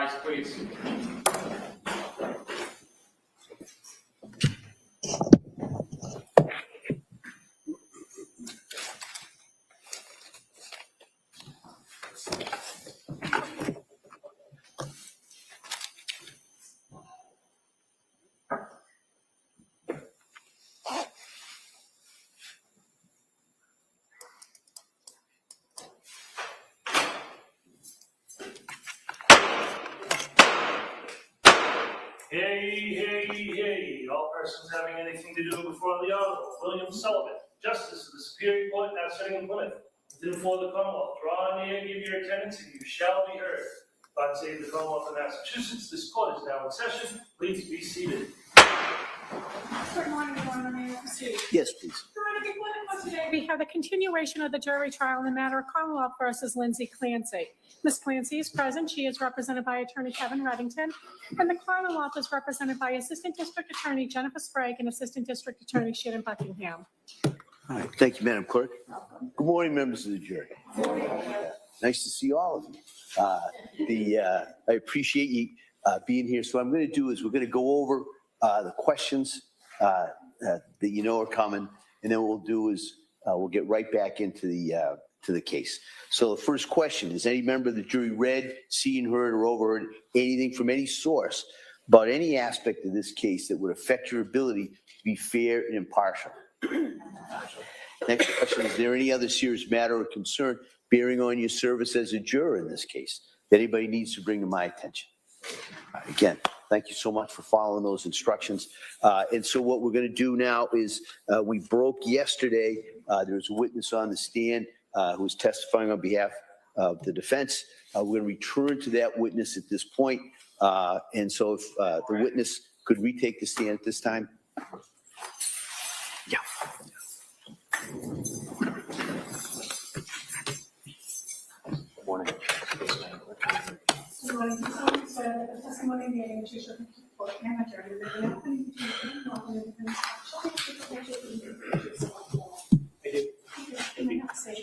rise, please. Hey, all persons having anything to do before the Honorable William Sullivan, Justice of the Superior Court now sitting in Plymouth, to before the Commonwealth, draw near and give your attendance, and you shall be heard. God save the Commonwealth of Massachusetts. This court is now in session. Please be seated. Good morning, Your Honor. May I proceed? Yes, please. Your Honor, before the court today, we have the continuation of the jury trial in the matter of Commonwealth versus Lindsay Clancy. Ms. Clancy is present. She is represented by Attorney Kevin Reddington, and the Commonwealth is represented by Assistant District Attorney Jennifer Sprague and Assistant District Attorney Shannon Buckingham. All right. Thank you, Madam Clerk. Good morning, members of the jury. Nice to see all of you. I appreciate you being here. So what I'm going to do is we're going to go over the questions that you know are coming, and then what we'll do is we'll get right back into the case. So the first question is: any member of the jury read, seen, heard, or overheard anything from any source about any aspect of this case that would affect your ability to be fair and impartial? Next question: is there any other serious matter or concern bearing on your service as a juror in this case that anybody needs to bring to my attention? Again, thank you so much for following those instructions. And so what we're going to do now is we broke yesterday. There was a witness on the stand who was testifying on behalf of the defense. We're going to return to that witness at this point. And so if the witness could retake the stand at this time. Yeah. Morning. Good morning. You swear that the testimony made in which you shall report and adjourn that the opening between the and the defense shall be substantial to the I do. You may not say.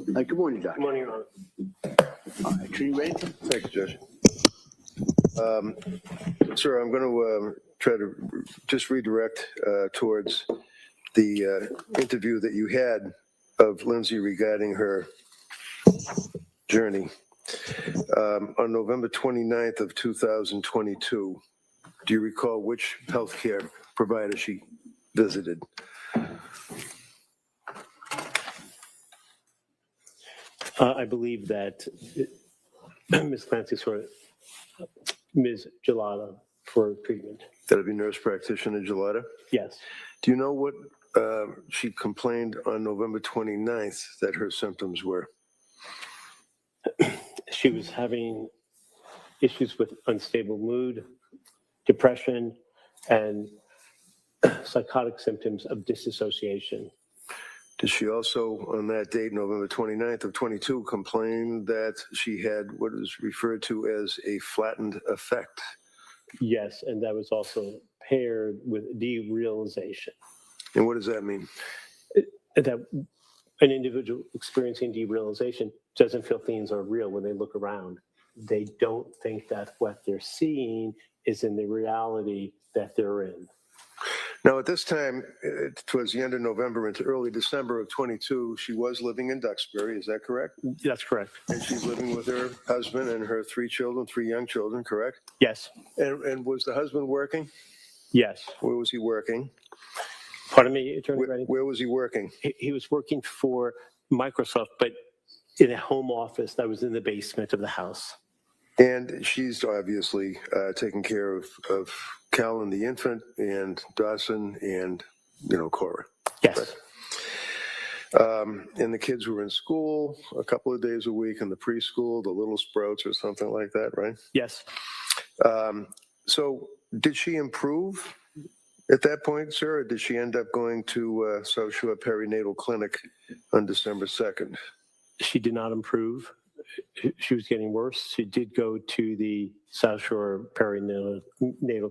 Good morning, Doctor. Good morning, Your Honor. All right, are you ready? Thank you, Judge. Sir, I'm going to try to just redirect towards the interview that you had of Lindsay regarding her journey. On November 29th of 2022, do you recall which healthcare provider she visited? I believe that Ms. Clancy saw Ms. Gelada for treatment. That'd be nurse practitioner Gelada? Yes. Do you know what she complained on November 29th that her symptoms were? She was having issues with unstable mood, depression, and psychotic symptoms of disassociation. Did she also, on that date, November 29th of 22, complain that she had what is referred to as a flattened affect? Yes, and that was also paired with derealization. And what does that mean? That an individual experiencing derealization doesn't feel things are real when they look around. They don't think that what they're seeing is in the reality that they're in. Now, at this time, towards the end of November into early December of 22, she was living in Duxbury. Is that correct? That's correct. And she's living with her husband and her three young children, correct? Yes. And was the husband working? Yes. Where was he working? Pardon me, Attorney Reddington? Where was he working? He was working for Microsoft, but in a home office that was in the basement of the house. And she's obviously taking care of Callan the infant and Dawson and, Cora. Yes. And the kids were in school a couple of days a week in the preschool, the Little Sprouts or something like that, right? Yes. So did she improve at that point, sir, or did she end up going to South Shore Perinatal Clinic on December 2nd? She did not improve. She was getting worse. She did go to the South Shore Perinatal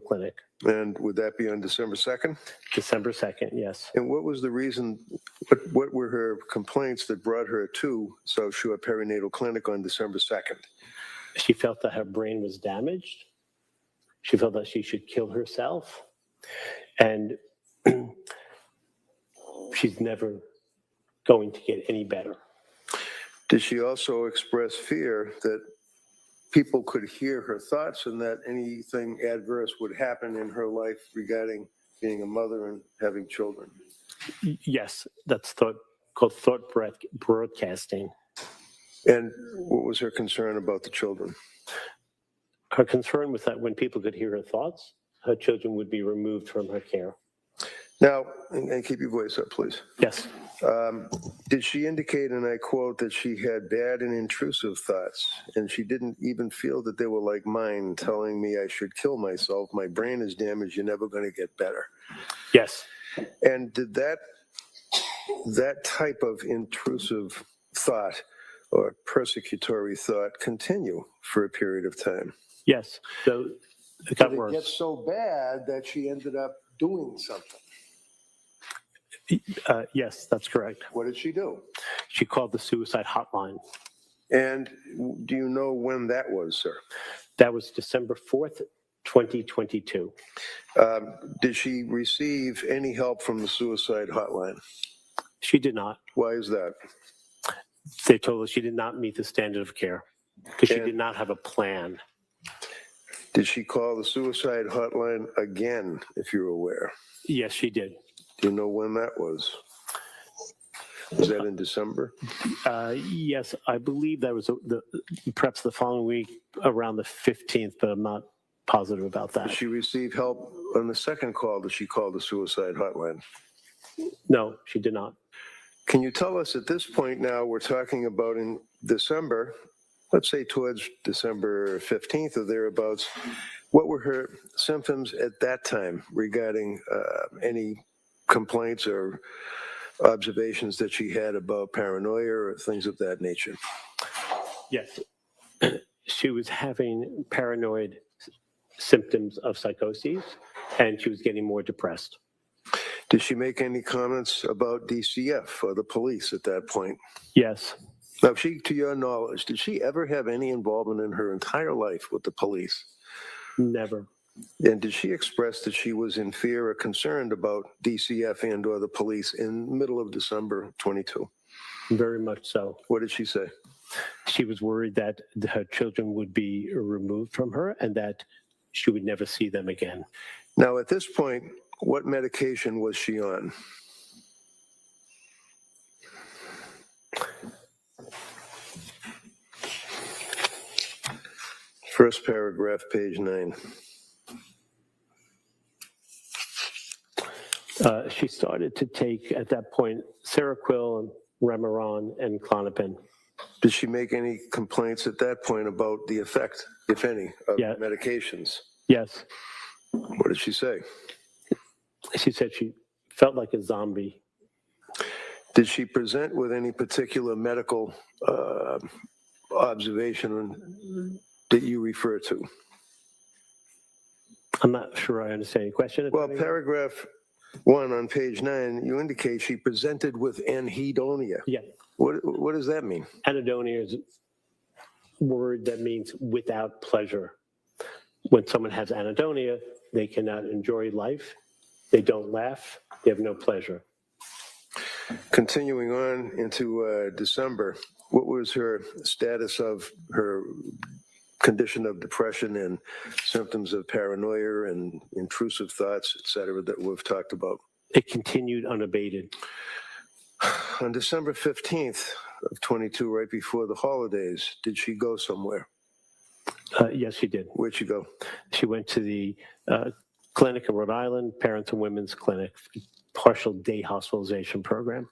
Clinic. And would that be on December 2nd? December 2nd, yes. And what was the reason, what were her complaints that brought her to South Shore Perinatal Clinic on December 2nd? She felt that her brain was damaged. She felt that she should kill herself. And she's never going to get any better. Did she also express fear that people could hear her thoughts and that anything adverse would happen in her life regarding being a mother and having children? Yes, that's called thought broadcasting. And what was her concern about the children? Her concern was that when people could hear her thoughts, her children would be removed from her care. Now, and keep your voice up, please. Yes. Did she indicate, and I quote, that she had bad and intrusive thoughts, and she didn't even feel that they were like mine, telling me I should kill myself, my brain is damaged, you're never going to get better? Yes. And did that type of intrusive thought or persecutory thought continue for a period of time? Yes. So it got Did it worse. get so bad that she ended up doing something? Yes, that's correct. What did she do? She called the suicide hotline. And do you know when that was, sir? That was December 4th, 2022. Did she receive any help from the suicide hotline? She did not. Why is that? They told us she did not meet the standard of care because she And- did not have a plan. Did she call the suicide hotline again, if you're aware? Yes, she did. Do you know when that was? Was that in December? Yes, I believe that was perhaps the following week around the 15th, but I'm not positive about Did that. she receive help on the second call that she called the suicide hotline? No, she did not. Can you tell us at this point now, we're talking about in December, let's say towards December 15th or thereabouts, what were her symptoms at that time regarding any complaints or observations that she had about paranoia or things of that nature? Yes. She was having paranoid symptoms of psychosis, and she was getting more depressed. Did she make any comments about DCF or the police at that point? Yes. Now, to your knowledge, did she ever have any involvement in her entire life with the police? Never. And did she express that she was in fear or concerned about DCF and or the police in the middle of December 22? Very much so. What did she say? She was worried that her children would be removed from her and that she would never see them again. Now, at this point, what medication was she on? First paragraph, page 9. She started to take, at that point, Seroquel, Remeron, and Klonopin. Did she make any complaints at that point about the effect, if any, of Yeah. medications? Yes. What did she say? She said she felt like a zombie. Did she present with any particular medical observation that you refer to? I'm not sure I understand your question. Well, paragraph 1 on page 9, you indicate she presented with anhedonia. Yeah. What does that mean? Anhedonia is a word that means without pleasure. When someone has anhedonia, they cannot enjoy life. They don't laugh. They have no pleasure. Continuing on into December, what was her status of her condition of depression and symptoms of paranoia and intrusive thoughts, et cetera, that we've talked about? It continued unabated. On December 15th of 22, right before the holidays, did she go somewhere? Yes, she did. Where'd she go? She went to the clinic in Rhode Island, Parents and Women's Clinic, partial day hospitalization program.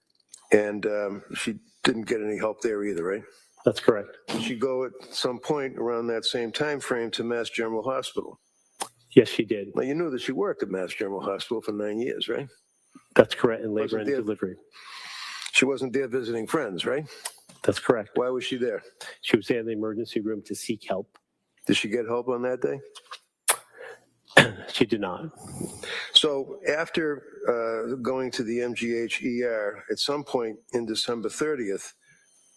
And she didn't get any help there either, right? That's correct. Did she go at some point around that same time frame to Mass General Hospital? Yes, she did. Now, you knew that she worked at Mass General Hospital for 9 years, right? That's correct, in labor Wasn't and there- delivery. She wasn't there visiting friends, right? That's correct. Why was she there? She was there in the emergency room to seek help. Did she get help on that day? She did not. So after going to the MGH ER, at some point in December 30th,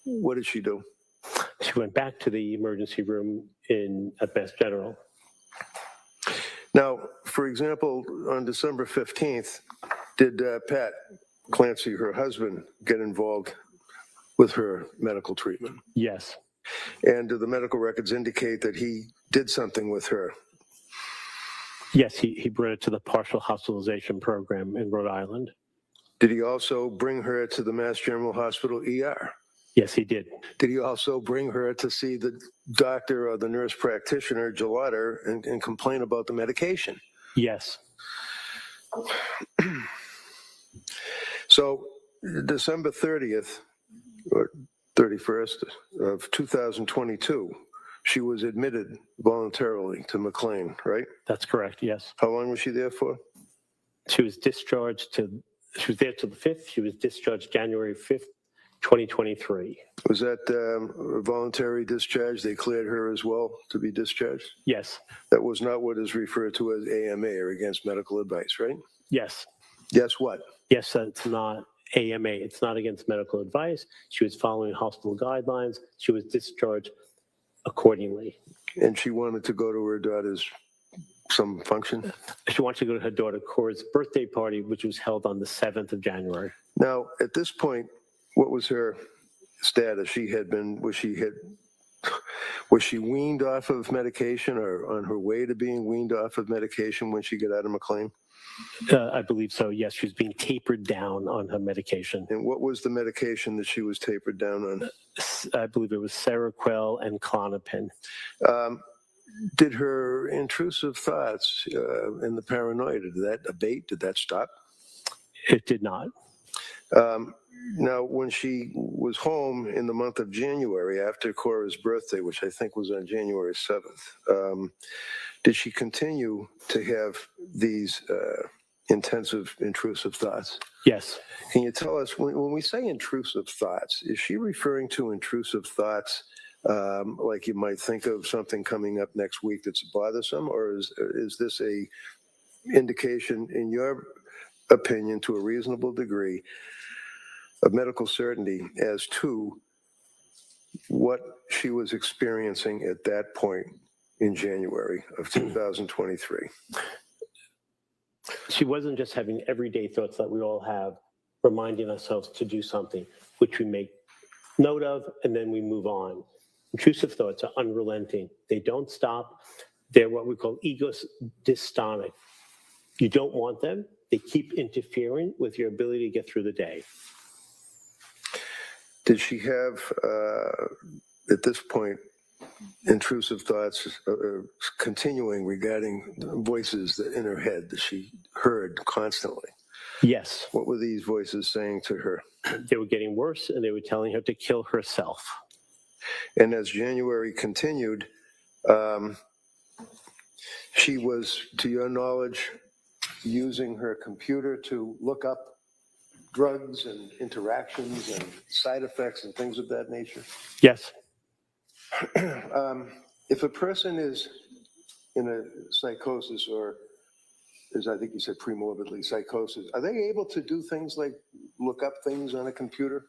what did she do? She went back to the emergency room at Mass General. Now, for example, on December 15th, did Pat Clancy, her husband, get involved with her medical treatment? Yes. And do the medical records indicate that he did something with her? Yes, he brought her to the partial hospitalization program in Rhode Island. Did he also bring her to the Mass General Hospital ER? Yes, he did. Did he also bring her to see the doctor or the nurse practitioner, Gelater, and complain about the medication? Yes. So December 30th or 31st of 2022, she was admitted voluntarily to McLean, right? That's correct, yes. How long was she there for? She was there till the 5th. She was discharged January 5th, 2023. Was that a voluntary discharge? They cleared her as well to be discharged? Yes. That was not what is referred to as AMA, or against medical advice, right? Yes. Yes, what? Yes, that's not AMA. It's not against medical advice. She was following hospital guidelines. She was discharged accordingly. And she wanted to go to her daughter's some function? She wanted to go to her daughter Cora's birthday party, which was held on the 7th of January. Now, at this point, what was her status? Was she weaned off of medication, or on her way to being weaned off of medication when she got out of McLean? I believe so, yes. She was being tapered down on her medication. And what was the medication that she was tapered down on? I believe it was Seroquel and Klonopin. Did her intrusive thoughts and the paranoia, did that abate? Did that stop? It did not. Now, when she was home in the month of January after Cora's birthday, which I think was on January 7th, did she continue to have these intensive intrusive thoughts? Yes. Can you tell us, when we say intrusive thoughts, is she referring to intrusive thoughts like you might think of something coming up next week that's bothersome, or is this a indication, in your opinion, to a reasonable degree of medical certainty as to what she was experiencing at that point in January of 2023? She wasn't just having everyday thoughts that we all have, reminding ourselves to do something, which we make note of, and then we move on. Intrusive thoughts are unrelenting. They don't stop. They're what we call ego dystonic. You don't want them. They keep interfering with your ability to get through the day. Did she have, at this point, intrusive thoughts continuing regarding voices in her head that she heard constantly? Yes. What were these voices saying to her? They were getting worse, and they were telling her to kill herself. And as January continued, she was, to your knowledge, using her computer to look up drugs and interactions and side effects and things of that nature? Yes. If a person is in a psychosis, or as I think you said, premorbidly psychosis, are they able to do things like look up things on a computer?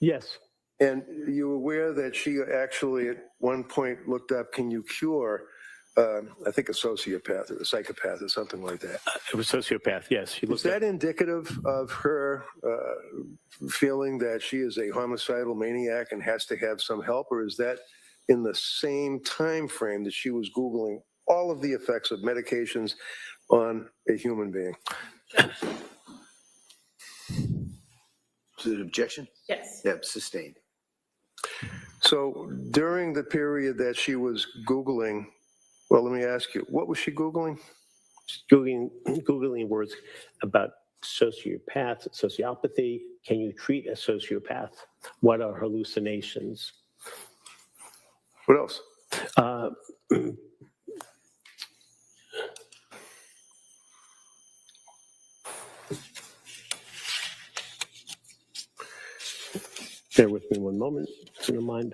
Yes. And you aware that she actually at one point looked up, can you cure, I think, a sociopath or a psychopath or something like that? It was sociopath, yes. Is that indicative of her feeling that she is a homicidal maniac and has to have some help, or is that in the same time frame that she was Googling all of the effects of medications on a human being? Is it an objection? Yes. Yeah, sustained. So during the period that she was Googling, well, let me ask you, what was she Googling? Googling words about sociopath, sociopathy. Can you treat a sociopath? What are hallucinations? What else? Bear with me one moment, if you don't mind.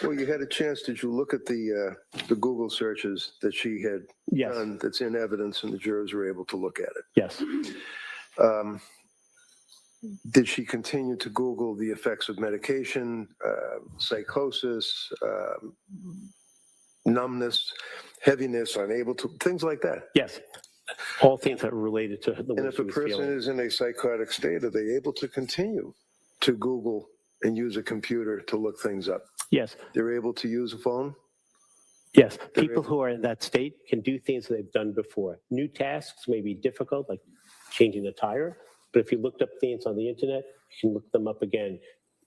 Well, you had a chance. Did you look at the Google searches that she had Yes. done that's in evidence, and the jurors were able to look at it? Yes. did she continue to Google the effects of medication, psychosis, numbness, heaviness, unable to, things like that? Yes. All things that are related to the way And if she a was person feeling. is in a psychotic state, are they able to continue to Google and use a computer to look things up? Yes. They're able to use a phone? Yes. They're People able- who are in that state can do things that they've done before. New tasks may be difficult, like changing a tire. But if you looked up things on the internet, you can look them up again.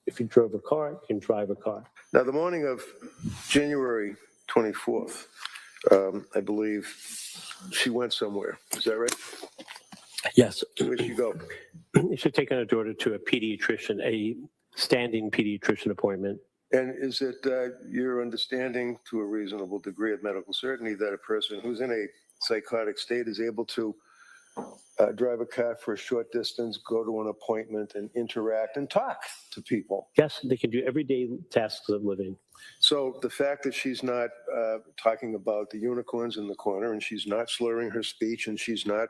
If you drove a car, you can drive a car. Now, the morning of January 24th, I believe she went somewhere. Is that right? Yes. Where'd she go? You should take her daughter to a pediatrician, a standing pediatrician appointment. And is it your understanding, to a reasonable degree of medical certainty, that a person who's in a psychotic state is able to drive a car for a short distance, go to an appointment, and interact and talk to people? Yes, they can do everyday tasks of living. So the fact that she's not talking about the unicorns in the corner, and she's not slurring her speech, and she's not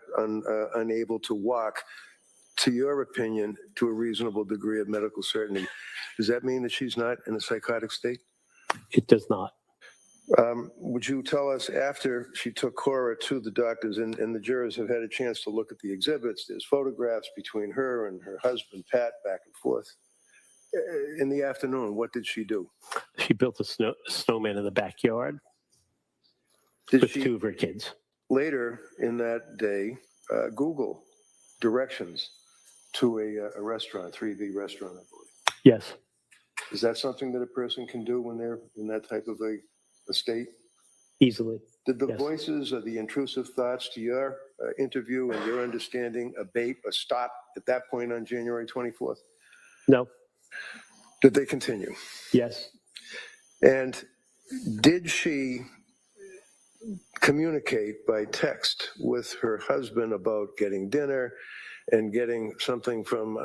unable to walk, to your opinion, to a reasonable degree of medical certainty, does that mean that she's not in a psychotic state? It does not. Would you tell us, after she took Cora to the doctors, and the jurors have had a chance to look at the exhibits, there's photographs between her and her husband, Pat, back and forth. In the afternoon, what did she do? She built a snowman in the backyard Did with she two of her kids. later in that day Google directions to a restaurant, 3B restaurant, I believe? Yes. Is that something that a person can do when they're in that type of a state? Easily. Did the Yes. voices or the intrusive thoughts to your interview and your understanding abate or stop at that point on January 24th? No. Did they continue? Yes. And did she communicate by text with her husband about getting dinner and getting something from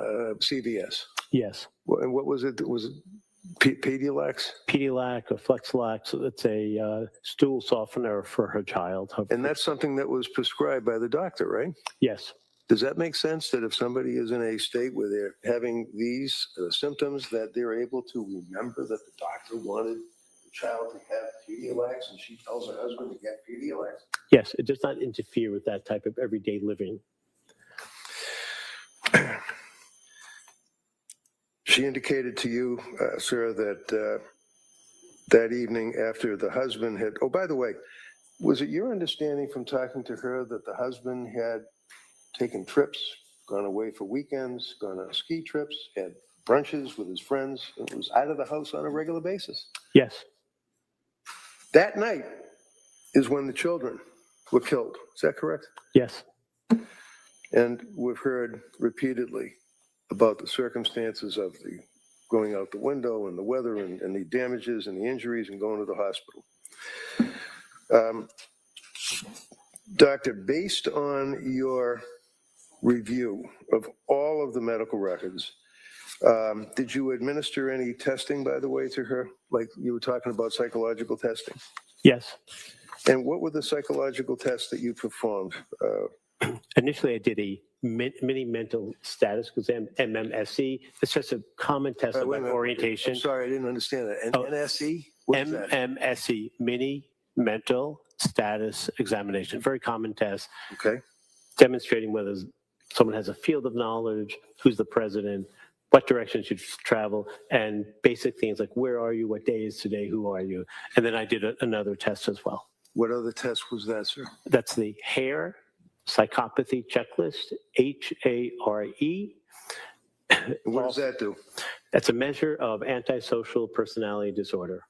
CVS? Yes. And what was it? Was it Pedialex? Pedialac or Flexlax, it's a stool softener for her child. And that's something that was prescribed by the doctor, right? Yes. Does that make sense, that if somebody is in a state where they're having these symptoms, that they're able to remember that the doctor wanted the child to have Pedialex, and she tells her husband to get Pedialex? Yes. It does not interfere with that type of everyday living. She indicated to you, sir, that that evening after the husband had, oh, by the way, was it your understanding from talking to her that the husband had taken trips, gone away for weekends, gone on ski trips, had brunches with his friends, and was out of the house on a regular basis? Yes. That night is when the children were killed. Is that correct? Yes. And we've heard repeatedly about the circumstances of the going out the window and the weather and the damages and the injuries and going to the hospital. Doctor, based on your review of all of the medical records, did you administer any testing, by the way, to her? Like you were talking about psychological testing? Yes. And what were the psychological tests that you performed? Initially, I did a mini mental status exam, MMSE. It's just a common test Wait a about minute. orientation. I'm sorry, I didn't understand that. Oh, NSE? What is that? MMSE, mini mental status examination. Very common test Okay. demonstrating whether someone has a field of knowledge, who's the president, what direction should travel, and basic things like where are you, what day is today, who are you? And then I did another test as well. What other test was that, sir? That's the HARE psychopathy checklist, HARE. What does that do? That's a measure of antisocial personality disorder.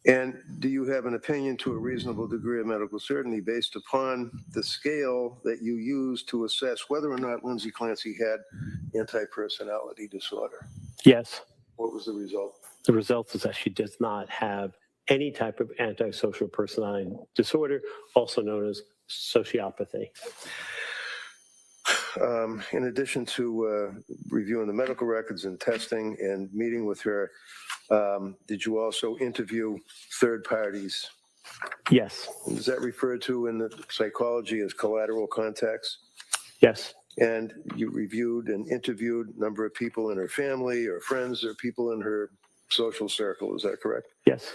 And do you have an opinion to a reasonable degree of medical certainty based upon the scale that you use to assess whether or not Lindsay Clancy had anti-personality disorder? Yes. What was the result? The result is that she does not have any type of antisocial personality disorder, also known as sociopathy. In addition to reviewing the medical records and testing and meeting with her, did you also interview third parties? Yes. Is that referred to in the psychology as collateral contacts? Yes. and you reviewed and interviewed a number of people in her family or friends or people in her social circle. Is that correct? Yes.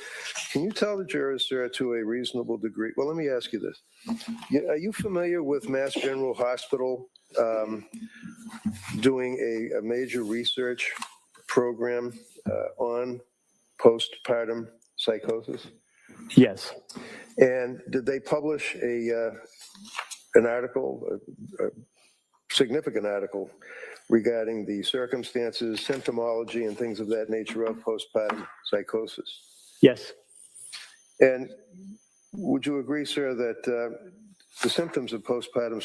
Can you tell the jurors, sir, to a reasonable degree? Well, let me ask you this. Are you familiar with Mass General Hospital doing a major research program on postpartum psychosis? Yes. And did they publish an article, a significant article, regarding the circumstances, symptomology, and things of that nature of postpartum psychosis? Yes. And would you agree, sir, that the symptoms of postpartum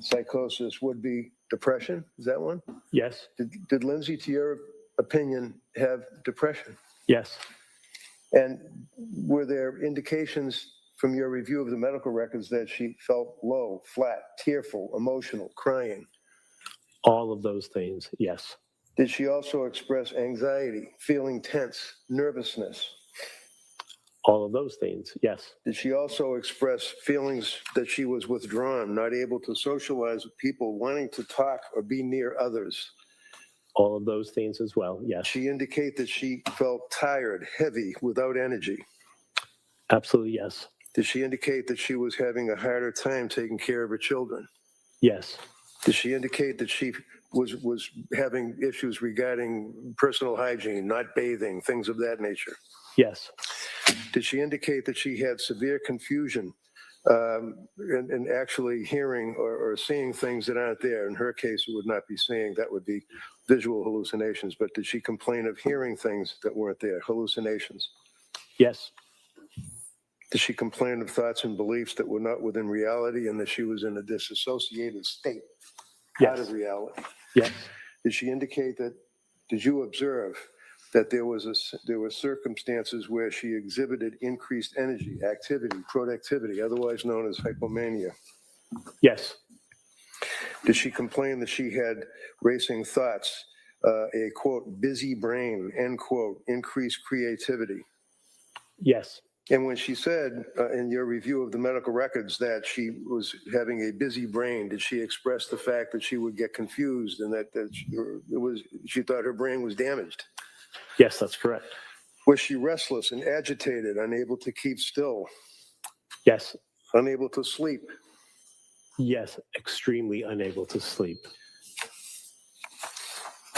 psychosis would be depression? Is that one? Yes. Did Lindsay, to your opinion, have depression? Yes. And were there indications from your review of the medical records that she felt low, flat, tearful, emotional, crying? All of those things, yes. Did she also express anxiety, feeling tense, nervousness? All of those things, yes. Did she also express feelings that she was withdrawn, not able to socialize with people, wanting to talk or be near others? All of those things as well, yes. Did she indicate that she felt tired, heavy, without energy? Absolutely, yes. Did she indicate that she was having a harder time taking care of her children? Yes. Did she indicate that she was having issues regarding personal hygiene, not bathing, things of that nature? Yes. Did she indicate that she had severe confusion in actually hearing or seeing things that aren't there? In her case, it would not be seeing, that would be visual hallucinations. But did she complain of hearing things that weren't there, hallucinations? Yes. Did she complain of thoughts and beliefs that were not within reality and that she was in a disassociated state out of reality? Yes. Did she indicate that, did you observe that there were circumstances where she exhibited increased energy, activity, productivity, otherwise known as hypomania? Yes. Did she complain that she had racing thoughts, a quote, busy brain, end quote, increased creativity? Yes. And when she said in your review of the medical records that she was having a busy brain, did she express the fact that she would get confused and that she thought her brain was damaged? Yes, that's correct. Was she restless and agitated, unable to keep still, Yes. unable to sleep? Yes, extremely unable to sleep.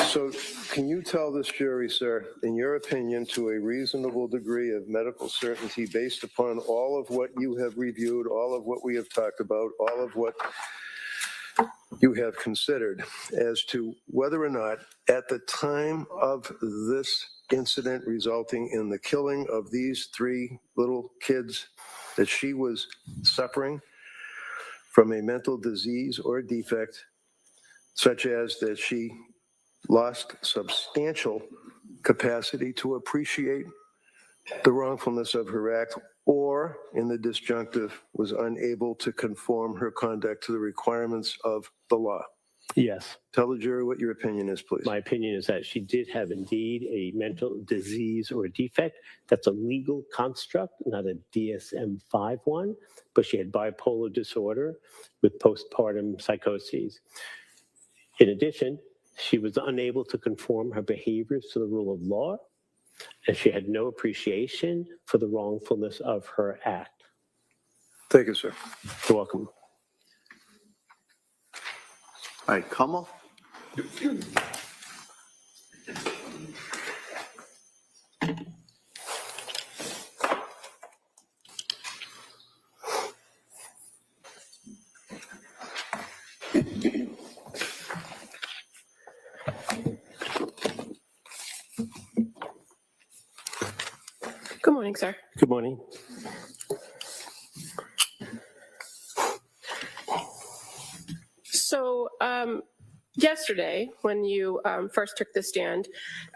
So can you tell this jury, sir, in your opinion, to a reasonable degree of medical certainty based upon all of what you have reviewed, all of what we have talked about, all of what you have considered, as to whether or not at the time of this incident resulting in the killing of these 3 little kids that she was suffering from a mental disease or defect, such as that she lost substantial capacity to appreciate the wrongfulness of her act, or in the disjunctive, was unable to conform her conduct to the requirements of the law? Yes. Tell the jury what your opinion is, please. My opinion is that she did have indeed a mental disease or defect. That's a legal construct, not a DSM-5 one, but she had bipolar disorder with postpartum psychoses. In addition, she was unable to conform her behaviors to the rule of law, and she had no appreciation for the wrongfulness of her act. Thank you, sir. You're welcome. All right, Kamal? Good morning, sir. Good morning. So yesterday, when you first took the stand,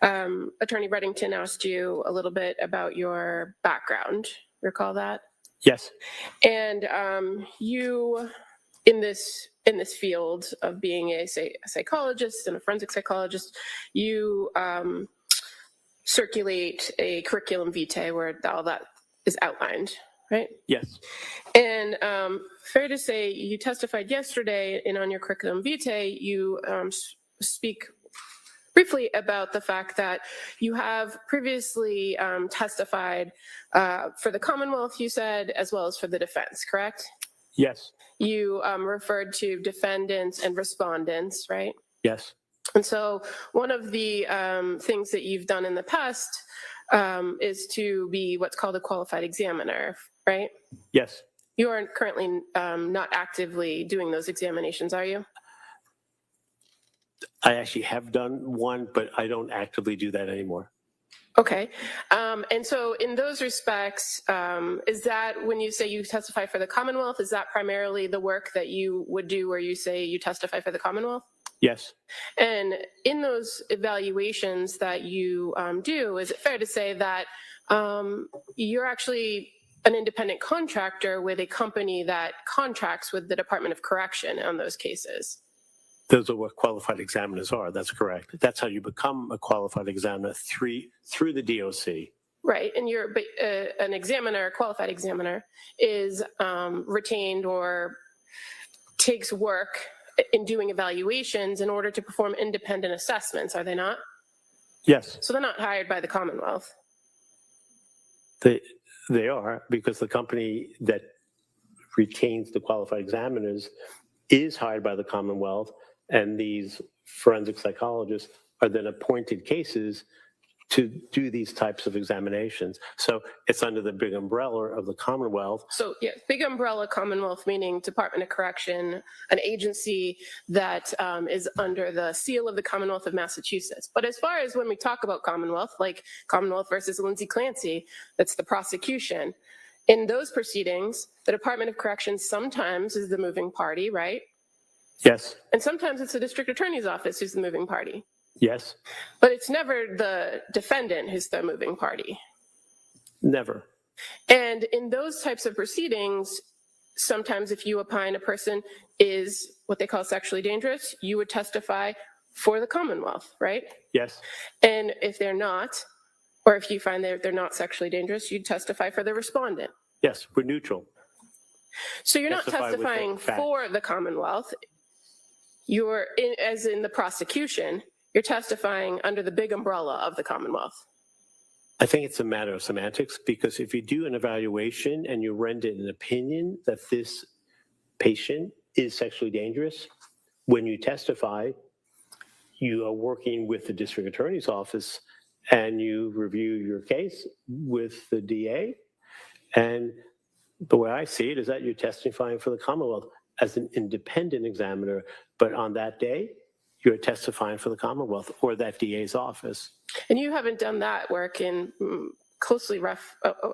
Attorney Reddington asked you a little bit about your background. Recall that? Yes. And you, in this field of being a psychologist and a forensic psychologist, you circulate a curriculum vitae where all that is outlined. right? Yes. And fair to say, you testified yesterday, and on your curriculum vitae, you speak briefly about the fact that you have previously testified for the Commonwealth, you said, as well as for the defense, correct? Yes. You referred to defendants and respondents, right? Yes. And so one of the things that you've done in the past is to be what's called a qualified examiner, right? Yes. You are currently not actively doing those examinations, are you? I actually have done one, but I don't actively do that anymore. Okay. And so in those respects, is that when you say you testify for the Commonwealth, is that primarily the work that you would do where you say you testify for the Commonwealth? Yes. And in those evaluations that you do, is it fair to say that you're actually an independent contractor with a company that contracts with the Department of Correction on those cases? Those are what qualified examiners are. That's correct. That's how you become a qualified examiner through the DOC. Right, and you're an examiner, a qualified examiner, is retained or takes work in doing evaluations in order to perform independent assessments, are they not? Yes. So they're not hired by the Commonwealth. They are, because the company that retains the qualified examiners is hired by the Commonwealth, and these forensic psychologists are then appointed cases to do these types of examinations. So it's under the big umbrella of the Commonwealth. So yeah, big umbrella Commonwealth, meaning Department of Correction, an agency that is under the seal of the Commonwealth of Massachusetts. But as far as when we talk about Commonwealth, like Commonwealth versus Lindsay Clancy, that's the prosecution. In those proceedings, the Department of Correction sometimes is the moving party, right? Yes. And sometimes it's the district attorney's office who's the moving party. Yes. But it's never the defendant who's the moving party. Never. And in those types of proceedings, sometimes if you opine a person is what they call sexually dangerous, you would testify for the Commonwealth, right? Yes. And if they're not, or if you find that they're not sexually dangerous, you'd testify for the respondent. Yes, we're neutral. So you're not Testify with the testifying facts. for the Commonwealth. You're, as in the prosecution, you're testifying under the big umbrella of the Commonwealth. I think it's a matter of semantics, because if you do an evaluation and you render an opinion that this patient is sexually dangerous, when you testify, you are working with the district attorney's office and you review your case with the DA. And the way I see it is that you're testifying for the Commonwealth as an independent examiner, but on that day, you're testifying for the Commonwealth or that DA's office. And you haven't done that work in closely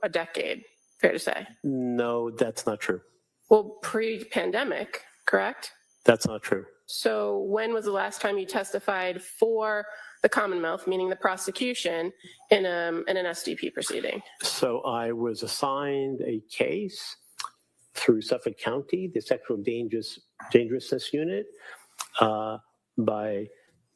a decade, fair to say? No, that's not true. Well, pre-pandemic, correct? That's not true. So when was the last time you testified for the Commonwealth, meaning the prosecution, in an SDP proceeding? So I was assigned a case through Suffolk County, the Sexual Dangerousness Unit, by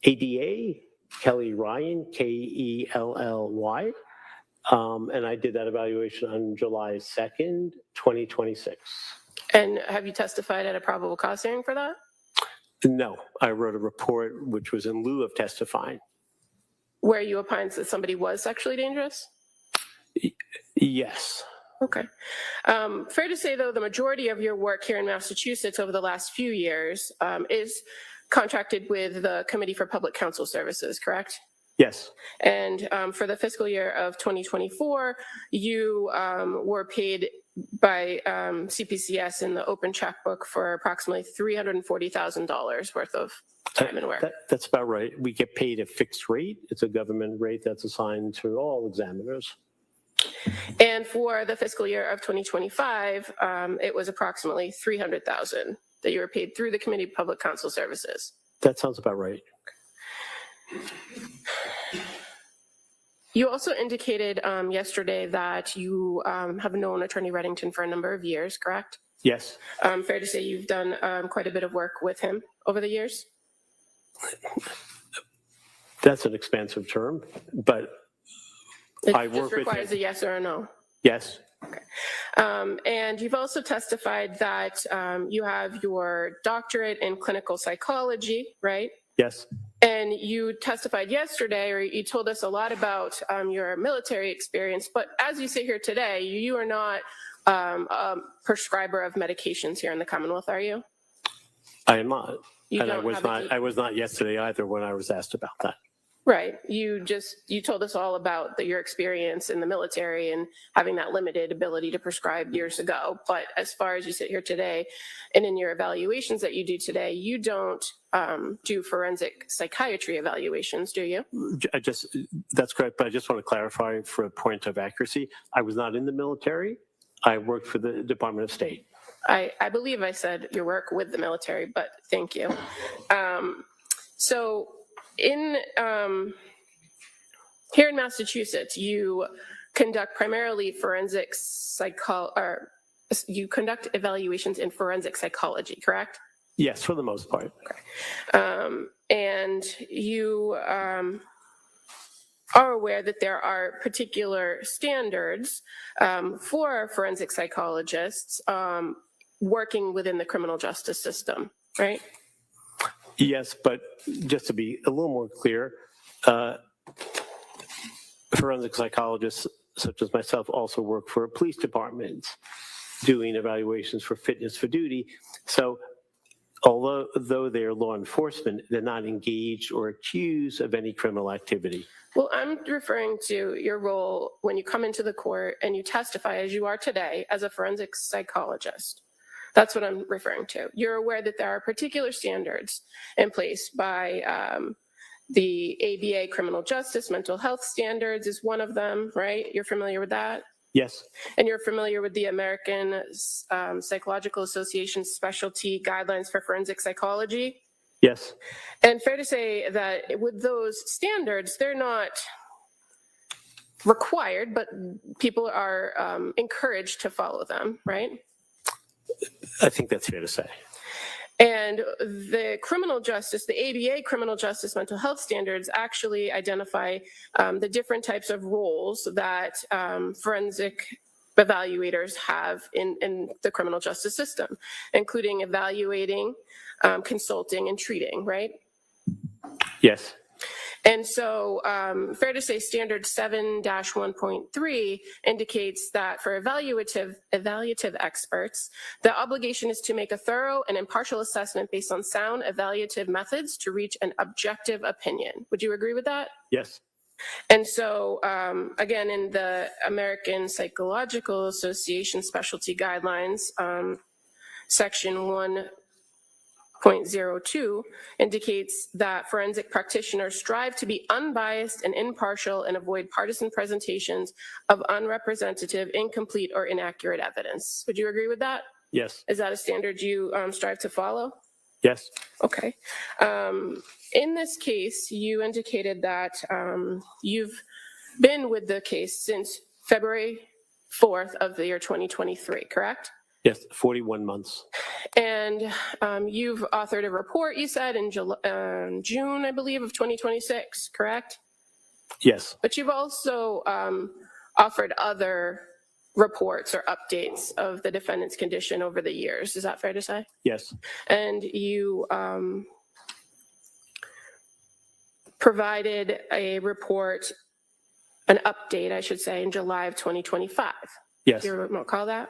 ADA, Kelly Ryan, Kelly. And I did that evaluation on July 2nd, 2026. And have you testified at a probable cause hearing for that? No, I wrote a report which was in lieu of testifying. Where you opined that somebody was sexually dangerous? Yes. Okay. Fair to say, though, the majority of your work here in Massachusetts over the last few years is contracted with the Committee for Public Counsel Services, correct? Yes. And for the fiscal year of 2024, you were paid by CPCS in the open checkbook for approximately $340,000 worth of time and work. That's about right. We get paid a fixed rate. It's a government rate that's assigned to all examiners. And for the fiscal year of 2025, it was approximately $300,000 that you were paid through the Committee of Public Counsel Services. That sounds about right. You also indicated yesterday that you have known Attorney Reddington for a number of years, correct? Yes. Fair to say you've done quite a bit of work with him over the years? That's an expansive term, but It I just work with requires him. a yes or a no. Yes. And you've also testified that you have your doctorate in clinical psychology, right? Yes. And you testified yesterday, or you told us a lot about your military experience, but as you sit here today, you are not a prescriber of medications here in the Commonwealth, are you? I am not. You And don't I was not yesterday either when I was asked about that. Right. You told us all about your experience in the military and having that limited ability to prescribe years ago. But as far as you sit here today and in your evaluations that you do today, you don't do forensic psychiatry evaluations, do you? That's correct, but I just want to clarify for a point of accuracy. I was not in the military. I worked for the Department of State. I believe I said your work with the military, but thank you. So in here in Massachusetts, you conduct primarily you conduct evaluations in forensic psychology, correct? Yes, for the most part. And you are aware that there are particular standards for forensic psychologists working within the criminal justice system, right? Yes, but just to be a little more clear, forensic psychologists such as myself also work for police departments doing evaluations for fitness for duty. So although they are law enforcement, they're not engaged or accused of any criminal activity. Well, I'm referring to your role when you come into the court and you testify as you are today as a forensic psychologist. That's what I'm referring to. You're aware that there are particular standards in place by the ABA criminal justice, mental health standards is one of them, right? You're familiar with that? Yes. And you're familiar with the American Psychological Association specialty guidelines for forensic psychology? Yes. And fair to say that with those standards, they're not required, but people are encouraged to follow them, right? I think that's fair to say. And the criminal justice, the ABA criminal justice mental health standards actually identify the different types of roles that forensic evaluators have in the criminal justice system, including evaluating, consulting, and treating, right? Yes. And so fair to say standard 7-1.3 indicates that for evaluative experts, the obligation is to make a thorough and impartial assessment based on sound evaluative methods to reach an objective opinion. Would you agree with that? Yes. And so, again, in the American Psychological Association specialty guidelines, section 1.02 indicates that forensic practitioners strive to be unbiased and impartial and avoid partisan presentations of unrepresentative, incomplete, or inaccurate evidence. Would you agree with that? Yes. Is that a standard you strive to follow? Yes. Okay. In this case, you indicated that you've been with the case since February 4th of the year 2023, correct? Yes, 41 months. And you've authored a report, you said, in June, I believe, of 2026, correct? Yes. But you've also offered other reports or updates of the defendant's condition over the years. Is that fair to say? Yes. And you provided a report, an update, I should say, in July of 2025. Yes. Do you recall that?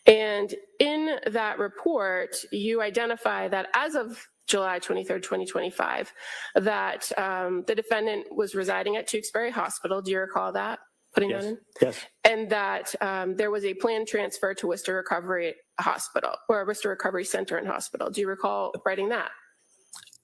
And in that report, you identify that as of July 23rd, 2025, that the defendant was residing at Tewksbury Hospital. Do you recall that? Putting Yes. that in? Yes. And that there was a planned transfer to Worcester Recovery Hospital, or Worcester Recovery Center and Hospital. Do you recall writing that?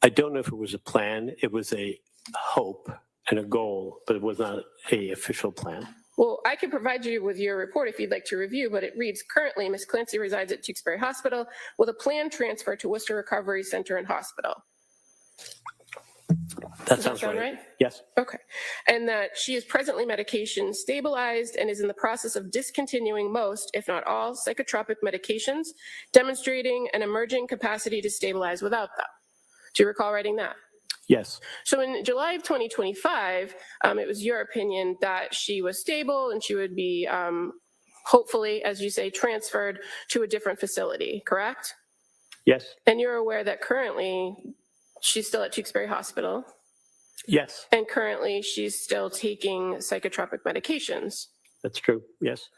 I don't know if it was a plan. It was a hope and a goal, but it was not an official plan. Well, I can provide you with your report if you'd like to review, but it reads, currently, Ms. Clancy resides at Tewksbury Hospital with a planned transfer to Worcester Recovery Center and Hospital. That Does sounds that sound right. right? Yes. Okay. And that she is presently medication stabilized and is in the process of discontinuing most, if not all, psychotropic medications, demonstrating an emerging capacity to stabilize without them. Do you recall writing that? Yes. So in July of 2025, it was your opinion that she was stable and she would be hopefully, as you say, transferred to a different facility, correct? Yes. And you're aware that currently she's still at Tewksbury Hospital, Yes. and currently she's still taking psychotropic medications. That's true. Yes.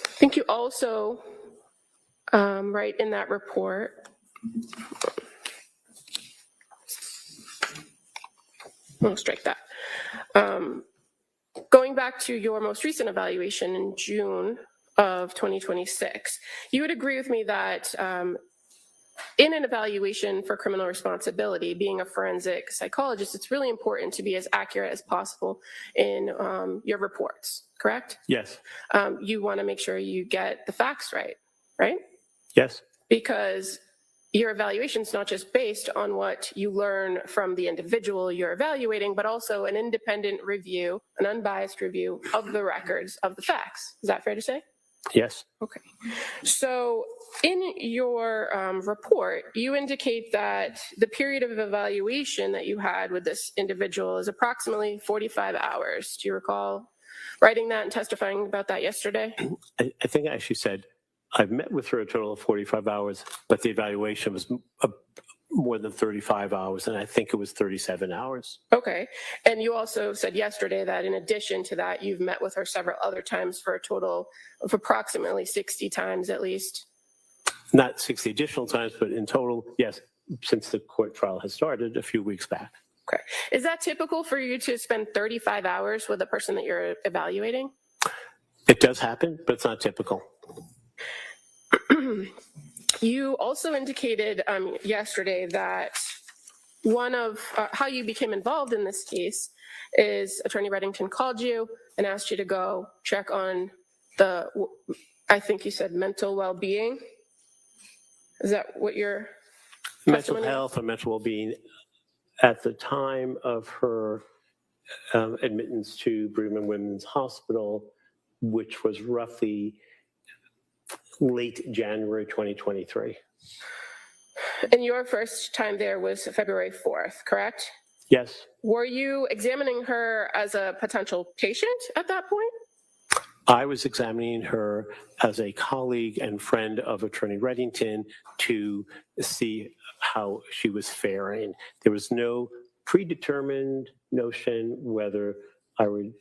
I think you also write in that report, I'll strike that. Going back to your most recent evaluation in June of 2026, you would agree with me that in an evaluation for criminal responsibility, being a forensic psychologist, it's really important to be as accurate as possible in your reports, correct? Yes. You want to make sure you get the facts right, right? Yes. Because your evaluation is not just based on what you learn from the individual you're evaluating, but also an independent review, an unbiased review of the records of the facts. Is that fair to say? Yes. Okay. So in your report, you indicate that the period of evaluation that you had with this individual is approximately 45 hours. Do you recall writing that and testifying about that yesterday? I think I actually said I've met with her a total of 45 hours, but the evaluation was more than 35 hours, and I think it was 37 hours. Okay. And you also said yesterday that in addition to that, you've met with her several other times for a total of approximately 60 times at least. Not 60 additional times, but in total, yes, since the court trial has started a few weeks back. Okay. Is that typical for you to spend 35 hours with a person that you're evaluating? It does happen, but it's not typical. You also indicated yesterday that one of how you became involved in this case is Attorney Reddington called you and asked you to go check on the, I think you said mental well-being. Is that what your Mental testimony? health or mental well-being at the time of her admittance to Brigham and Women's Hospital, which was roughly late January 2023. And your first time there was February 4th, correct? Yes. Were you examining her as a potential patient at that point? I was examining her as a colleague and friend of Attorney Reddington to see how she was faring. There was no predetermined notion whether I would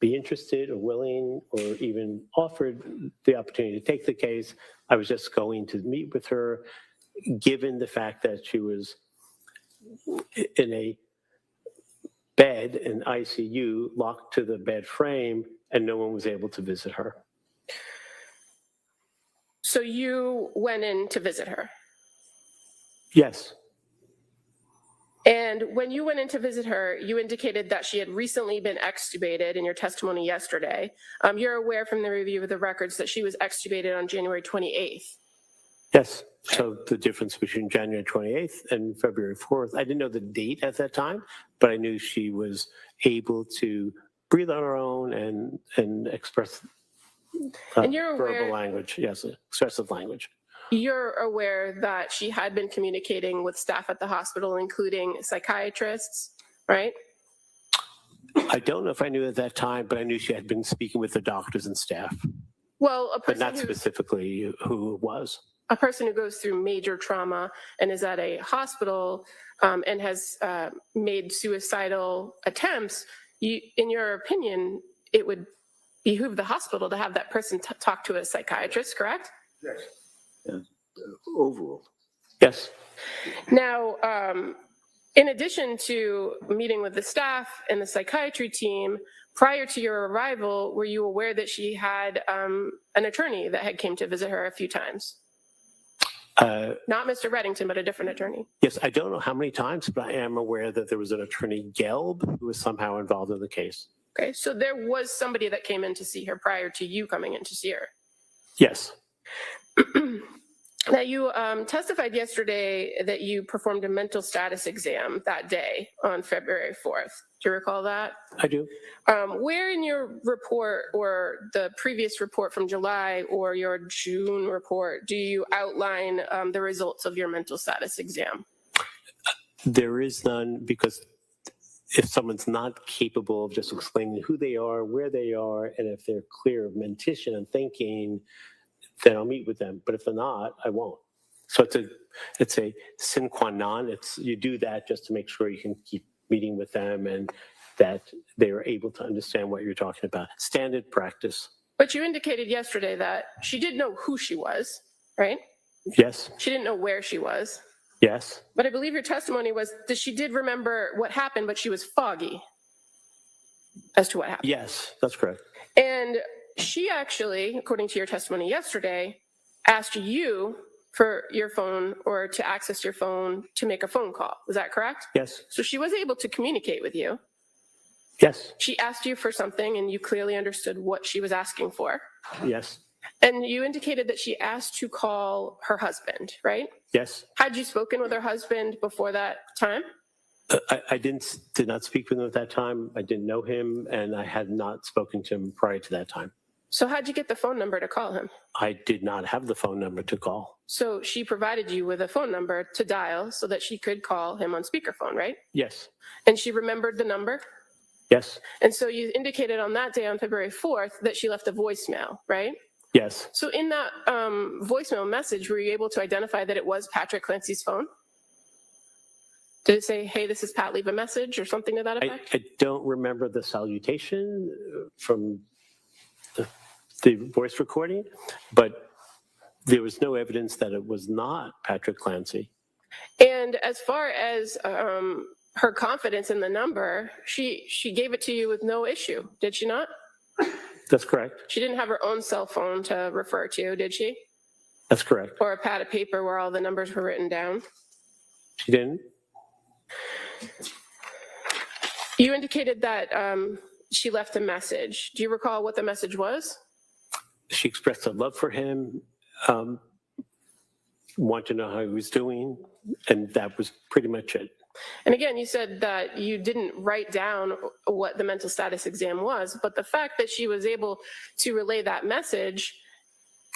be interested or willing or even offered the opportunity to take the case. I was just going to meet with her, given the fact that she was in a bed in ICU, locked to the bed frame, and no one was able to visit her. So you went in to visit her? Yes. And when you went in to visit her, you indicated that she had recently been extubated in your testimony yesterday. You're aware from the review of the records that she was extubated on January 28th. Yes. So the difference between January 28th and February 4th, I didn't know the date at that time, but I knew she was able to breathe on her own and express And you're aware- verbal language. Yes, expressive language. You're aware that she had been communicating with staff at the hospital, including psychiatrists, right? I don't know if I knew at that time, but I knew she had been speaking with the doctors and staff, Well, but not specifically who it was. a person who goes through major trauma and is at a hospital and has made suicidal attempts, in your opinion, it would behoove the hospital to have that person talk to a psychiatrist, correct? Yes. Overall. Yes. Now, in addition to meeting with the staff and the psychiatry team, prior to your arrival, were you aware that she had an attorney that had came to visit her a few times? Not Mr. Reddington, but a different attorney. Yes, I don't know how many times, but I am aware that there was an attorney, Gelb, who was somehow involved in the case. Okay, so there was somebody that came in to see her prior to you coming in to see her. Yes. Now, you testified yesterday that you performed a mental status exam that day on February 4th. Do you recall that? I do. Where in your report or the previous report from July or your June report do you outline the results of your mental status exam? There is none, because if someone's not capable of just explaining who they are, where they are, and if they're clear of mentation and thinking, then I'll meet with them. But if they're not, I won't. So it's a sine qua non. You do that just to make sure you can keep meeting with them and that they are able to understand what you're talking about. Standard practice. But you indicated yesterday that she did know who she was, right? Yes. She didn't know where she was. Yes. But I believe your testimony was that she did remember what happened, but she was foggy as to what happened. Yes, that's correct. And she actually, according to your testimony yesterday, asked you for your phone or to access your phone to make a phone call. Is that correct? Yes. So she was able to communicate with you. Yes. She asked you for something and you clearly understood what she was asking for. Yes. And you indicated that she asked to call her husband, right? Yes. Had you spoken with her husband before that time? I did not speak with him at that time. I didn't know him, and I had not spoken to him prior to that time. So how'd you get the phone number to call him? I did not have the phone number to call. So she provided you with a phone number to dial so that she could call him on speakerphone, right? Yes. And she remembered the number? Yes. And so you indicated on that day, on February 4th, that she left a voicemail, right? Yes. So in that voicemail message, were you able to identify that it was Patrick Clancy's phone? Did it say, hey, this is Pat, leave a message or something to that effect? I don't remember the salutation from the voice recording, but there was no evidence that it was not Patrick Clancy. And as far as her confidence in the number, she gave it to you with no issue, did she not? That's correct. She didn't have her own cell phone to refer to, did she? That's correct. Or a pad of paper where all the numbers were written down? She didn't. You indicated that she left a message. Do you recall what the message was? She expressed a love for him, wanted to know how he was doing, and that was pretty much it. And again, you said that you didn't write down what the mental status exam was, but the fact that she was able to relay that message,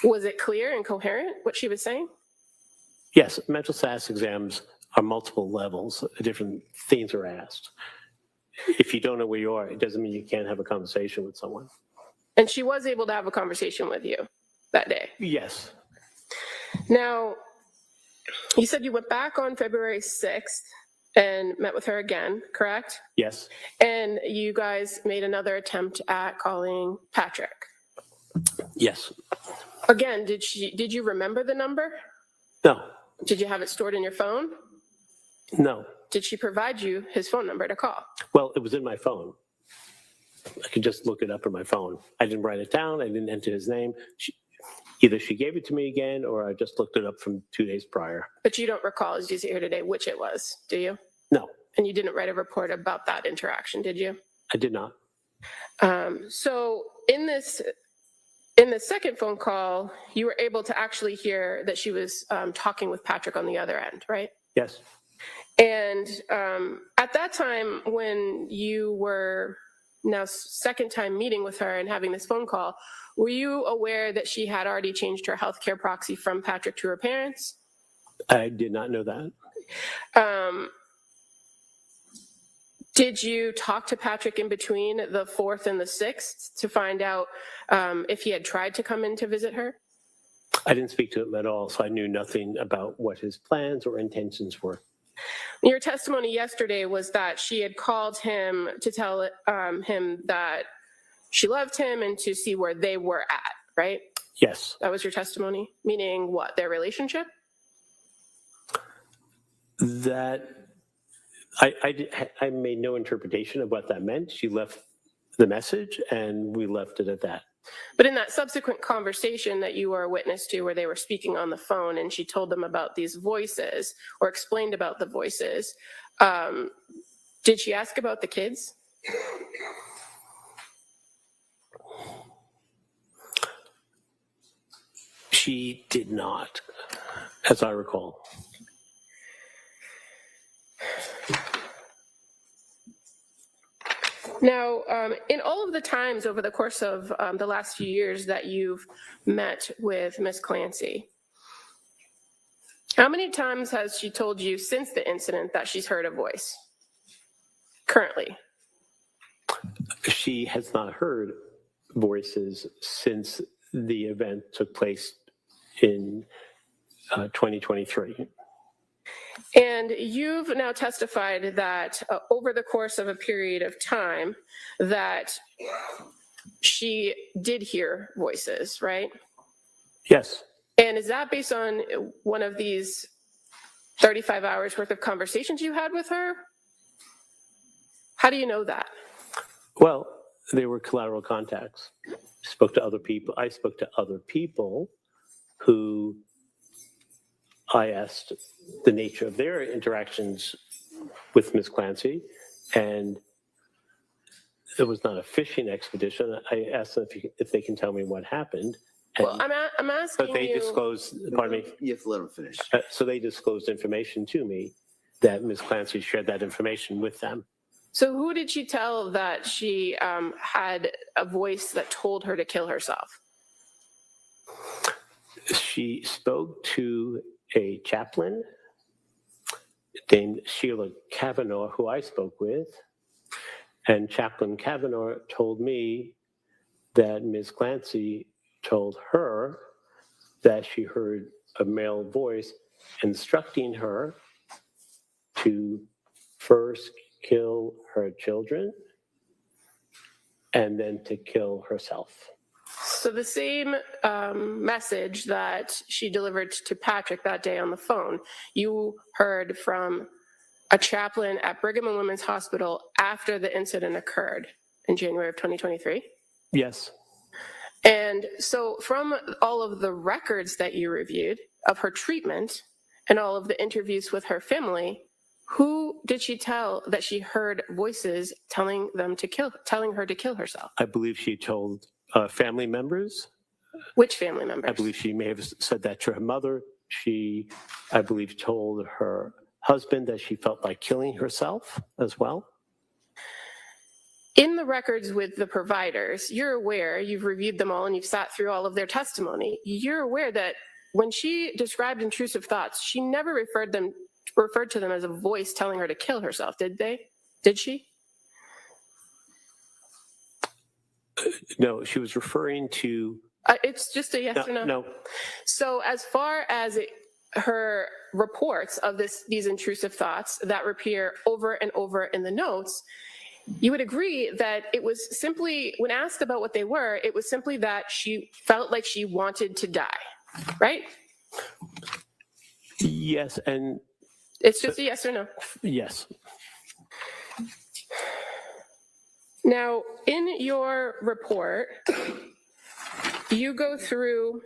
was it clear and coherent what she was saying? Yes, mental status exams are multiple levels. Different things are asked. If you don't know where you are, it doesn't mean you can't have a conversation with someone. And she was able to have a conversation with you that day. Yes. Now, you said you went back on February 6th and met with her again, correct? Yes. And you guys made another attempt at calling Patrick. Yes. Again, did you remember the number? No. Did you have it stored in your phone? No. Did she provide you his phone number to call? Well, it was in my phone. I could just look it up on my phone. I didn't write it down. I didn't enter his name. Either she gave it to me again, or I just looked it up from 2 days prior. But you don't recall, as you sit here today, which it was, do you? No. And you didn't write a report about that interaction, did you? I did not. So in the second phone call, you were able to actually hear that she was talking with Patrick on the other end, right? Yes. And at that time, when you were now second time meeting with her and having this phone call, were you aware that she had already changed her healthcare proxy from Patrick to her parents? I did not know that. Did you talk to Patrick in between the 4th and the 6th to find out if he had tried to come in to visit her? I didn't speak to him at all, so I knew nothing about what his plans or intentions were. Your testimony yesterday was that she had called him to tell him that she loved him and to see where they were at, right? Yes. That was your testimony? Meaning what, their relationship? That I made no interpretation of what that meant. She left the message, and we left it at that. But in that subsequent conversation that you were a witness to where they were speaking on the phone and she told them about these voices or explained about the voices, did she ask about the kids? She did not. as I recall. Now, in all of the times over the course of the last few years that you've met with Miss Clancy, how many times has she told you since the incident that she's heard a voice currently? She has not heard voices since the event took place in 2023. And you've now testified that over the course of a period of time that she did hear voices, right? Yes. And is that based on one of these 35 hours worth of conversations you had with her? How do you know that? Well, they were collateral contacts. Spoke to other people. I spoke to other people who I asked the nature of their interactions with Ms. Clancy, and it was not a fishing expedition. I asked them if they can tell me what happened. Well, I'm asking But they you. disclosed, pardon me, You have to let him finish. so they disclosed information to me that Ms. Clancy shared that information with them. So who did she tell that she had a voice that told her to kill herself? She spoke to a chaplain named Sheila Kavanaugh, who I spoke with, and Chaplain Kavanaugh told me that Ms. Clancy told her that she heard a male voice instructing her to first kill her children and then to kill herself. So the same message that she delivered to Patrick that day on the phone, you heard from a chaplain at Brigham and Women's Hospital after the incident occurred in January of 2023? Yes. And so from all of the records that you reviewed of her treatment and all of the interviews with her family, who did she tell that she heard voices telling her to kill herself? I believe she told family members. Which family members? I believe she may have said that to her mother. She, I believe, told her husband that she felt like killing herself as well. In the records with the providers, you're aware, you've reviewed them all and you've sat through all of their testimony. You're aware that when she described intrusive thoughts, she never referred to them as a voice telling her to kill herself, did they? Did she? No, she was referring to. It's just a yes or no? No. So as far as her reports of these intrusive thoughts that appear over and over in the notes, you would agree that it was simply, when asked about what they were, it was simply that she felt like she wanted to die, right? Yes, and It's just a yes or no. yes. Now, in your report, you go through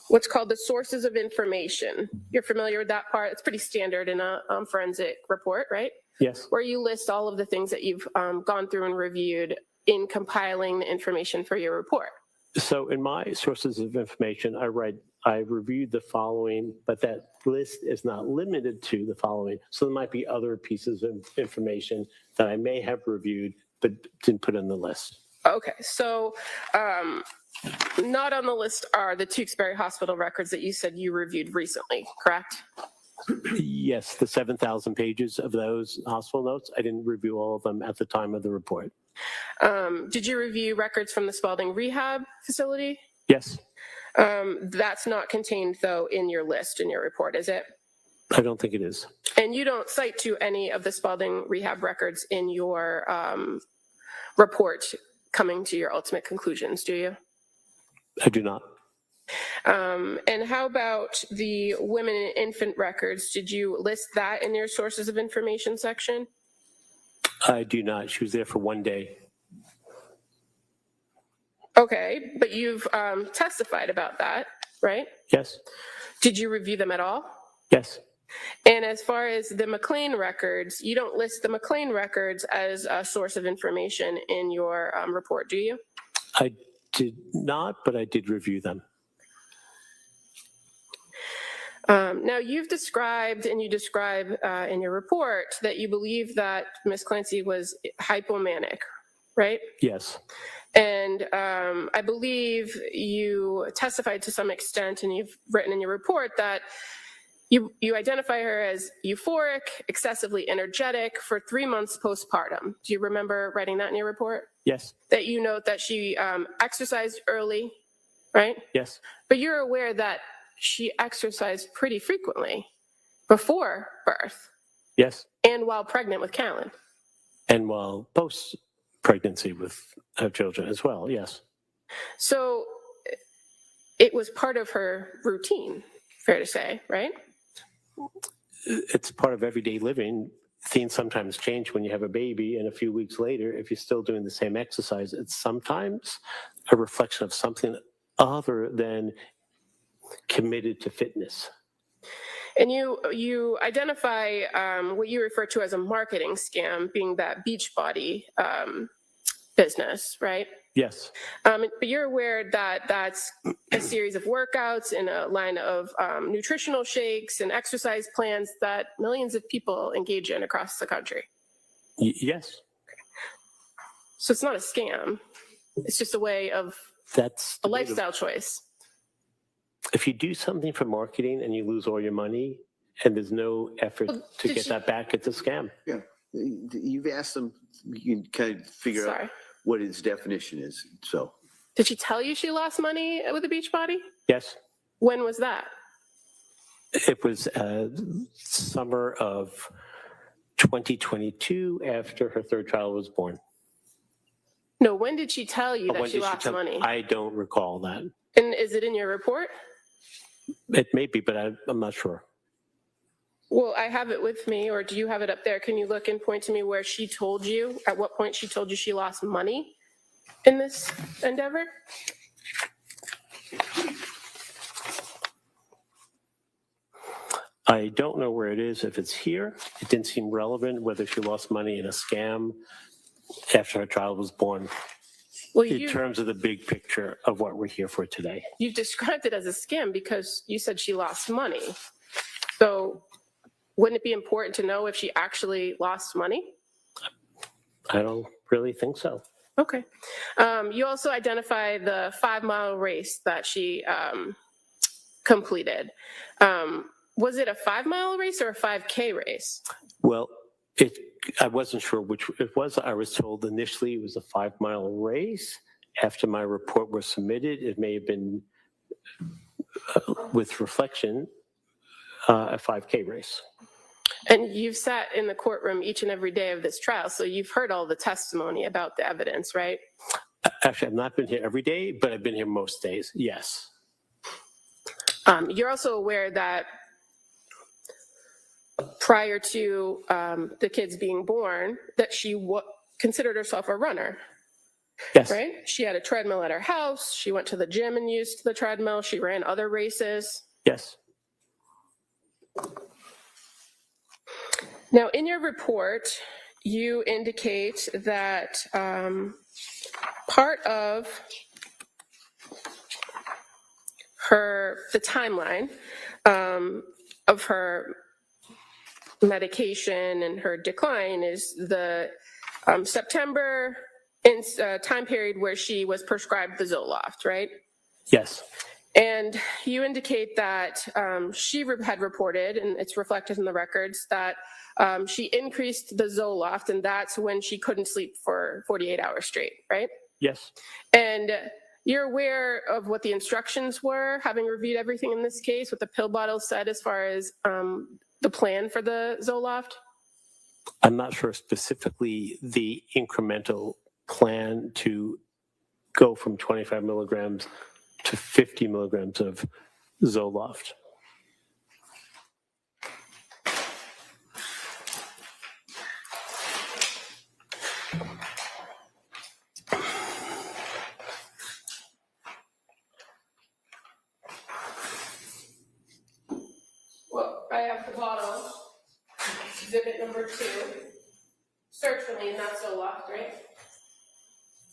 what's called the sources of information. You're familiar with that part? It's pretty standard in a forensic report, right? Yes. Where you list all of the things that you've gone through and reviewed in compiling the information for your report. So in my sources of information, I reviewed the following, but that list is not limited to the following. So there might be other pieces of information that I may have reviewed, but didn't put on the list. Okay, so not on the list are the Tewksbury Hospital records that you said you reviewed recently, correct? Yes, the 7,000 pages of those hospital notes, I didn't review all of them at the time of the report. Did you review records from the Spalding Rehab Facility? Yes. That's not contained, though, in your list, in your report, is it? I don't think it is. And you don't cite to any of the Spalding Rehab records in your report coming to your ultimate conclusions, do you? I do not. And how about the women and infant records? Did you list that in your sources of information section? I do not. She was there for one day. Okay, but you've testified about that, right? Yes. Did you review them at all? Yes. And as far as the McLean records, you don't list the McLean records as a source of information in your report, do you? I did not, but I did review them. Now, you've described, and you describe in your report, that you believe that Ms. Clancy was hypomanic, right? Yes. And I believe you testified to some extent, and you've written in your report that you identify her as euphoric, excessively energetic for 3 months postpartum. Do you remember writing that in your report? Yes. That you note that she exercised early, right? Yes. But you're aware that she exercised pretty frequently before birth Yes. and while pregnant with Callan. And while post-pregnancy with her children as well, yes. So it was part of her routine, fair to say, right? It's part of everyday living. Things sometimes change when you have a baby, and a few weeks later, if you're still doing the same exercise, it's sometimes a reflection of something other than committed to fitness. And you identify what you refer to as a marketing scam, being that Beachbody business, right? Yes. But you're aware that that's a series of workouts in a line of nutritional shakes and exercise plans that millions of people engage in across the country. Yes. So it's not a scam. It's just a way of That's a lifestyle choice. If you do something for marketing and you lose all your money and there's no effort to get that back, it's a scam. Yeah. You've asked them, you can kind of figure out what his definition is. So, Did she tell you she lost money with the Beachbody? Yes. When was that? It was summer of 2022 after her third child was born. No, when did she tell you that When she did lost money? I don't recall that. And is it in your report? It may be, but I'm not sure. Well, I have it with me, or do you have it up there? Can you look and point to me where she told you, at what point she told you she lost money in this endeavor? I don't know where it is. If it's here, it didn't seem relevant whether she lost money in a scam after her child was born. Well, In terms of the big picture of what we're here for today. you've described it as a scam because you said she lost money. So wouldn't it be important to know if she actually lost money? I don't really think so. Okay. You also identify the 5-mile race that she completed. Was it a 5-mile race or a 5K race? Well, I wasn't sure which it was. I was told initially it was a 5-mile race. After my report was submitted, it may have been, with reflection, a 5K race. And you've sat in the courtroom each and every day of this trial, so you've heard all the testimony about the evidence, right? Actually, I've not been here every day, but I've been here most days, yes. You're also aware that prior to the kids being born, that she considered herself a runner, Yes. right? She had a treadmill at her house. She went to the gym and used the treadmill. She ran other races. Yes. Now, in your report, you indicate that part of the timeline of her medication and her decline is the September time period where she was prescribed the Zoloft, right? Yes. And you indicate that she had reported, and it's reflected in the records, that she increased the Zoloft, and that's when she couldn't sleep for 48 hours straight, right? Yes. And you're aware of what the instructions were, having reviewed everything in this case, what the pill bottle said as far as the plan for the Zoloft? I'm not sure specifically the incremental plan to go from 25 milligrams to 50 milligrams of Zoloft. Well, I have the bottle, exhibit number 2. Search for me, not Zoloft, right?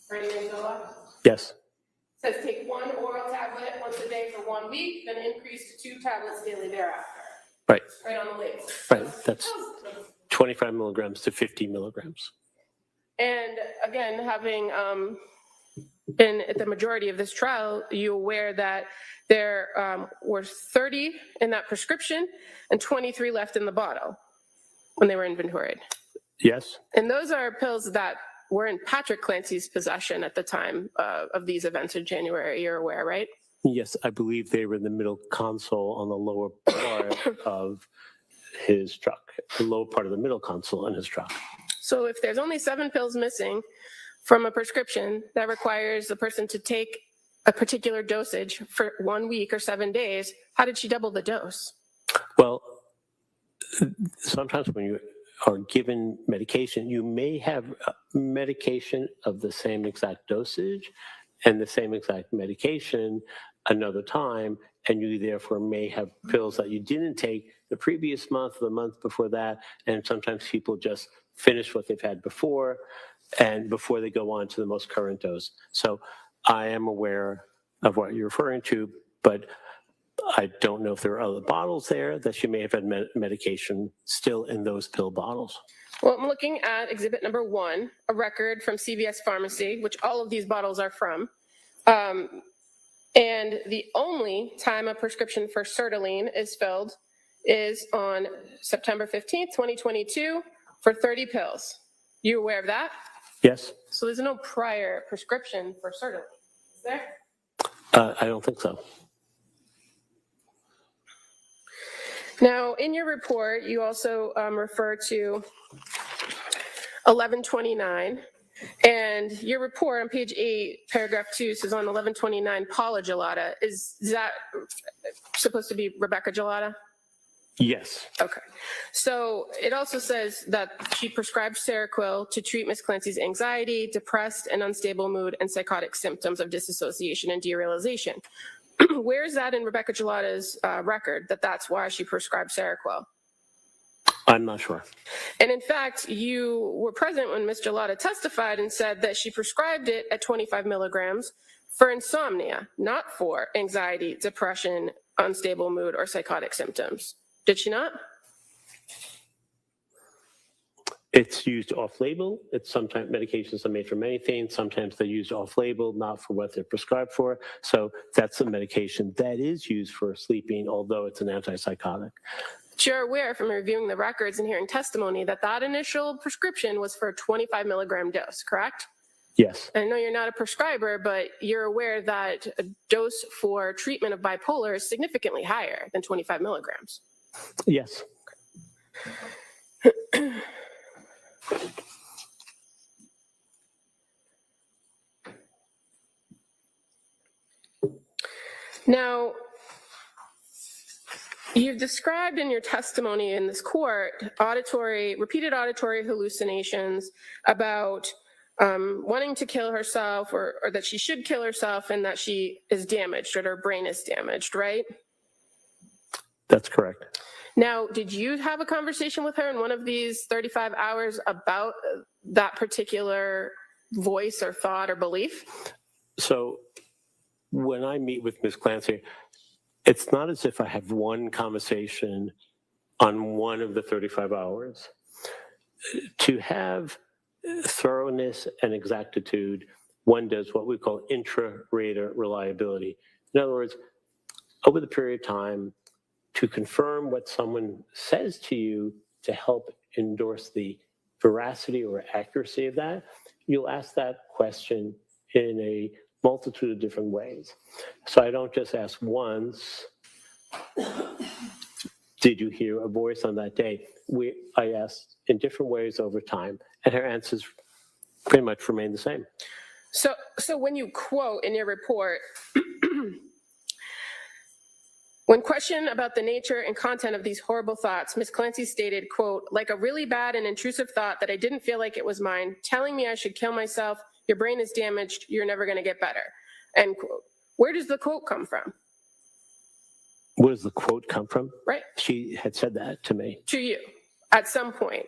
For anything Zoloft? Yes. Says take 1 oral tablet once a day for 1 week, then increased to 2 tablets daily thereafter. Right, Right on the label. right. That's 25 milligrams to 50 milligrams. And again, having been at the majority of this trial, you aware that there were 30 in that prescription and 23 left in the bottle when they were inventoried. Yes, And those are pills that were in Patrick Clancy's possession at the time of these events in January. You're aware, right? yes, I believe they were in the middle console on the lower part of his truck, the lower part of the middle console in his truck. So if there's only 7 pills missing from a prescription that requires the person to take a particular dosage for 1 week or 7 days, how did she double the dose? Well, sometimes when you are given medication, you may have medication of the same exact dosage and the same exact medication another time, and you therefore may have pills that you didn't take the previous month or the month before that, and sometimes people just finish what they've had before and before they go on to the most current dose. So I am aware of what you're referring to, but I don't know if there are other bottles there that she may have had medication still in those pill bottles. Well, I'm looking at exhibit number 1, a record from CVS Pharmacy, which all of these bottles are from. And the only time a prescription for sertraline is filled is on September 15th, 2022 for 30 pills. You aware of that? Yes? So there's no prior prescription for sertraline, is there? I don't think so. Now, in your report, you also refer to 1129, and your report on page 8, paragraph 2 says on 1129, Paula Gelada. Is that supposed to be Rebecca Gelada? Yes. Okay. So it also says that she prescribed Seroquel to treat Ms. Clancy's anxiety, depressed and unstable mood, and psychotic symptoms of disassociation and derealization. Where is that in Rebecca Gelada's record that that's why she prescribed Seroquel? I'm not sure. And in fact, you were present when Ms. Gelada testified and said that she prescribed it at 25 milligrams for insomnia, not for anxiety, depression, unstable mood, or psychotic symptoms. Did she not? It's used off-label. It's sometimes medications are made for many things. Sometimes they're used off-label, not for what they're prescribed for. So that's a medication that is used for sleeping, although it's an antipsychotic. But you're aware from reviewing the records and hearing testimony that that initial prescription was for a 25 milligram dose, correct? Yes. I know you're not a prescriber, but you're aware that a dose for treatment of bipolar is significantly higher than 25 milligrams. Yes. Now, you've described in your testimony in this court repeated auditory hallucinations about wanting to kill herself or that she should kill herself and that she is damaged or her brain is damaged, right? That's correct. Now, did you have a conversation with her in one of these 35 hours about that particular voice or thought or belief? So when I meet with Ms. Clancy, it's not as if I have one conversation on one of the 35 hours. To have thoroughness and exactitude, one does what we call intra-rater reliability. In other words, over the period of time, to confirm what someone says to you to help endorse the veracity or accuracy of that, you'll ask that question in a multitude of different ways. So I don't just ask once, did you hear a voice on that day? I asked in different ways over time, and her answers pretty much remain the same. So when you quote in your report, when questioned about the nature and content of these horrible thoughts, Ms. Clancy stated, quote, like a really bad and intrusive thought that I didn't feel like it was mine, telling me I should kill myself, your brain is damaged, you're never going to get better, end quote. Where does the quote come from? Where does the quote come from? Right. She had said that to me. To you, at some point.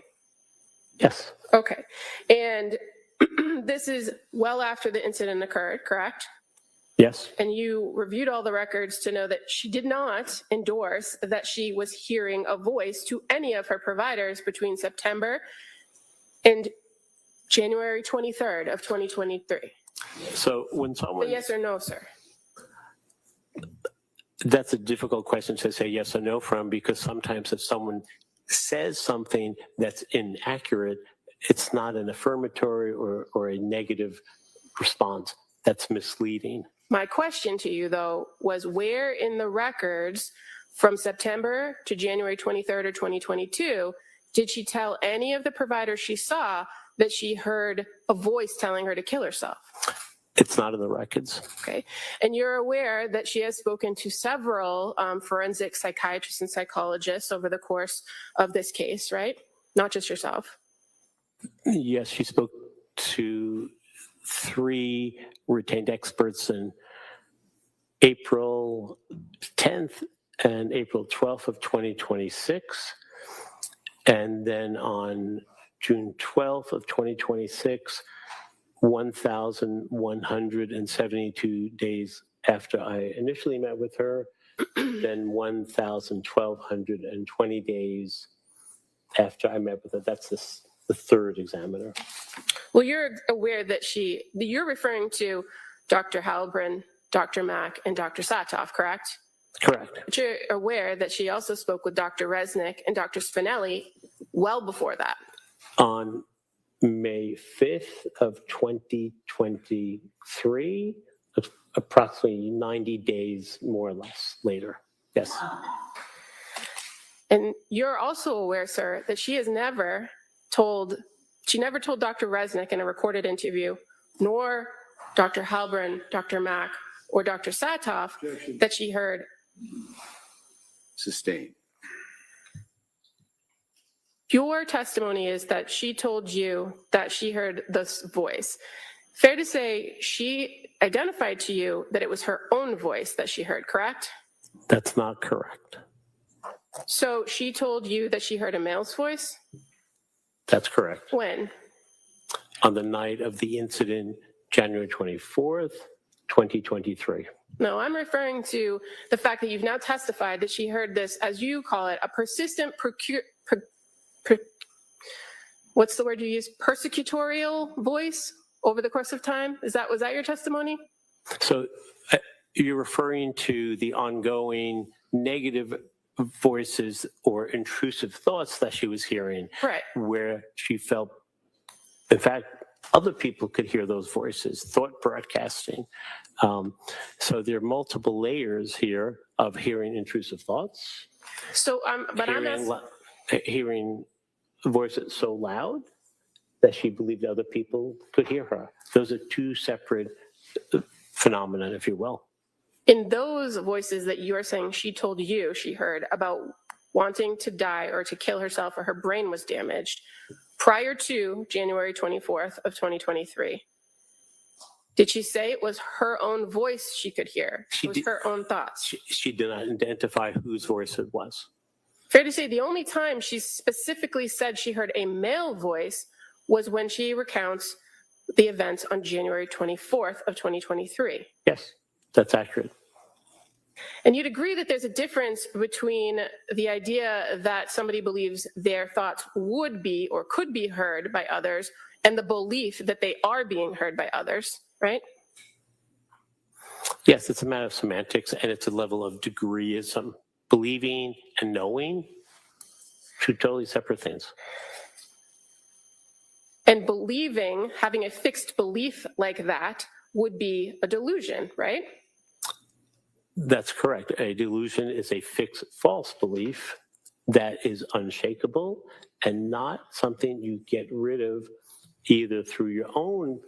Yes. Okay. And this is well after the incident occurred, correct? Yes, And you reviewed all the records to know that she did not endorse that she was hearing a voice to any of her providers between September and January 23rd of 2023. so when someone, Yes or no, sir? that's a difficult question to say yes or no from, because sometimes if someone says something that's inaccurate, it's not an affirmatory or a negative response. That's misleading. My question to you, though, was where in the records from September to January 23rd or 2022 did she tell any of the providers she saw that she heard a voice telling her to kill herself? It's not in the records. Okay. And you're aware that she has spoken to several forensic psychiatrists and psychologists over the course of this case, right? Not just yourself. Yes, she spoke to 3 retained experts in April 10th and April 12th of 2026. And then on June 12th of 2026, 1,172 days after I initially met with her, then 1,1220 days after I met with her. That's the third examiner. Well, you're aware that you're referring to Dr. Halbrin, Dr. Mack, and Dr. Satoff, correct? Correct. But you're aware that she also spoke with Dr. Resnick and Dr. Spinelli well before that. On May 5th of 2023, approximately 90 days more or less later. Yes. And you're also aware, sir, that she never told Dr. Resnick in a recorded interview, nor Dr. Halbrin, Dr. Mack, or Dr. Satoff that she heard. Sustained. Your testimony is that she told you that she heard this voice. Fair to say she identified to you that it was her own voice that she heard, correct? That's not correct. So she told you that she heard a male's voice? That's correct. When? On the night of the incident, January 24th, 2023. No, I'm referring to the fact that you've now testified that she heard this, as you call it, a persistent what's the word you use? Persecutorial voice over the course of time? Was that your testimony? So you're referring to the ongoing negative voices or intrusive thoughts that she was hearing, Right. where she felt, in fact, other people could hear those voices, thought broadcasting. So there are multiple layers here of hearing intrusive thoughts. So, but I'm asking. Hearing voices so loud that she believed other people could hear her. Those are 2 separate phenomena, if you will. In those voices that you are saying she told you she heard about wanting to die or to kill herself or her brain was damaged prior to January 24th of 2023, did she say it was her own voice she could hear? It was her own thoughts? She did not identify whose voice it was. Fair to say the only time she specifically said she heard a male voice was when she recounts the events on January 24th of 2023. Yes, that's accurate. And you'd agree that there's a difference between the idea that somebody believes their thoughts would be or could be heard by others and the belief that they are being heard by others, right? Yes, it's a matter of semantics, and it's a level of degreeism. Believing and knowing, 2 totally separate things. And believing, having a fixed belief like that would be a delusion, right? That's correct. A delusion is a fixed false belief that is unshakable and not something you get rid of either through your own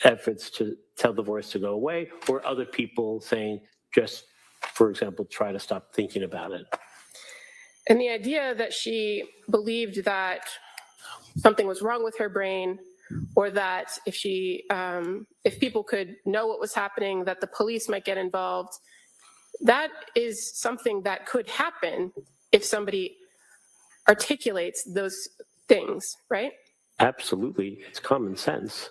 efforts to tell the voice to go away or other people saying, just, for example, try to stop thinking about it. And the idea that she believed that something was wrong with her brain, or that if people could know what was happening, that the police might get involved, that is something that could happen if somebody articulates those things, right? Absolutely. It's common sense.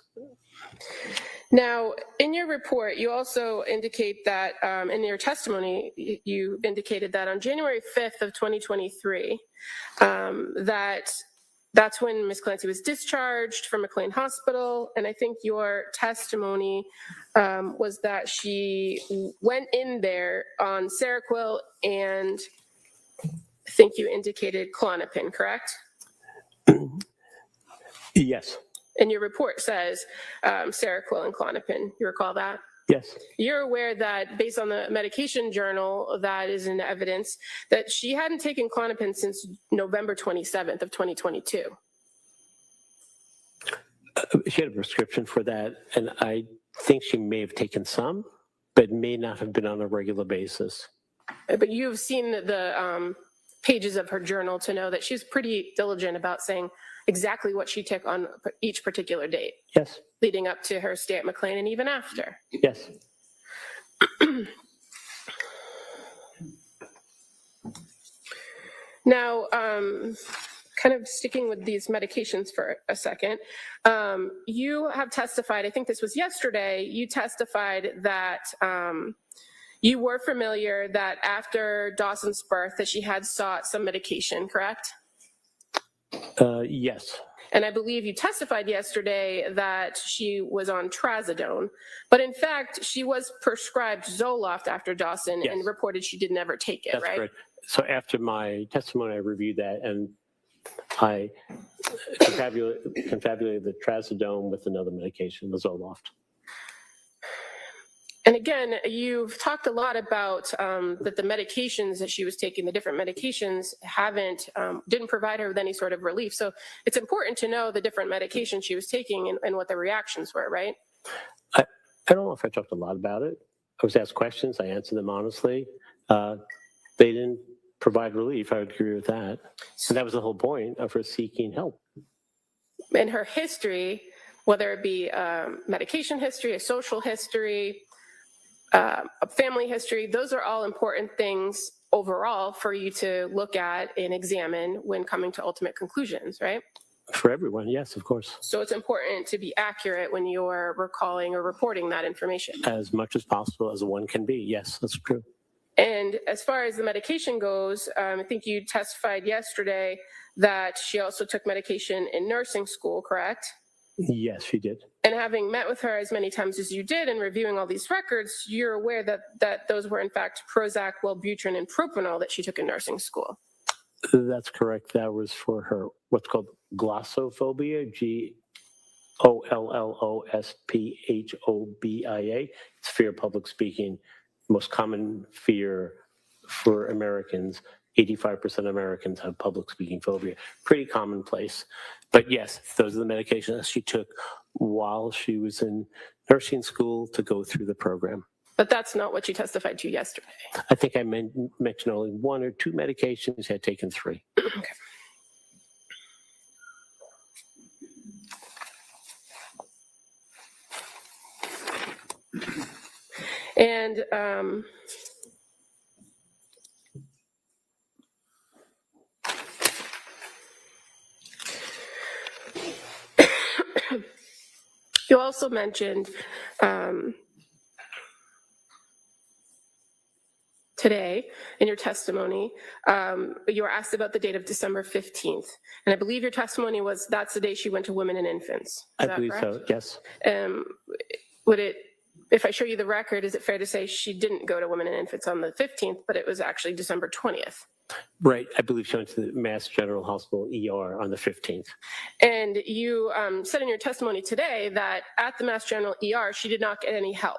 Now, in your report, you also indicate that, in your testimony, you indicated that on January 5th of 2023, that's when Ms. Clancy was discharged from McLean Hospital, and I think your testimony was that she went in there on Seroquel and I think you indicated Klonopin, correct? Yes, And your report says Seroquel and Klonopin. You recall that? yes, You're aware that based on the medication journal that is in evidence, that she hadn't taken Klonopin since November 27th of 2022. she had a prescription for that, and I think she may have taken some, but may not have been on a regular basis. But you've seen the pages of her journal to know that she's pretty diligent about saying exactly what she took on each particular date, Yes, leading up to her stay at McLean and even after. yes. Now, kind of sticking with these medications for a second, you have testified, I think this was yesterday, you testified that you were familiar that after Dawson's birth that she had sought some medication, correct? Yes, And I believe you testified yesterday that she was on trazodone, but in fact, she was prescribed Zoloft after Dawson Yes. and reported she did never take it, that's right? correct. So after my testimony, I reviewed that, and I confabulated the trazodone with another medication, the Zoloft. And again, you've talked a lot about that the medications that she was taking, the different medications, didn't provide her with any sort of relief. So it's important to know the different medications she was taking and what the reactions were, right? I don't know if I talked a lot about it. I was asked questions. I answered them honestly. They didn't provide relief. I would agree with that. And that was the whole point of her seeking help. And her history, whether it be medication history, a social history, a family history, those are all important things overall for you to look at and examine when coming to ultimate conclusions, right? For everyone, yes, of course. So it's important to be accurate when you're recalling or reporting that information. As much as possible as one can be. Yes, that's true. And as far as the medication goes, I think you testified yesterday that she also took medication in nursing school, correct? Yes, she did. And having met with her as many times as you did and reviewing all these records, you're aware that those were in fact Prozac, Wellbutrin, and Propanol that she took in nursing school. That's correct. That was for her what's called glossophobia, GOLLOSPHOBIA. It's fear of public speaking. Most common fear for Americans. 85% of Americans have public speaking phobia. Pretty commonplace. But yes, those are the medications she took while she was in nursing school to go through the program. But that's not what you testified to yesterday. I think I mentioned only one or two medications. I had taken 3. Okay. And you also mentioned today in your testimony, you were asked about the date of December 15th. And I believe your testimony was that's the day she went to Women and Infants. Is I that believe correct? so, yes. If I show you the record, is it fair to say she didn't go to Women and Infants on the 15th, but it was actually December 20th? Right. I believe she went to the Mass General Hospital ER on the 15th. And you said in your testimony today that at the Mass General ER, she did not get any help.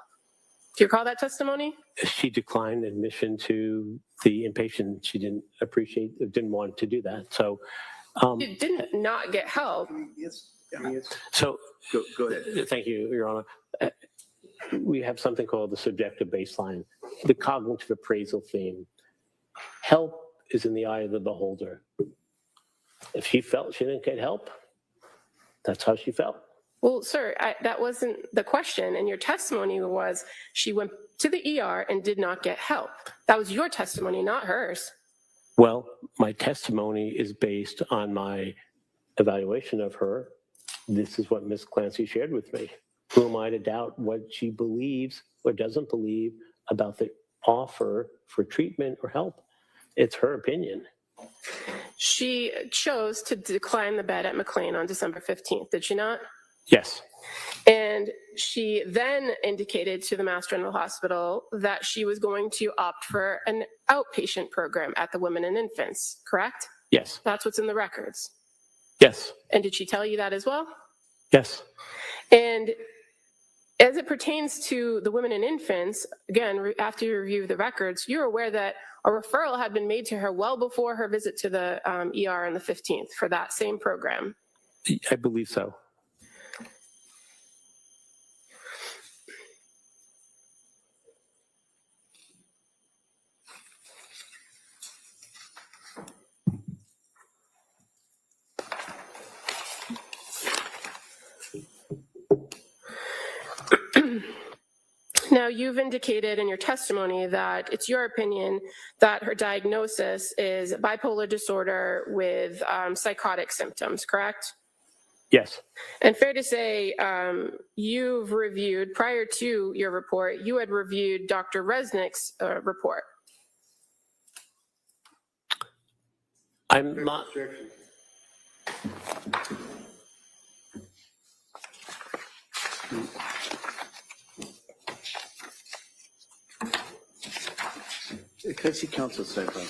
Do you recall that testimony? She declined admission to the inpatient. She didn't want to do that. So, You didn't not get help. so Go ahead. thank you, Your Honor. We have something called the subjective baseline, the cognitive appraisal theme. Help is in the eye of the beholder. If she felt she didn't get help, that's how she felt. Well, sir, that wasn't the question. And your testimony was she went to the ER and did not get help. That was your testimony, not hers. Well, my testimony is based on my evaluation of her. This is what Ms. Clancy shared with me. Who am I to doubt what she believes or doesn't believe about the offer for treatment or help? It's her opinion. She chose to decline the bed at McLean on December 15th, did she not? Yes. And she then indicated to the Mass General Hospital that she was going to opt for an outpatient program at the Women and Infants, correct? Yes. That's what's in the records. Yes. And did she tell you that as well? Yes. And as it pertains to the Women and Infants, again, after you review the records, you're aware that a referral had been made to her well before her visit to the ER on the 15th for that same program. I believe so. Now, you've indicated in your testimony that it's your opinion that her diagnosis is bipolar disorder with psychotic symptoms, correct? Yes. And fair to say, you've reviewed, prior to your report, you had reviewed Dr. Resnick's report. I'm not. Can I see counsel sidebar?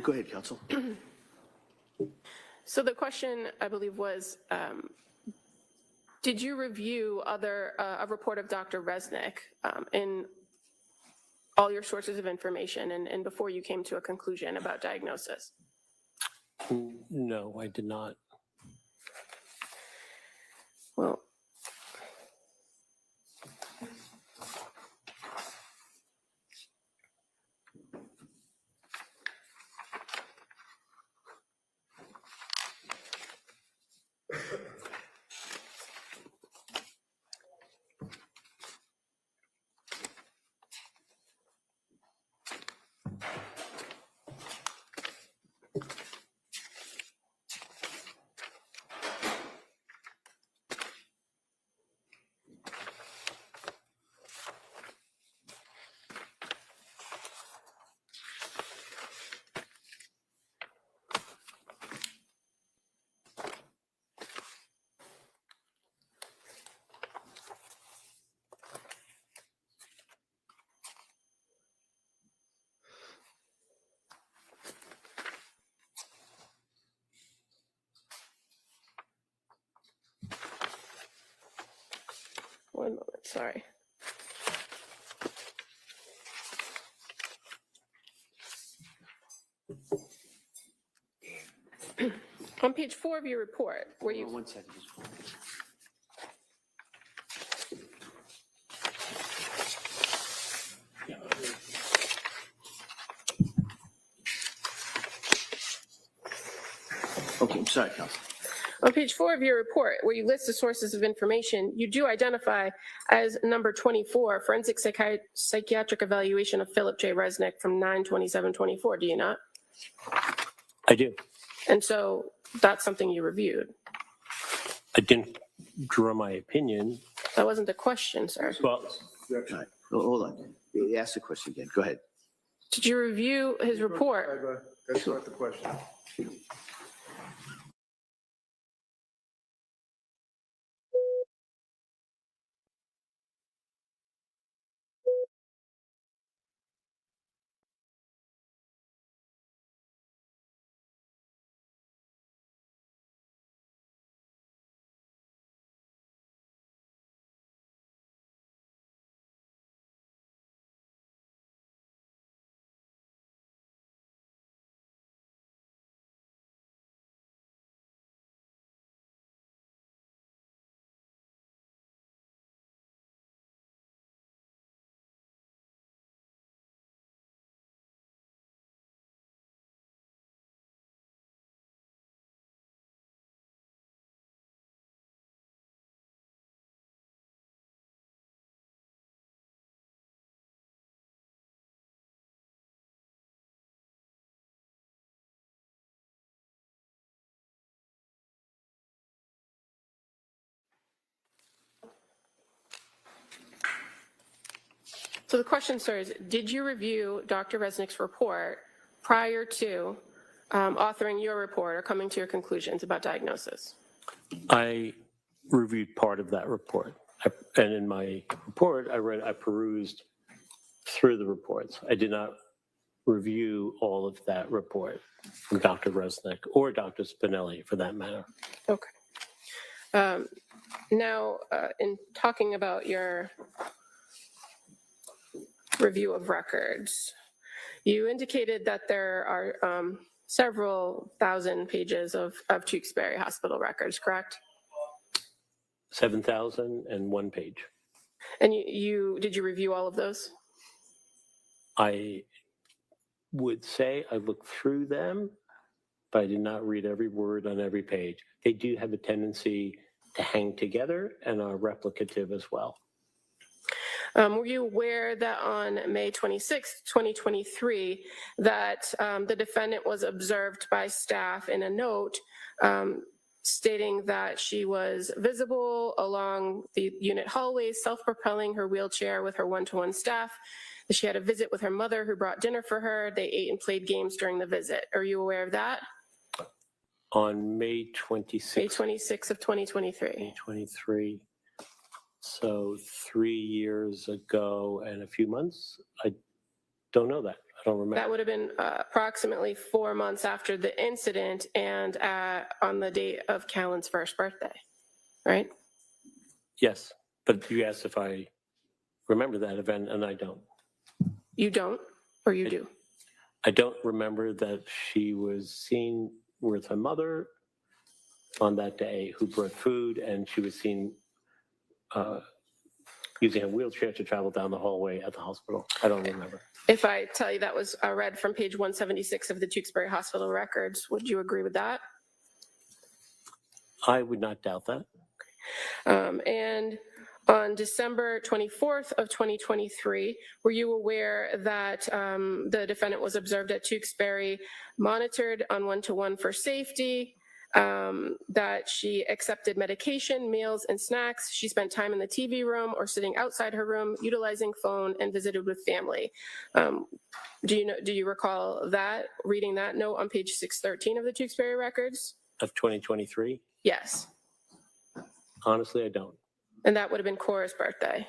Go ahead, counsel. So the question, I believe, was, did you review a report of Dr. Resnick in all your sources of information and before you came to a conclusion about diagnosis? No, I did not. Well, One moment, sorry. On page 4 of your report, where you... One second. Okay, I'm sorry, Counsel. On page 4 of your report, where you list the sources of information, you do identify as number 24, forensic psychiatric evaluation of Philip J. Resnick from 9/27/24, do you not? I do. And so that's something you reviewed. I didn't draw my opinion. That wasn't the question, sir. Well, All right, hold on. Ask the question again. Go ahead. Did you review his report? That's not the question. So the question, sir, is did you review Dr. Resnick's report prior to authoring your report or coming to your conclusions about diagnosis? I reviewed part of that report. And in my report, I perused through the reports. I did not review all of that report from Dr. Resnick or Dr. Spinelli, for that matter. Okay. Now, in talking about your review of records, you indicated that there are several thousand pages of Tewksbury Hospital records, correct? 7,001 page. And did you review all of those? I would say I looked through them, but I did not read every word on every page. They do have a tendency to hang together and are replicative as well. Were you aware that on May 26, 2023, that the defendant was observed by staff in a note stating that she was visible along the unit hallways, self-propelling her wheelchair with her one-to-one staff, that she had a visit with her mother who brought dinner for her, they ate and played games during the visit? Are you aware of that? On May 26th. May 26 of 2023. May 23. So 3 years ago and a few months. I don't know that. I don't remember. That would have been approximately 4 months after the incident and on the date of Callan's first birthday, right? Yes, but you asked if I remember that event, and I don't. You don't, or you do? I don't remember that she was seen with her mother on that day who brought food, and she was seen using a wheelchair to travel down the hallway at the hospital. I don't remember. If I tell you that was read from page 176 of the Tewksbury Hospital records, would you agree with that? I would not doubt that. And on December 24th of 2023, were you aware that the defendant was observed at Tewksbury, monitored on one-to-one for safety, that she accepted medication, meals, and snacks, she spent time in the TV room or sitting outside her room, utilizing phone, and visited with family? Do you recall that, reading that note on page 613 of the Tewksbury records? Of 2023? Yes. Honestly, I don't. And that would have been Cora's birthday.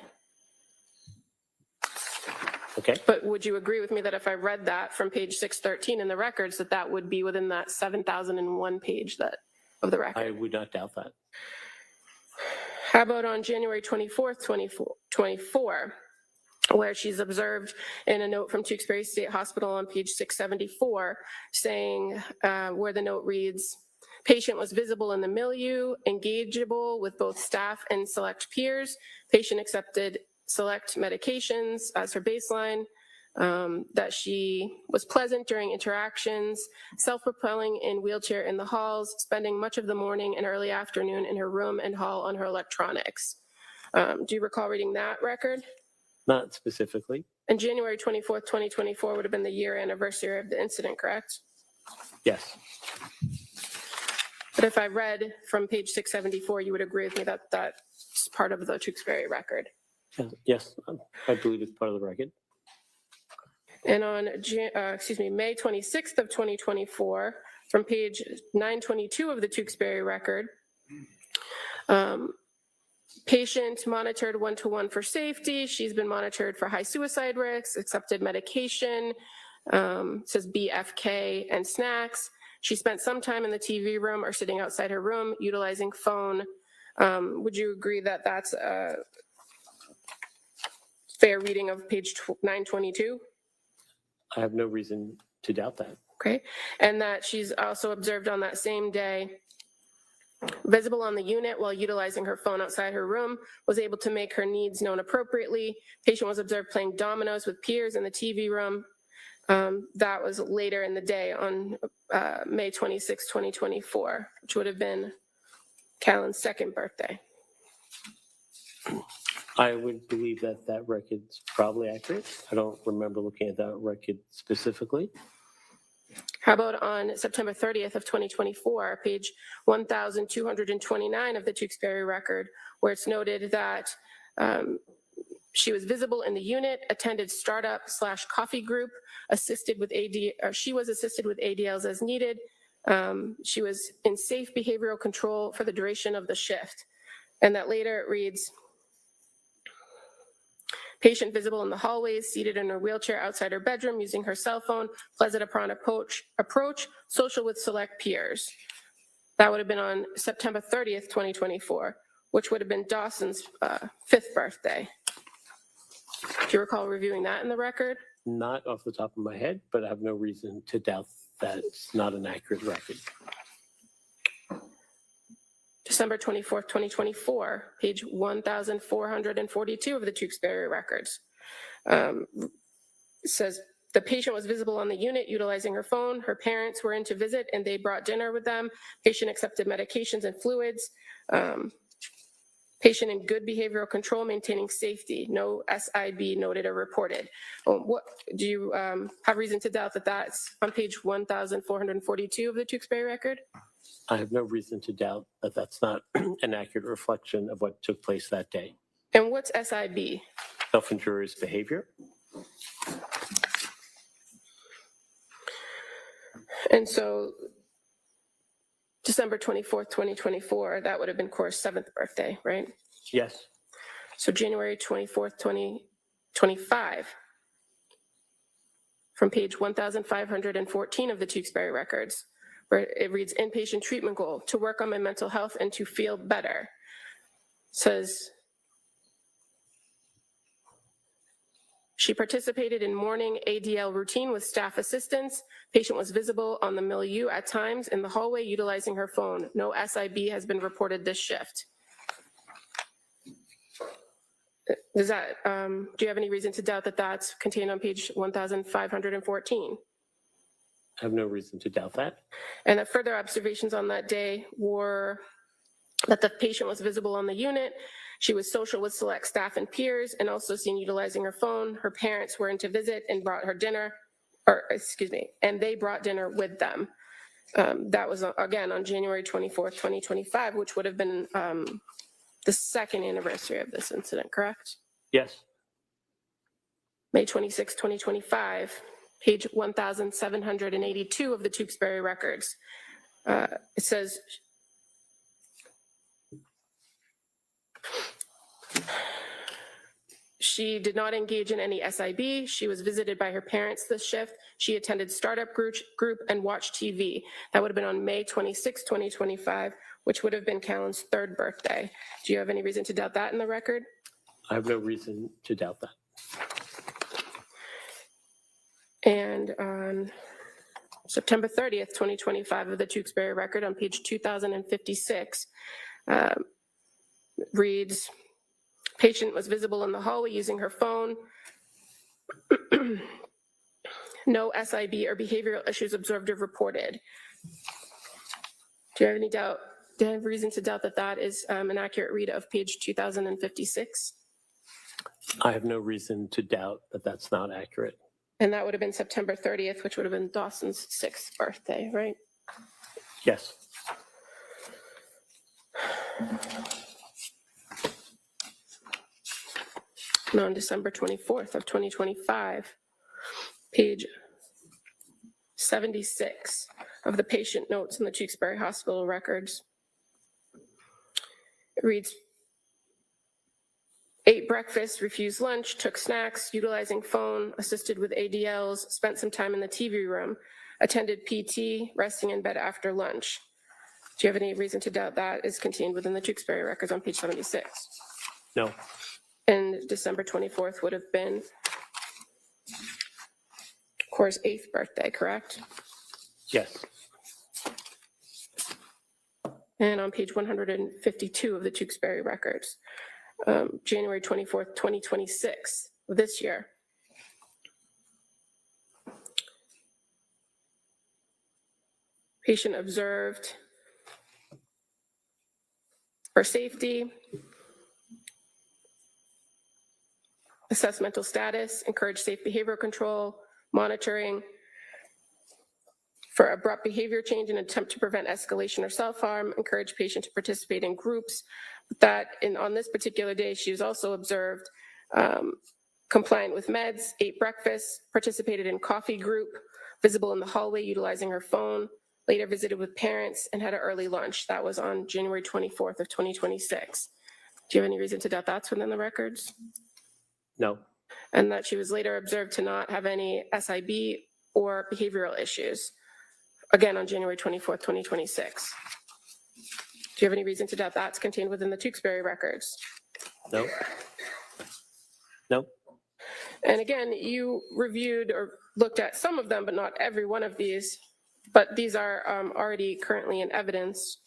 Okay. But would you agree with me that if I read that from page 613 in the records, that would be within that 7,001 page of the record? I would not doubt that. How about on January 24th, 2024, where she's observed in a note from Tewksbury State Hospital on page 674, saying, where the note reads, patient was visible in the milieu, engageable with both staff and select peers. Patient accepted select medications as her baseline, that she was pleasant during interactions, self-propelling in wheelchair in the halls, spending much of the morning and early afternoon in her room and hall on her electronics. Do you recall reading that record? Not specifically. And January 24th, 2024 would have been the year anniversary of the incident, correct? Yes. But if I read from page 674, you would agree with me that that's part of the Tewksbury record. Yes, I believe it's part of the record. And on May 26th of 2024, from page 922 of the Tewksbury record, patient monitored one-to-one for safety. She's been monitored for high suicide risks, accepted medication, says BFK and snacks. She spent some time in the TV room or sitting outside her room utilizing phone. Would you agree that that's a fair reading of page 922? I have no reason to doubt that. Okay, and that she's also observed on that same day, visible on the unit while utilizing her phone outside her room, was able to make her needs known appropriately. Patient was observed playing dominoes with peers in the TV room. That was later in the day on May 26, 2024, which would have been Callan's second birthday. I would believe that that record's probably accurate. I don't remember looking at that record specifically. How about on September 30th of 2024, page 1229 of the Tewksbury record, where it's noted that she was visible in the unit, attended startup/coffee group, she was assisted with ADLs as needed. She was in safe behavioral control for the duration of the shift. And that later it reads, patient visible in the hallways, seated in her wheelchair outside her bedroom, using her cell phone, pleasant upon approach, social with select peers. That would have been on September 30th, 2024, which would have been Dawson's 5th birthday. Do you recall reviewing that in the record? Not off the top of my head, but I have no reason to doubt that it's not an accurate record. December 24th, 2024, page 1442 of the Tewksbury records. It says the patient was visible on the unit utilizing her phone. Her parents were in to visit and they brought dinner with them. Patient accepted medications and fluids. Patient in good behavioral control, maintaining safety. No SIB noted or reported. What do you have reason to doubt that that's on page 1442 of the Tewksbury record? I have no reason to doubt that that's not an accurate reflection of what took place that day. And what's SIB? Self-injurious behavior. And so December 24th, 2024, that would have been Cora's 7th birthday, right? Yes. So January 24th, 2025, from page 1514 of the Tewksbury records, where it reads inpatient treatment goal, to work on my mental health and to feel better. Says she participated in morning ADL routine with staff assistance. Patient was visible on the milieu at times in the hallway utilizing her phone. No SIB has been reported this shift. Does that, do you have any reason to doubt that that's contained on page 1514? I have no reason to doubt that. And the further observations on that day were that the patient was visible on the unit. She was social with select staff and peers and also seen utilizing her phone. Her parents were in to visit and brought her dinner, and they brought dinner with them. That was, again, on January 24th, 2025, which would have been the second anniversary of this incident, correct? Yes. May 26, 2025, page 1782 of the Tewksbury records. It says, she did not engage in any SIB. She was visited by her parents this shift. She attended startup group and watched TV. That would have been on May 26, 2025, which would have been Callan's 3rd birthday. Do you have any reason to doubt that in the record? I have no reason to doubt that. And on September 30th, 2025 of the Tewksbury record on page 2056 reads, patient was visible in the hallway using her phone. No SIB or behavioral issues observed or reported. Do you have any doubt? Do you have reason to doubt that that is an accurate read of page 2056? I have no reason to doubt that that's not accurate. And that would have been September 30th, which would have been Dawson's 6th birthday, right? Yes. And on December 24th of 2025, page 76 of the patient notes in the Tewksbury Hospital records, it reads, ate breakfast, refused lunch, took snacks, utilizing phone, assisted with ADLs, spent some time in the TV room, attended PT, resting in bed after lunch. Do you have any reason to doubt that is contained within the Tewksbury records on page 76? No. And December 24th would have been Cora's 8th birthday, correct? Yes. And on page 152 of the Tewksbury records, January 24th, 2026, this year. Patient observed for safety, assess mental status, encourage safe behavioral control, monitoring for abrupt behavior change and attempt to prevent escalation or self-harm, encourage patient to participate in groups. That on this particular day, she was also observed compliant with meds, ate breakfast, participated in coffee group, visible in the hallway utilizing her phone, later visited with parents, and had an early lunch. That was on January 24th of 2026. Do you have any reason to doubt that's within the records? No. And that she was later observed to not have any SIB or behavioral issues, again on January 24th, 2026. Do you have any reason to doubt that's contained within the Tewksbury records? No. No. And again, you reviewed or looked at some of them, but not every one of these. But these are already currently in evidence,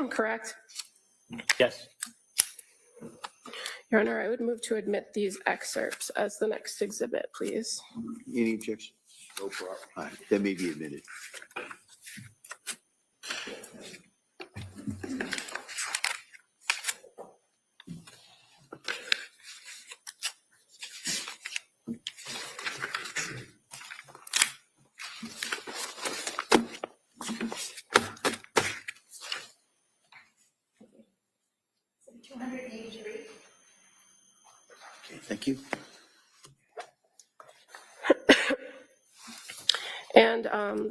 correct? Yes. Your Honor, I would move to admit these excerpts as the next exhibit, please. Any objection? No problem. All right, that may be admitted. Okay, thank you. And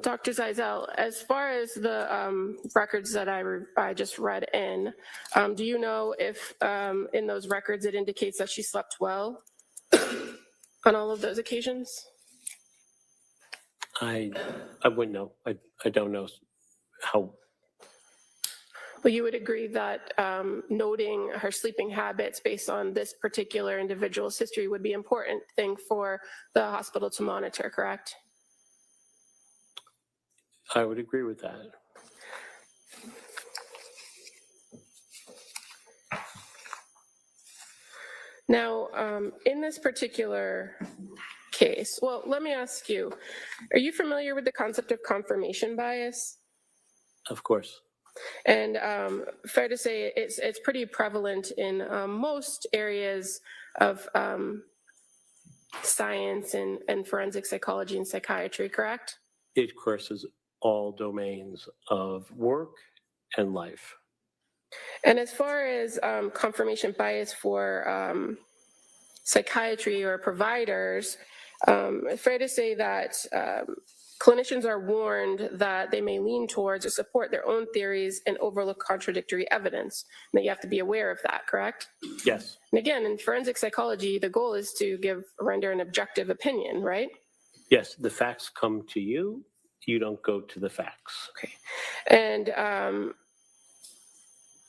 Dr. Zeizel, as far as the records that I just read in, do you know if in those records it indicates that she slept well on all of those occasions? I wouldn't know. I don't know how. Well, you would agree that noting her sleeping habits based on this particular individual's history would be an important thing for the hospital to monitor, correct? I would agree with that. Now, in this particular case, well, let me ask you, are you familiar with the concept of confirmation bias? Of course. And fair to say it's pretty prevalent in most areas of science and forensic psychology and psychiatry, correct? It courses all domains of work and life. And as far as confirmation bias for psychiatry or providers, fair to say that clinicians are warned that they may lean towards or support their own theories and overlook contradictory evidence. And that you have to be aware of that, correct? Yes. And again, in forensic psychology, the goal is to render an objective opinion, right? Yes, the facts come to you. You don't go to the facts. Okay. And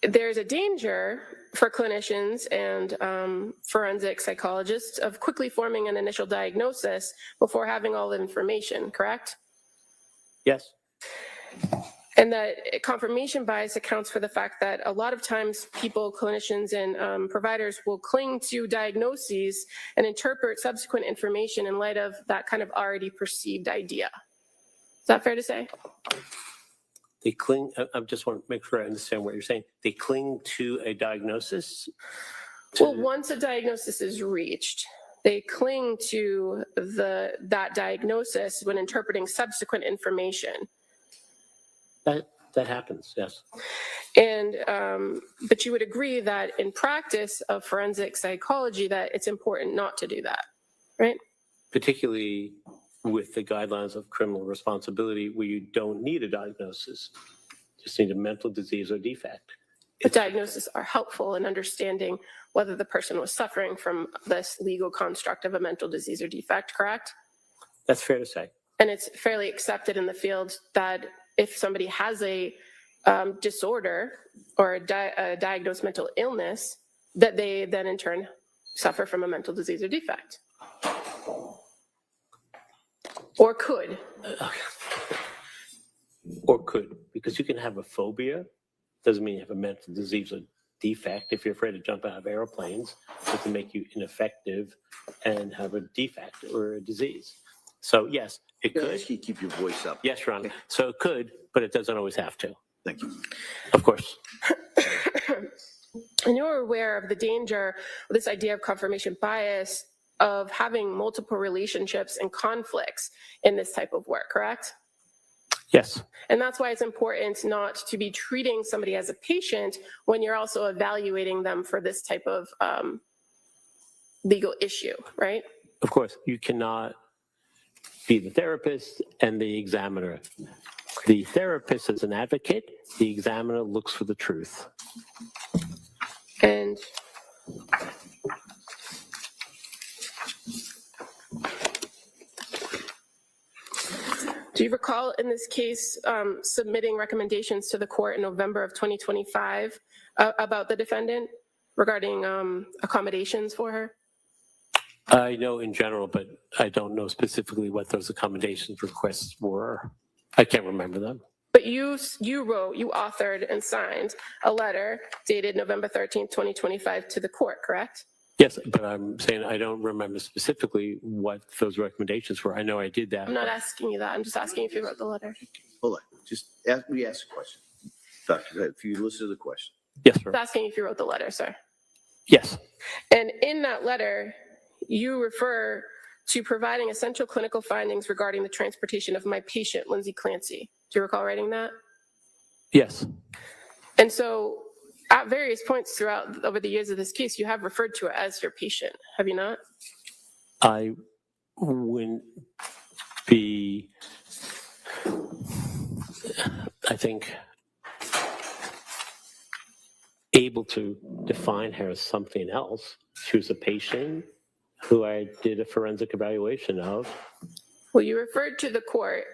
there's a danger for clinicians and forensic psychologists of quickly forming an initial diagnosis before having all the information, correct? Yes. And that confirmation bias accounts for the fact that a lot of times people, clinicians and providers will cling to diagnoses and interpret subsequent information in light of that kind of already perceived idea. Is that fair to say? They cling, I just want to make sure I understand what you're saying. They cling to a diagnosis? Well, once a diagnosis is reached, they cling to that diagnosis when interpreting subsequent information. That happens, yes. And, but you would agree that in practice of forensic psychology that it's important not to do that, right? Particularly with the guidelines of criminal responsibility where you don't need a diagnosis, you just need a mental disease or defect. But diagnoses are helpful in understanding whether the person was suffering from this legal construct of a mental disease or defect, correct? That's fair to say. And it's fairly accepted in the field that if somebody has a disorder or a diagnosed mental illness, that they then in turn suffer from a mental disease or defect. Or could. Or could, because you can have a phobia. Doesn't mean you have a mental disease or defect. If you're afraid to jump out of airplanes, it can make you ineffective and have a defect or a disease. So yes, it Can I could. ask you to keep your voice up? Yes, Ron. So it could, but it doesn't always have to. Thank you. Of course. And you're aware of the danger of this idea of confirmation bias of having multiple relationships and conflicts in this type of work, correct? Yes. And that's why it's important not to be treating somebody as a patient when you're also evaluating them for this type of legal issue, right? Of course, you cannot be the therapist and the examiner. The therapist is an advocate. The examiner looks for the truth. And do you recall in this case submitting recommendations to the court in November of 2025 about the defendant regarding accommodations for her? I know in general, but I don't know specifically what those accommodations requests were. I can't remember them. But you authored and signed a letter dated November 13th, 2025 to the court, correct? Yes, but I'm saying I don't remember specifically what those recommendations were. I know I did that. I'm not asking you that. I'm just asking if you wrote the letter. Hold on, just ask me a question. Doctor, if you listen to the question. Yes, sir. I'm asking if you wrote the letter, sir. Yes. And in that letter, you refer to providing essential clinical findings regarding the transportation of my patient, Lindsay Clancy. Do you recall writing that? Yes. And so at various points throughout over the years of this case, you have referred to it as your patient, have you not? I wouldn't be, I think, able to define her as something else. She was a patient who I did a forensic evaluation of. Well, you referred to the court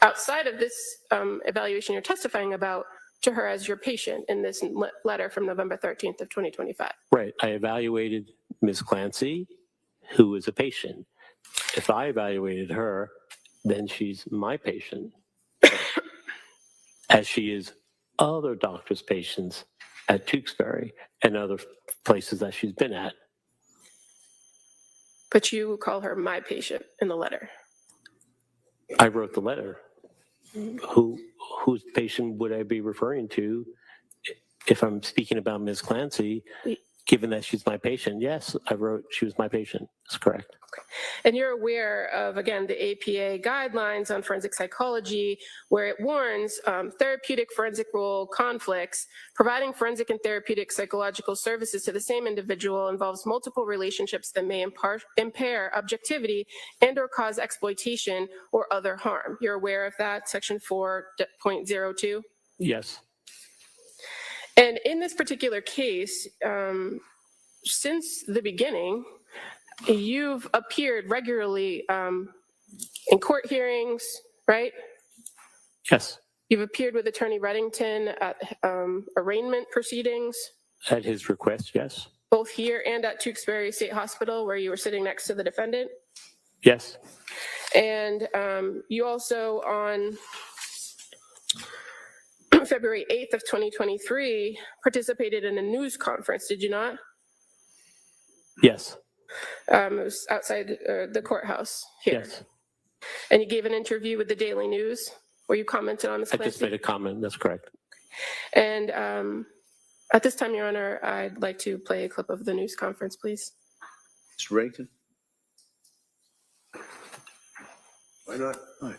outside of this evaluation you're testifying about to her as your patient in this letter from November 13th of 2025. Right. I evaluated Ms. Clancy, who was a patient. If I evaluated her, then she's my patient, as she is other doctors' patients at Tewksbury and other places that she's been at. But you call her my patient in the letter. I wrote the letter. Whose patient would I be referring to if I'm speaking about Ms. Clancy, given that she's my patient? Yes, I wrote she was my patient. That's correct. Okay. And you're aware of, again, the APA guidelines on forensic psychology, where it warns therapeutic forensic role conflicts. Providing forensic and therapeutic psychological services to the same individual involves multiple relationships that may impair objectivity and or cause exploitation or other harm. You're aware of that, section 4.02? Yes. And in this particular case, since the beginning, you've appeared regularly in court hearings, right? Yes. You've appeared with Attorney Reddington at arraignment proceedings, At his request, yes. both here and at Tewksbury State Hospital, where you were sitting next to the defendant. Yes. And you also, on February 8th of 2023, participated in a news conference, did you not? Yes. It was outside the courthouse here. Yes. And you gave an interview with the Daily News where you commented on this. I just made a comment. That's correct. And at this time, Your Honor, I'd like to play a clip of the news conference, please. Mr. Reddington? Why not? All right.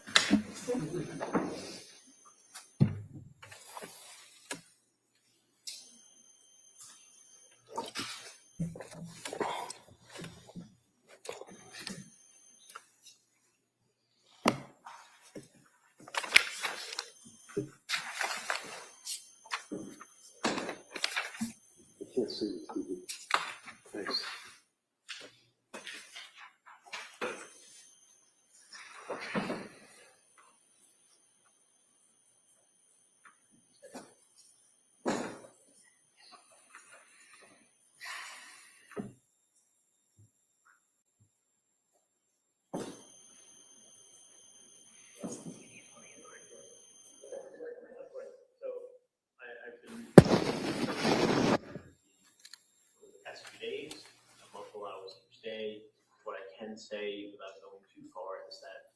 Can't see the TV. Thanks. I've been past few days, multiple hours each day. What I can say without going too far is that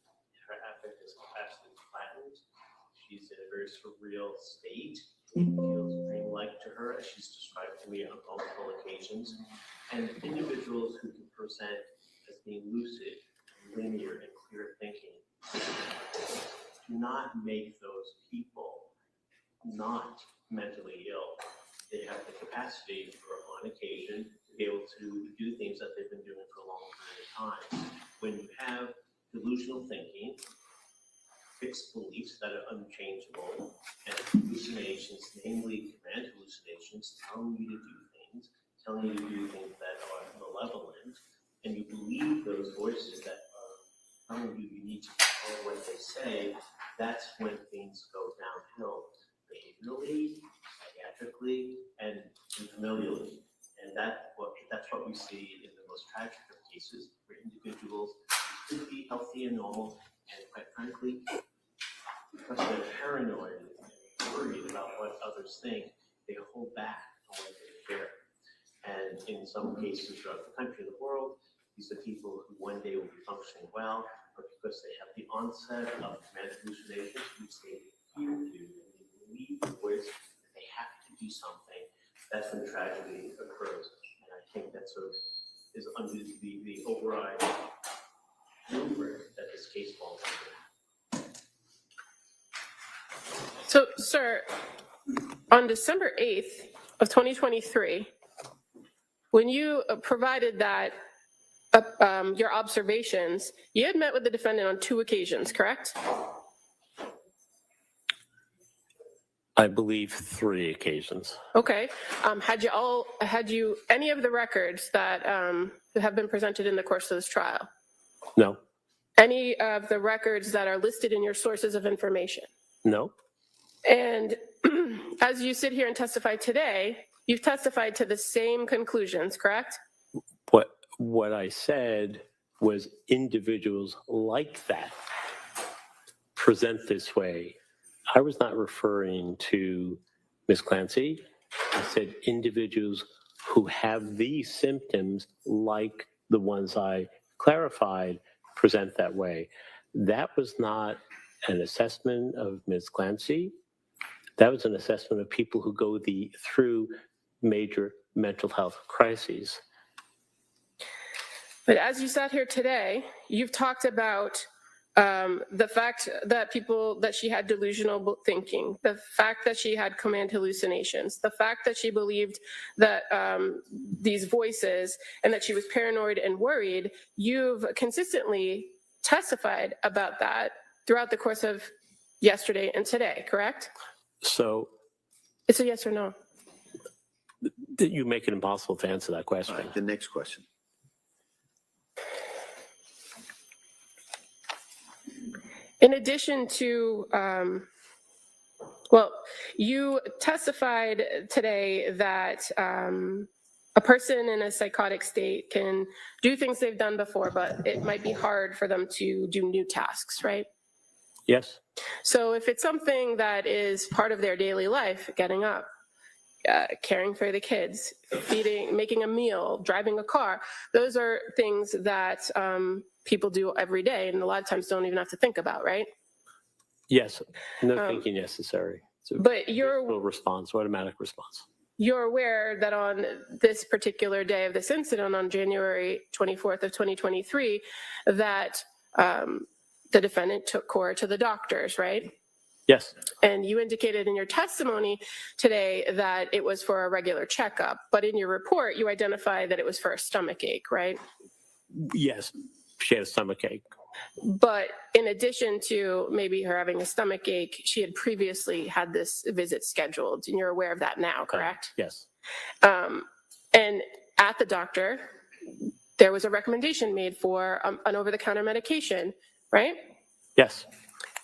her affect is absolutely flattened. She's in a very surreal state. It feels dreamlike to her, as she's described to me on multiple occasions. And individuals who can present as being lucid, linear, and clear thinking do not make those people not mentally ill. They have the capacity for, on occasion, to be able to do things that they've been doing for a long period of time. When you have delusional thinking, fixed beliefs that are unchangeable, and hallucinations, namely command hallucinations, telling you to do things, telling you to do things that are malevolent, and you believe those voices that are telling you you need to follow what they say, that's when things go downhill. Behaviorally, psychiatrically, and familially. And that's what we see in the most tragic of cases where individuals could be healthy and normal, and quite frankly, because they're paranoid and worried about what others think, they hold back on what they share. And in some cases throughout the country and the world, these are people who one day will be functioning well, but because they have the onset of command hallucinations, which they appear to, believe the voice that they have to do something, that's when tragedy occurs. And I think that sort of is under the overriding rubric that this case falls under. So, sir, on December 8th of 2023, when you provided that your observations, you had met with the defendant on 2 occasions, correct? I believe 3 occasions. Okay. Had you any of the records that have been presented in the course of this trial? No. Any of the records that are listed in your sources of information? No. And as you sit here and testify today, you've testified to the same conclusions, correct? What I said was individuals like that present this way. I was not referring to Ms. Clancy. I said individuals who have these symptoms, like the ones I clarified, present that way. That was not an assessment of Ms. Clancy. That was an assessment of people who go through major mental health crises. But as you sat here today, you've talked about the fact that she had delusional thinking, the fact that she had command hallucinations, the fact that she believed that these voices and that she was paranoid and worried. You've consistently testified about that throughout the course of yesterday and today, correct? So it's a yes or no. You make it impossible to answer that question. All right, the next question. In addition to Well, you testified today that a person in a psychotic state can do things they've done before, but it might be hard for them to do new tasks, right? Yes. So if it's something that is part of their daily life, getting up, caring for the kids, feeding, making a meal, driving a car, those are things that people do every day and a lot of times don't even have to think about, right? Yes. No thinking necessary. It's a But you're visual response, automatic response. You're aware that on this particular day of this incident, on January 24th of 2023, that the defendant took Cora to the doctors, right? Yes. And you indicated in your testimony today that it was for a regular checkup, but in your report, you identified that it was for a stomach ache, right? Yes. She had a stomach ache. But in addition to maybe her having a stomach ache, she had previously had this visit scheduled, and you're aware of that now, correct? Yes. And at the doctor, there was a recommendation made for an over-the-counter medication, right? Yes.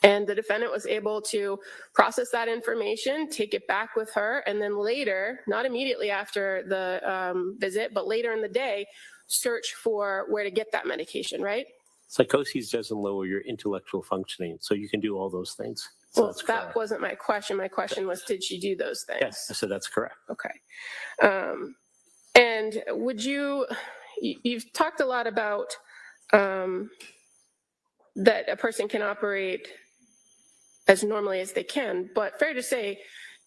And the defendant was able to process that information, take it back with her, and then later, not immediately after the visit, but later in the day, search for where to get that medication, right? Psychosis doesn't lower your intellectual functioning, so you can do all those things. So Well, that's that correct. wasn't my question. My question was, did she do those things? Yes, so that's correct. Okay. And would you've talked a lot about that a person can operate as normally as they can, but fair to say,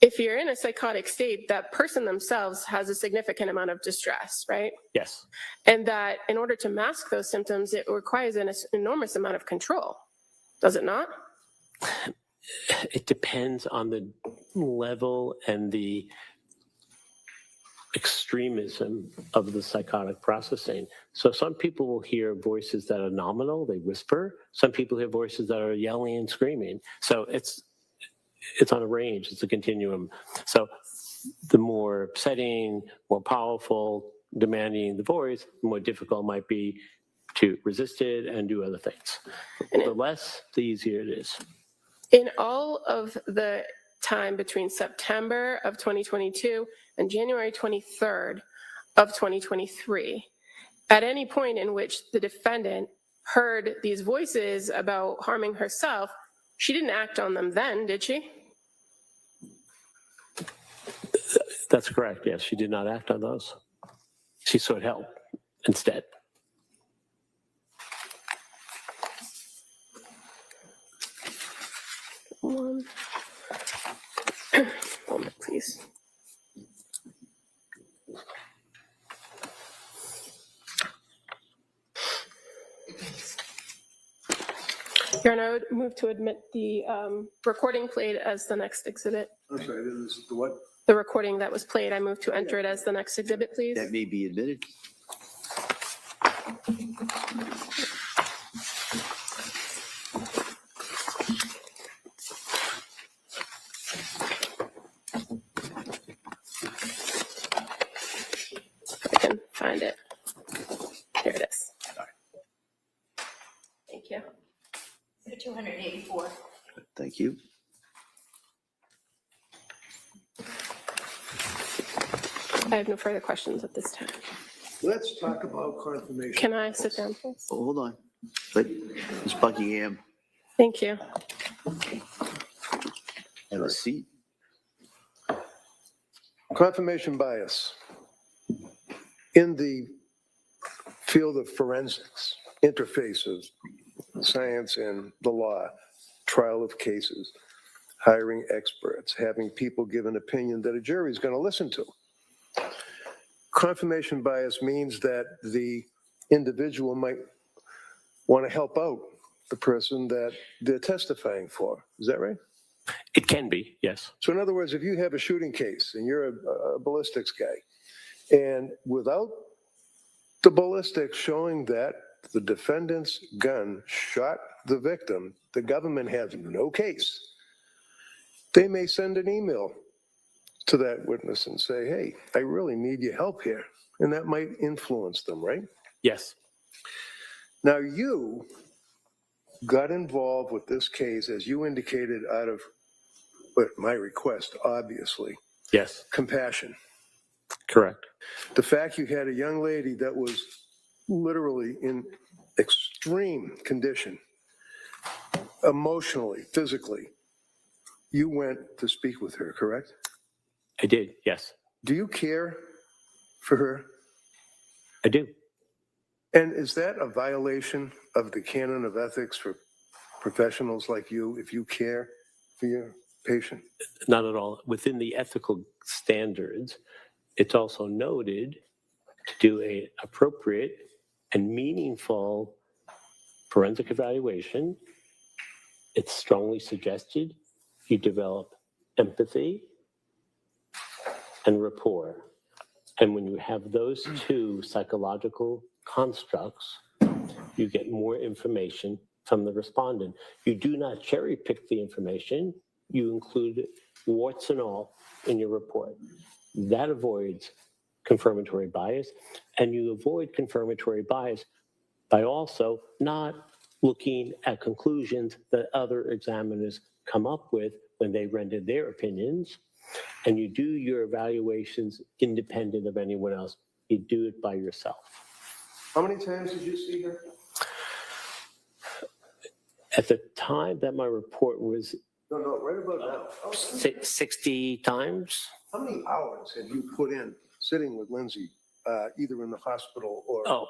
if you're in a psychotic state, that person themselves has a significant amount of distress, right? Yes. And that in order to mask those symptoms, it requires an enormous amount of control, does it not? It depends on the level and the extremism of the psychotic processing. So some people will hear voices that are nominal, they whisper. Some people hear voices that are yelling and screaming. So it's on a range, it's a continuum. So the more upsetting, more powerful, demanding the voice, the more difficult it might be to resist it and do other things. The less, the easier it is. In all of the time between September of 2022 and January 23rd of 2023, at any point in which the defendant heard these voices about harming herself, she didn't act on them then, did she? That's correct, yes. She did not act on those. She sought help instead. One moment, please. Your Honor, I would move to admit the recording played as the next exhibit. I'm sorry, this is the what? The recording that was played, I move to enter it as the next exhibit, please. That may be admitted. I can find it. Here it is. Thank you. 284. Thank you. I have no further questions at this time. Let's talk about confirmation. Can I sit down, please? Oh, hold on. But Ms. Buckingham, Thank you. have a seat. Confirmation bias. In the field of forensics, interface of science and the law, trial of cases, hiring experts, having people give an opinion that a jury is going to listen to. Confirmation bias means that the individual might want to help out the person that they're testifying for. Is that right? It can be, yes. So in other words, if you have a shooting case and you're a ballistics guy, and without the ballistics showing that the defendant's gun shot the victim, the government has no case. They may send an email to that witness and say, hey, I really need your help here. And that might influence them, right? Yes. Now you got involved with this case, as you indicated, out of but my request, obviously, Yes, compassion. correct. The fact you had a young lady that was literally in extreme condition, emotionally, physically, you went to speak with her, correct? I did, yes, Do you care for her? I do. And is that a violation of the canon of ethics for professionals like you if you care for your patient? Not at all. Within the ethical standards, it's also noted to do a appropriate and meaningful forensic evaluation. It's strongly suggested you develop empathy and rapport. And when you have those two psychological constructs, you get more information from the respondent. You do not cherry pick the information. You include warts and all in your report. That avoids confirmatory bias, and you avoid confirmatory bias by also not looking at conclusions that other examiners come up with when they render their opinions, and you do your evaluations independent of anyone else. You do it by yourself. How many times did you see her? At the time that my report was No, right about now. 60 times. How many hours have you put in sitting with Lindsay, either in the hospital or? Oh,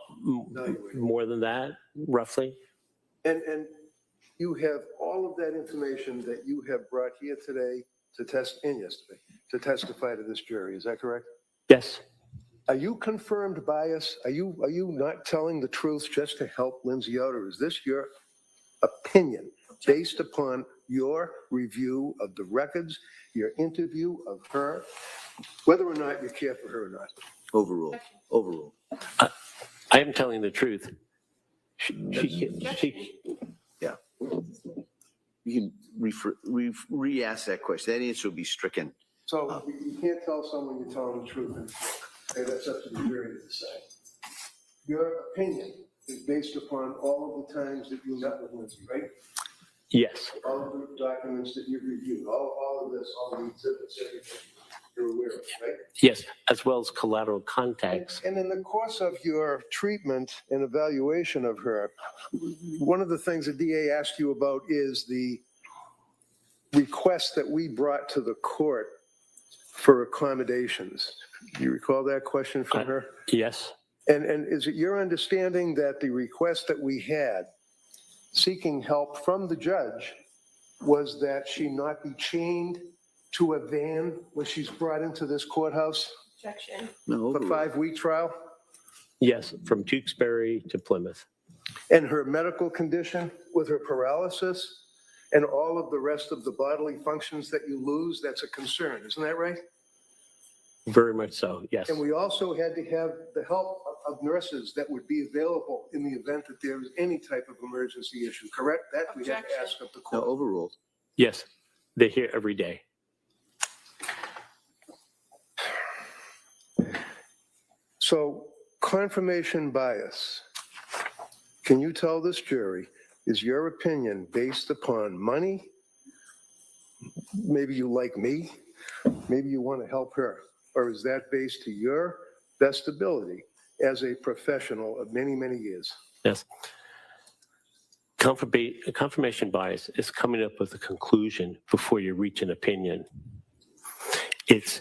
evaluating? more than that, roughly. And you have all of that information that you have brought here today to testify to this jury. Is that correct? Yes, Are you confirmed bias? Are you not telling the truth just to help Lindsay out, or is this your opinion based upon your review of the records, your interview of her, whether or not you care for her or not? Overruled. Overruled. I am telling the truth. She Yeah. You can re-ask that question. That answer will be stricken. So you can't tell someone you're telling the truth, and say that's up to the jury to decide. Your opinion is based upon all of the times that you met with Lindsay, right? yes, All of the documents that you've reviewed, all of this, all the exhibits, everything you're aware of, right? yes, as well as collateral context. And in the course of your treatment and evaluation of her, one of the things the DA asked you about is the request that we brought to the court for accommodations. Do you recall that question from her? Yes, And is it your understanding that the request that we had seeking help from the judge was that she not be chained to a van when she's brought into this courthouse Objection. No, for a overruled. 5-week trial? yes, from Tewksbury to Plymouth. And her medical condition with her paralysis and all of the rest of the bodily functions that you lose, that's a concern, isn't that right? Very much so, yes. And we also had to have the help of nurses that would be available in the event that there was any type of emergency issue, correct? That we had to Objection. ask of the No, court. overruled. Yes, they're here every day. So confirmation bias, can you tell this jury, is your opinion based upon money? Maybe you like me, maybe you want to help her, or is that based to your best ability as a professional of many, many years? Yes. Confirmation bias is coming up with a conclusion before you reach an opinion. It's,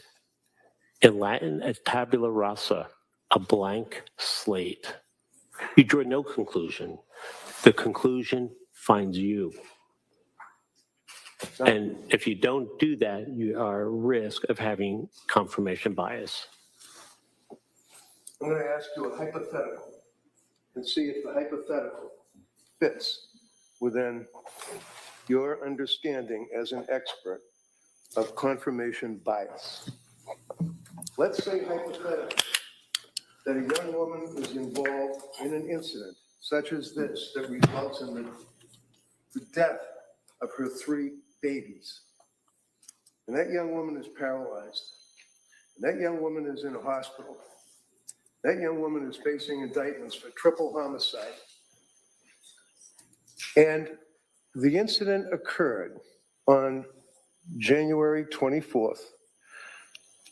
in Latin, a tabula rasa, a blank slate. You draw no conclusion. The conclusion finds you. And if you don't do that, you are at risk of having confirmation bias. I'm going to ask you a hypothetical and see if the hypothetical fits within your understanding as an expert of confirmation bias. Let's say hypothetically that a young woman is involved in an incident such as this that results in the death of her 3 babies. And that young woman is paralyzed. And that young woman is in a hospital. That young woman is facing indictments for triple homicide. And the incident occurred on January 24th,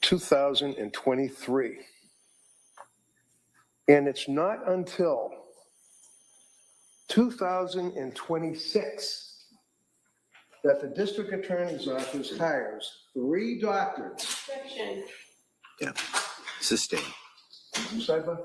2023. And it's not until 2026 that the district attorney's office hires 3 doctors. Yeah. Sustain. Sidebar?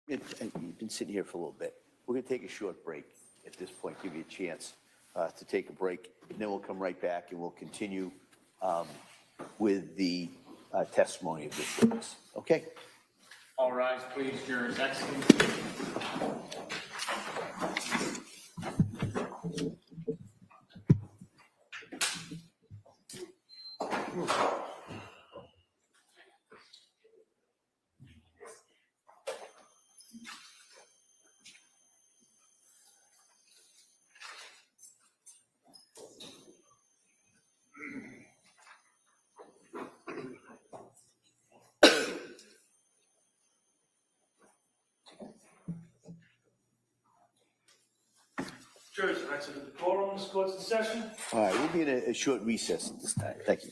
You've been sitting here for a little bit. We're going to take a short break at this point, give you a chance to take a break, and then we'll come right back and we'll continue with the testimony of this witness. Okay? All rise, please, jurors. Excellent. Jurors, are next to the decorum, this court's in session. All right, we'll be in a short recess at this time. Thank you.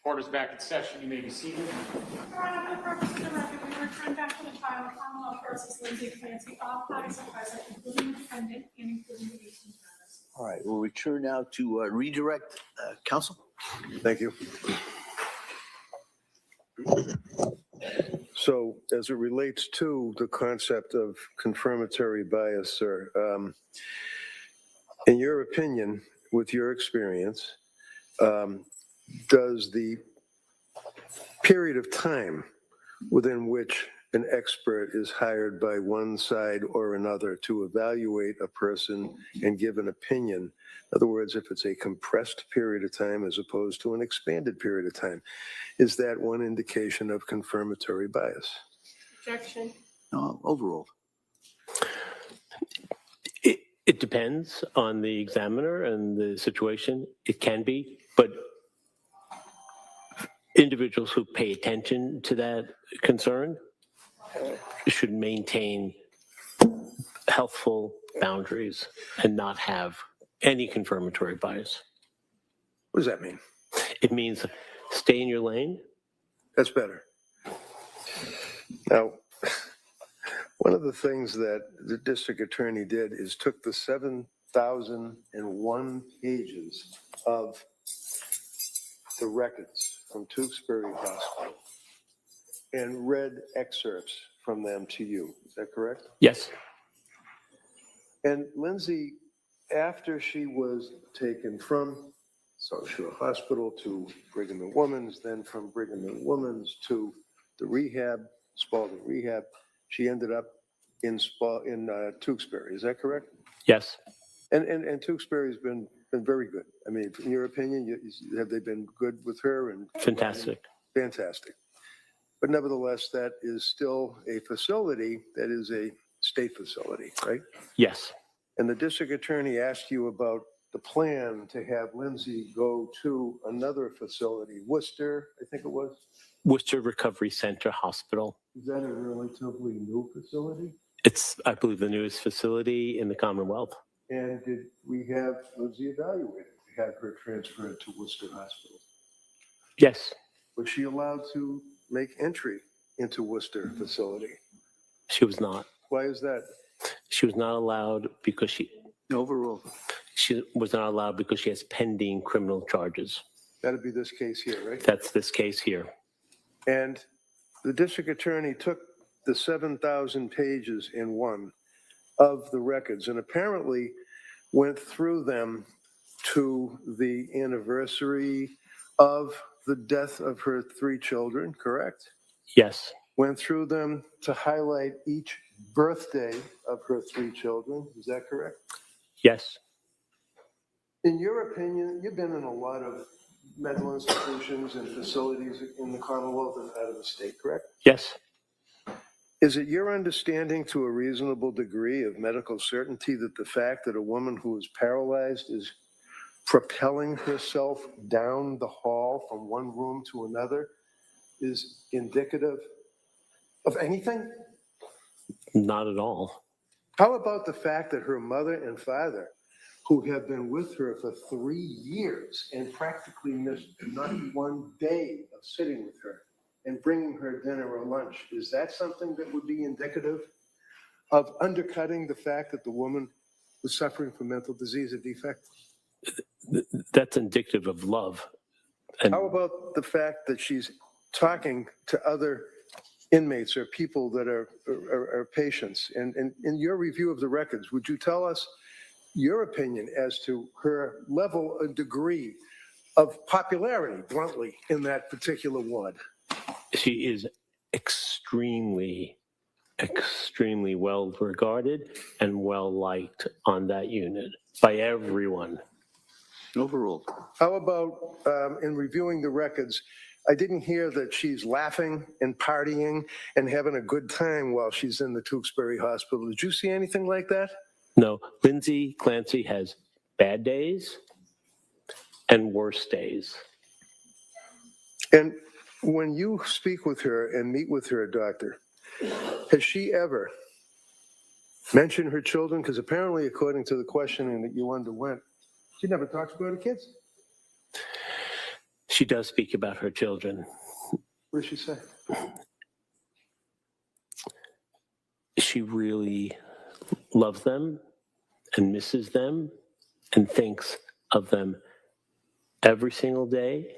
Court is back in session. You may be seated. Your Honor, for the purpose of the record, we return back to the trial of Commonwealth versus Lindsay Clancy. All parties are present, including the defendant and including the accused jurors. All right, we'll return now to redirect counsel. Thank you. So as it relates to the concept of confirmatory bias, sir, in your opinion, with your experience, does the period of time within which an expert is hired by one side or another to evaluate a person and give an opinion, in other words, if it's a compressed period of time as opposed to an expanded period of time, is that one indication of confirmatory bias? Objection. No, overruled. It depends on the examiner and the situation. It can be, but individuals who pay attention to that concern should maintain healthful boundaries and not have any confirmatory bias. What does that mean? It means stay in your lane. That's better. Now, one of the things that the district attorney did is took the 7,001 pages of the records from Tewksbury Hospital and read excerpts from them to you. Is that correct? Yes. And Lindsay, after she was taken from South Shore Hospital to Brigham and Women's, then from Brigham and Women's to the rehab, Spalding Rehab, she ended up in Tewksbury. Is that correct? Yes. And Tewksbury's been very good. I mean, in your opinion, have they been good with her? And Fantastic. Fantastic. But nevertheless, that is still a facility that is a state facility, right? Yes. And the district attorney asked you about the plan to have Lindsay go to another facility, Worcester, I think it was. Worcester Recovery Center Hospital. Is that a relatively new facility? It's, I believe, the newest facility in the Commonwealth. And did we have Lindsay evaluated to have her transferred to Worcester Hospital? Yes. Was she allowed to make entry into Worcester facility? She was not. Why is that? She was not allowed because she was not allowed because she has pending criminal charges. That'd be this case here, right? That's this case here. And the district attorney took the 7,000 pages in one of the records and apparently went through them to the anniversary of the death of her 3 children, correct? Yes. Went through them to highlight each birthday of her 3 children. Is that correct? Yes. In your opinion, you've been in a lot of mental institutions and facilities in the Commonwealth and out of the state, correct? Yes. Is it your understanding to a reasonable degree of medical certainty that the fact that a woman who is paralyzed is propelling herself down the hall from one room to another is indicative of anything? Not at all. How about the fact that her mother and father, who have been with her for 3 years and practically missed not one day of sitting with her and bringing her dinner or lunch, is that something that would be indicative of undercutting the fact that the woman was suffering from mental disease or defect? That's indicative of love. And How about the fact that she's talking to other inmates or people that are patients? And in your review of the records, would you tell us your opinion as to her level and degree of popularity, bluntly, in that particular ward? she is extremely well regarded and well liked on that unit by everyone. Overruled. How about in reviewing the records, I didn't hear that she's laughing and partying and having a good time while she's in the Tewksbury Hospital. Did you see anything like that? No, Lindsay Clancy has bad days and worse days. And when you speak with her and meet with her, doctor, has she ever mentioned her children? Because apparently, according to the questioning that you underwent, she never talks about her kids. She does speak about her children. What does she say? She really loves them and misses them and thinks of them every single day,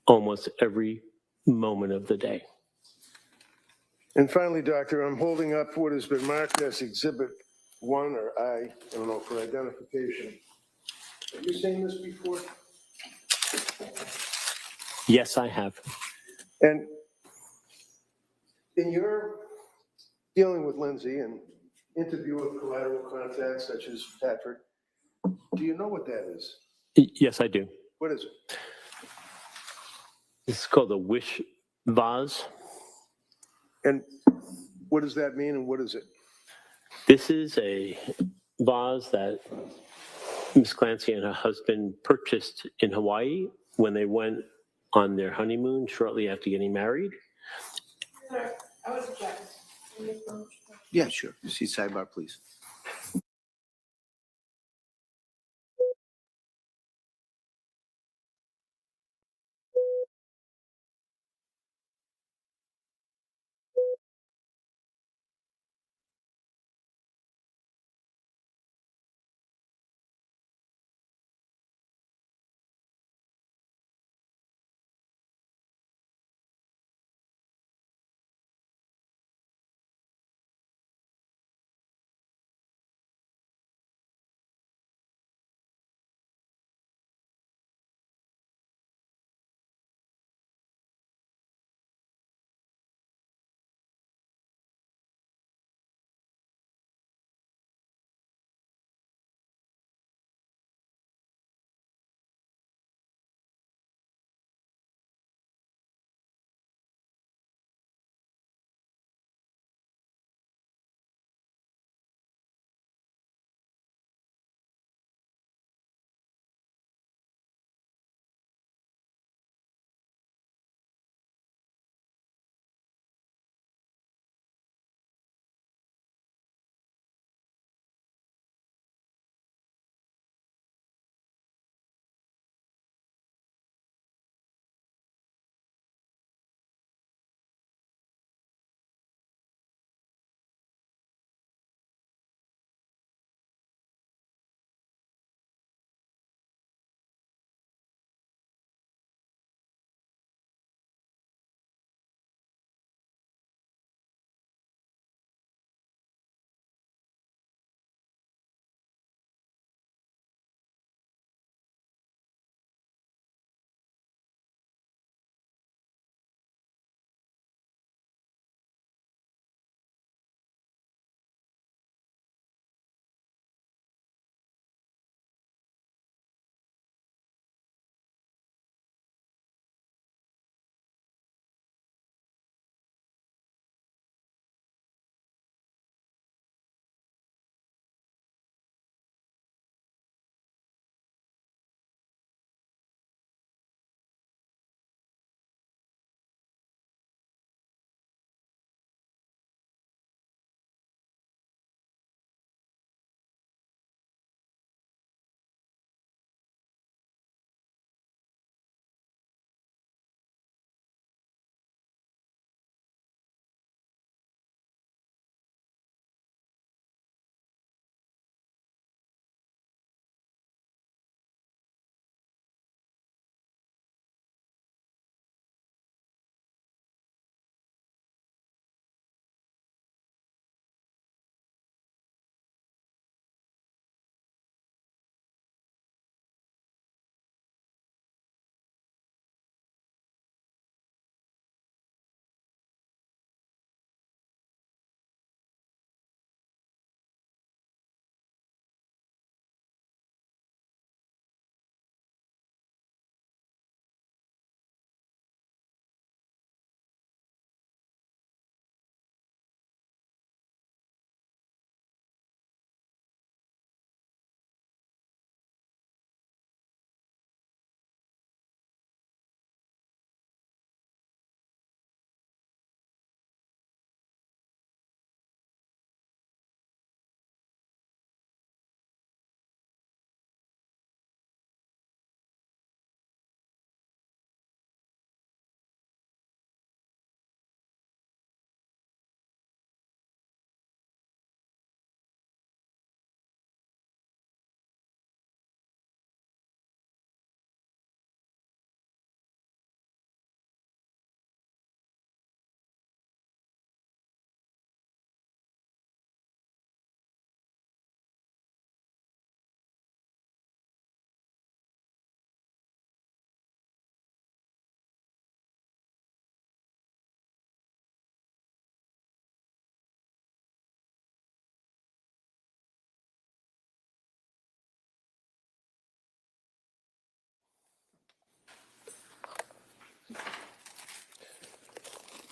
almost every moment of the day. And finally, Doctor, I'm holding up what has been marked as Exhibit 1 or I don't know, for identification. Have you seen this before? Yes, I have. And in your dealing with Lindsay and interview with collateral contacts such as Patrick, do you know what that is? Yes, I do. What is it? This is called a wish vase. And what does that mean and what is it? This is a vase that Miss Clancy and her husband purchased in Hawaii when they went on their honeymoon shortly after getting married. Yeah, sure. See sidebar, please.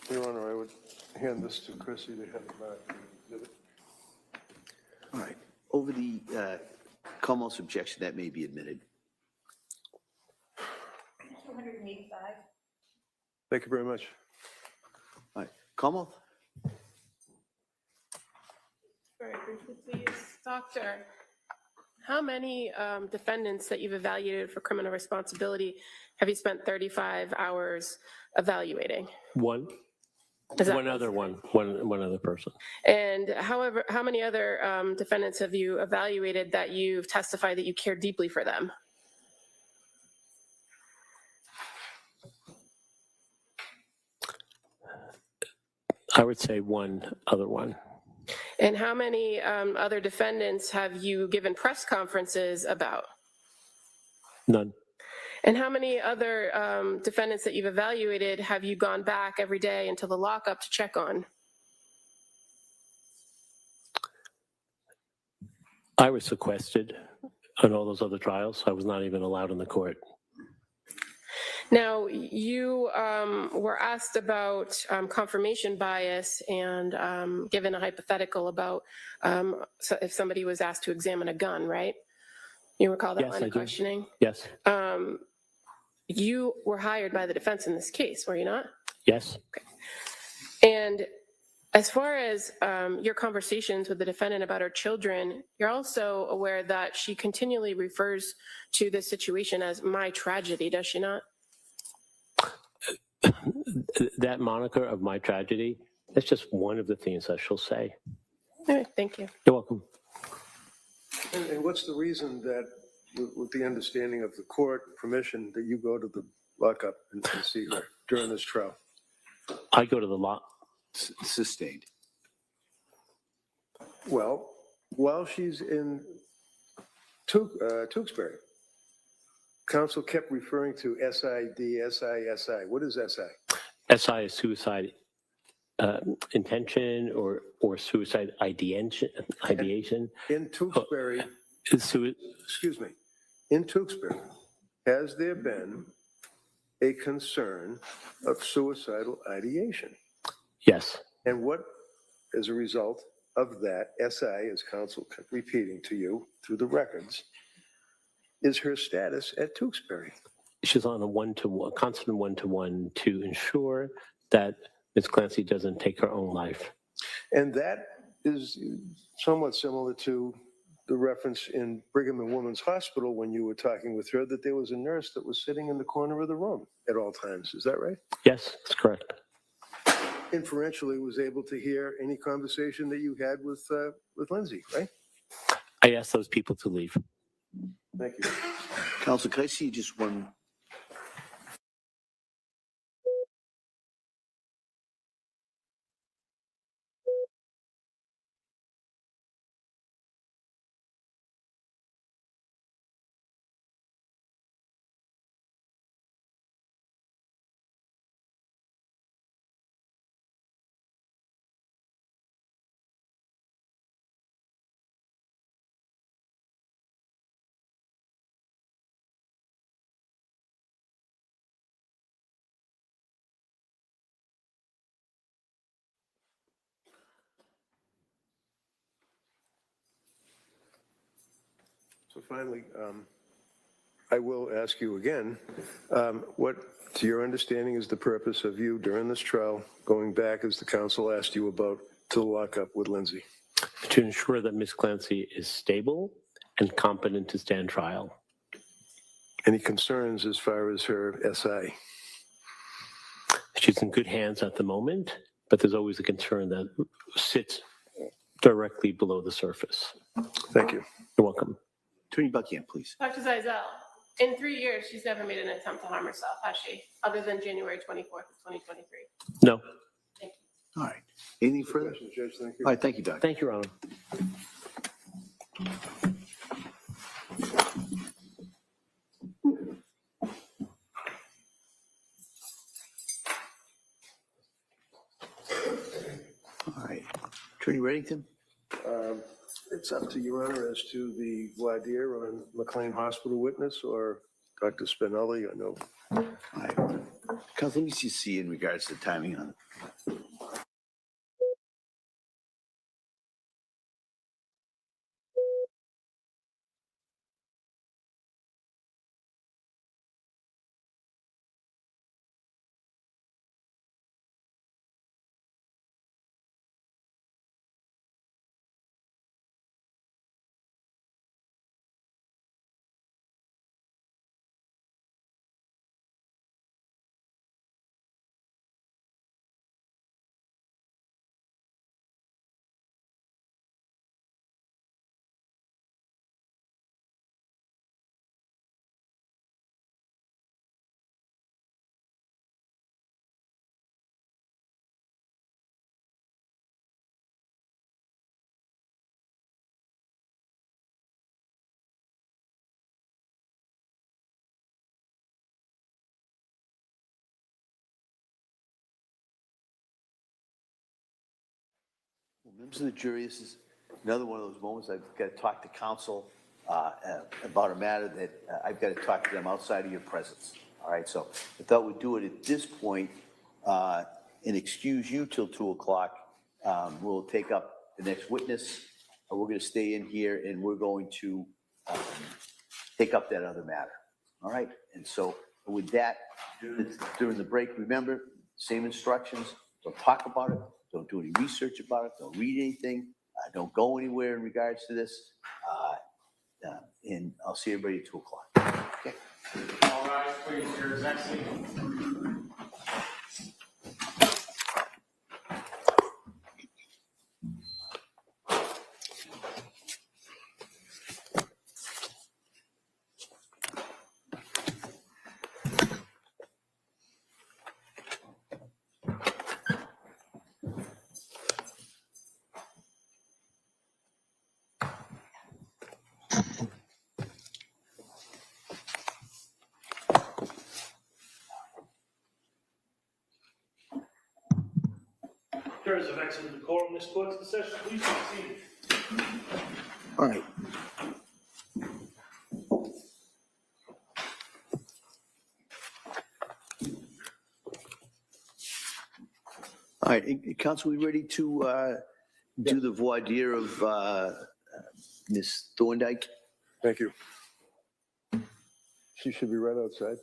Your Honor, I would hand this to Chrissy to have marked the exhibit. All right. Over the Commonwealth's objection, that may be admitted. 285. Thank you very much. All right. Commonwealth? Very briefly, please. Doctor, how many defendants that you've evaluated for criminal responsibility have you spent 35 hours evaluating? One Is that- other person. And however, how many other defendants have you evaluated that you've testified that you care deeply for them? I would say one other one. And how many other defendants have you given press conferences about? None. And how many other defendants that you've evaluated have you gone back every day until the lockup to check on? I was sequestered on all those other trials. I was not even allowed in the court. Now, you were asked about confirmation bias and given a hypothetical about so if somebody was asked to examine a gun, right? You recall that Yes, line I of do. questioning? Yes. You were hired by the defense in this case, were you not? Yes. And as far as your conversations with the defendant about her children, you're also aware that she continually refers to this situation as my tragedy, does she not? That moniker of my tragedy, that's just one of the things that she'll say. All right, thank you. You're welcome. And what's the reason that, with the understanding of the court permission, that you go to the lockup and see her during this trial? I go to the lot. Sustained. Well, while she's in Tewksbury, counsel kept referring to SID, SI. What is SI? SI is suicide intention or suicide ideation. In Tewksbury, excuse me, in Tewksbury, has there been a concern of suicidal ideation? Yes. And what, as a result of that, SI, as counsel kept repeating to you through the records, is her status at Tewksbury? She's on a constant one-to-one to ensure that Ms. Clancy doesn't take her own life. And that is somewhat similar to the reference in Brigham and Women's Hospital when you were talking with her that there was a nurse that was sitting in the corner of the room at all times. Is that right? Yes, that's correct. Inferentially was able to hear any conversation that you had with Lindsay, right? I asked those people to leave. Thank you. Counsel, can I see just one? So finally, I will ask you again, what, to your understanding, is the purpose of you during this trial going back, as the counsel asked you about, to the lockup with Lindsay? To ensure that Ms. Clancy is stable and competent to stand trial. Any concerns as far as her SI? She's in good hands at the moment, but there's always a concern that sits directly below the surface. Thank you. You're welcome. Attorney Buckingham, please. Dr. Zeizel, in 3 years, she's never made an attempt to harm herself, has she? Other than January 24th of 2023. No. Thank you. All right. Anything further? Questions, Judge? Thank you. All right, thank you, Doctor. Thank you, Your Honor. All right. Attorney Reddington? It's up to Your Honor as to the voir dire on McLean Hospital witness or Dr. Spinelli. I know All right. Counsel, let me just see in regards to the timing on it. Well, members of the jury, this is another one of those moments I've got to talk to counsel about a matter that I've got to talk to them outside of your presence. All right, so I thought we'd do it at this point and excuse you till 2 o'clock. We'll take up the next witness. We're going to stay in here and we're going to take up that other matter. All right, and so with that, during the break, remember, same instructions. Don't talk about it. Don't do any research about it. Don't read anything. Don't go anywhere in regards to this. And I'll see everybody at 2 o'clock. Okay. All rise, please. Your Excellency. Jurors of excellent decorum, this court's in session, please be seated. All right. All right, counsel, we ready to do the voir dire of Ms. Thorndike? Thank you. She should be right outside.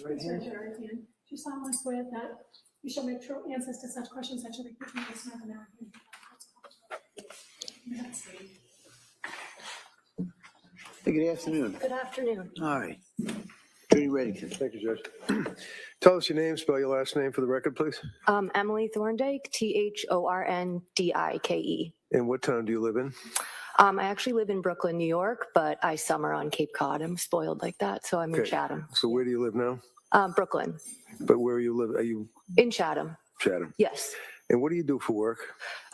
Do you solemnly swear that you shall make true answers to such questions that shall be put to you this matter? Hey, good afternoon. Good afternoon. All right. Attorney Reddington. Thank you, Judge. Tell us your name, spell your last name for the record, please. Emily Thorndike, Thorndike. And what town do you live in? I actually live in Brooklyn, New York, but I summer on Cape Cod. I'm spoiled like that, so I'm in Okay. Chatham. So where do you live now? Brooklyn, But where you live? Are you in Chatham. Chatham? Yes. And what do you do for work?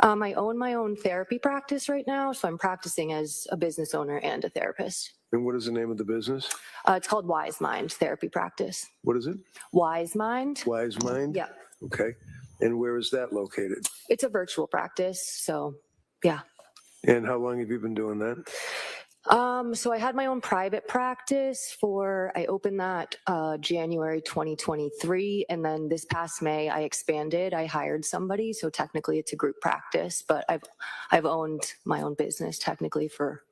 I own my own therapy practice right now, so I'm practicing as a business owner and a therapist. And what is the name of the business? It's called Wise Mind Therapy Practice. What is it? Wise Mind. Wise Mind? Yeah. Okay. And where is that located? It's a virtual practice, so yeah. And how long have you been doing that? So I had my own private practice I opened that January 2023, and then this past May I expanded. I hired somebody, so technically it's a group practice, but I've owned my own business technically for,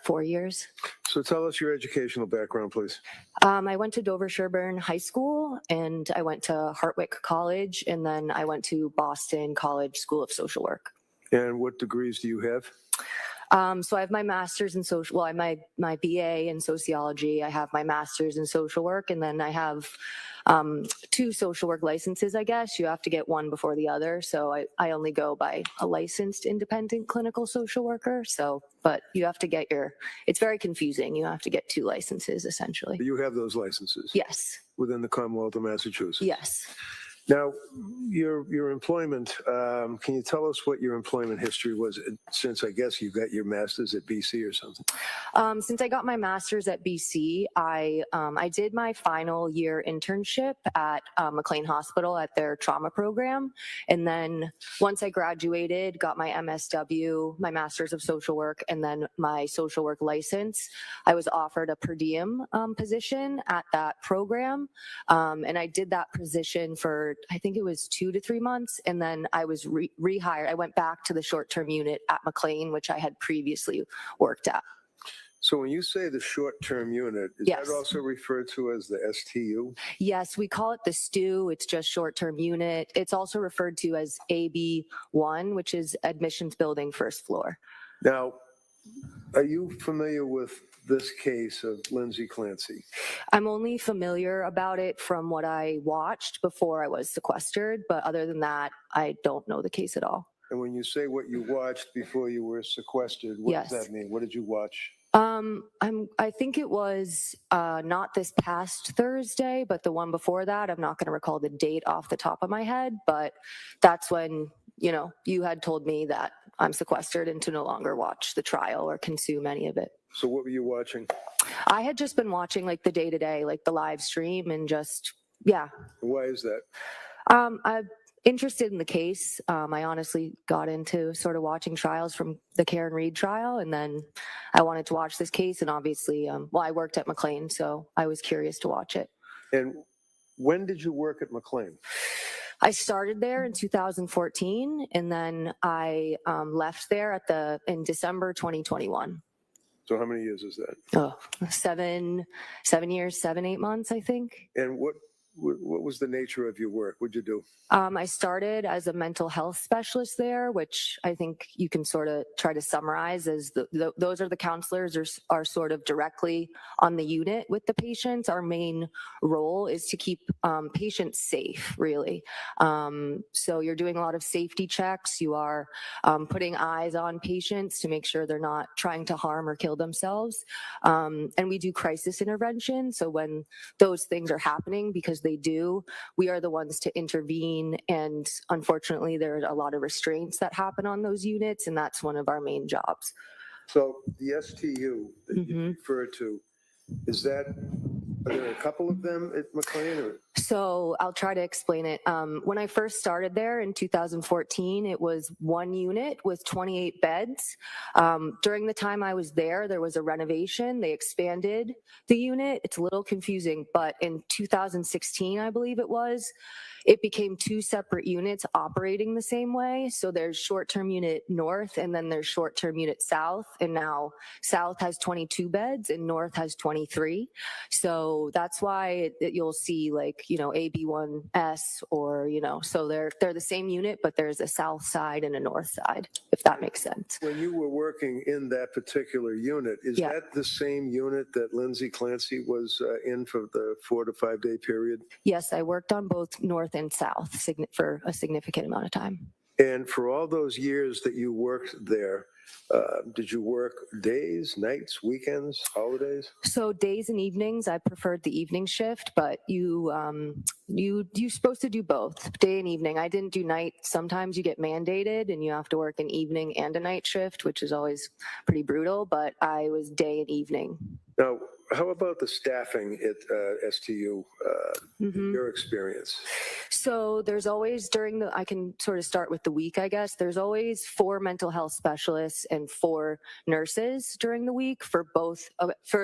4 years? So tell us your educational background, please. I went to Dover-Sherburne High School, and I went to Hartwick College, and then I went to Boston College School of Social Work. And what degrees do you have? So I have my master's in social, well, I have my BA in sociology. I have my master's in social work, and then I have 2 social work licenses, I guess. You have to get one before the other. So I only go by a licensed independent clinical social worker. So, but you have to get it's very confusing. You have to get 2 licenses essentially. You have those licenses? Yes. Within the Commonwealth of Massachusetts? Yes. Now, your employment, can you tell us what your employment history was since I guess you got your master's at BC or something? Since I got my master's at BC, I did my final year internship at McLean Hospital at their trauma program. And then once I graduated, got my MSW, my master's of social work, and then my social work license, I was offered a per diem position at that program. And I did that position for, I think it was 2 to 3 months. And then I was rehired. I went back to the short-term unit at McLean, which I had previously worked at. So when you say the short-term unit, is Yes. that also referred to as the STU? Yes, we call it the STU. It's just short-term unit. It's also referred to as AB1, which is admissions building first floor. Now, are you familiar with this case of Lindsay Clancy? I'm only familiar about it from what I watched before I was sequestered, but other than that, I don't know the case at all. And when you say what you watched before you were sequestered, what Yes. does that mean? What did you watch? I think it was not this past Thursday, but the one before that. I'm not going to recall the date off the top of my head, but that's when, you had told me that I'm sequestered and to no longer watch the trial or consume any of it. So what were you watching? I had just been watching like the day-to-day, like the live stream and just, yeah. Why is that? I'm interested in the case. I honestly got into sort of watching trials from the Karen Reed trial, and then I wanted to watch this case. And obviously, I worked at McLean, so I was curious to watch it. And when did you work at McLean? I started there in 2014, and then I left there in December 2021. So how many years is that? Oh, 7 years, 8 months, I think. And what was the nature of your work? What'd you do? I started as a mental health specialist there, which I think you can sort of try to summarize as those are the counselors are sort of directly on the unit with the patients. Our main role is to keep patients safe, really. So you're doing a lot of safety checks. You are putting eyes on patients to make sure they're not trying to harm or kill themselves. And we do crisis intervention. So when those things are happening, because they do, we are the ones to intervene. And unfortunately, there are a lot of restraints that happen on those units, and that's one of our main jobs. So the STU that you refer to, are there a couple of them at McLean? Or? So I'll try to explain it. When I first started there in 2014, it was 1 unit with 28 beds. During the time I was there was a renovation. They expanded the unit. It's a little confusing, but in 2016, I believe it became 2 separate units operating the same way. So there's short-term unit north, and then there's short-term unit south. And now south has 22 beds and north has 23. So that's why you'll see AB1S or, so they're the same unit, but there's a south side and a north side, if that makes sense. When you were working in that particular unit, is that the same unit that Lindsay Clancy was in for the 4 to 5 day period? Yes, I worked on both north and south for a significant amount of time. And for all those years that you worked there, did you work days, nights, weekends, holidays? So days and evenings, I preferred the evening shift, but you're supposed to do both, day and evening. I didn't do night. Sometimes you get mandated and you have to work an evening and a night shift, which is always pretty brutal, but I was day and evening. Now, how about the staffing at STU, your experience? So there's always I can sort of start with the week, I guess. There's always 4 mental health specialists and 4 nurses during the week for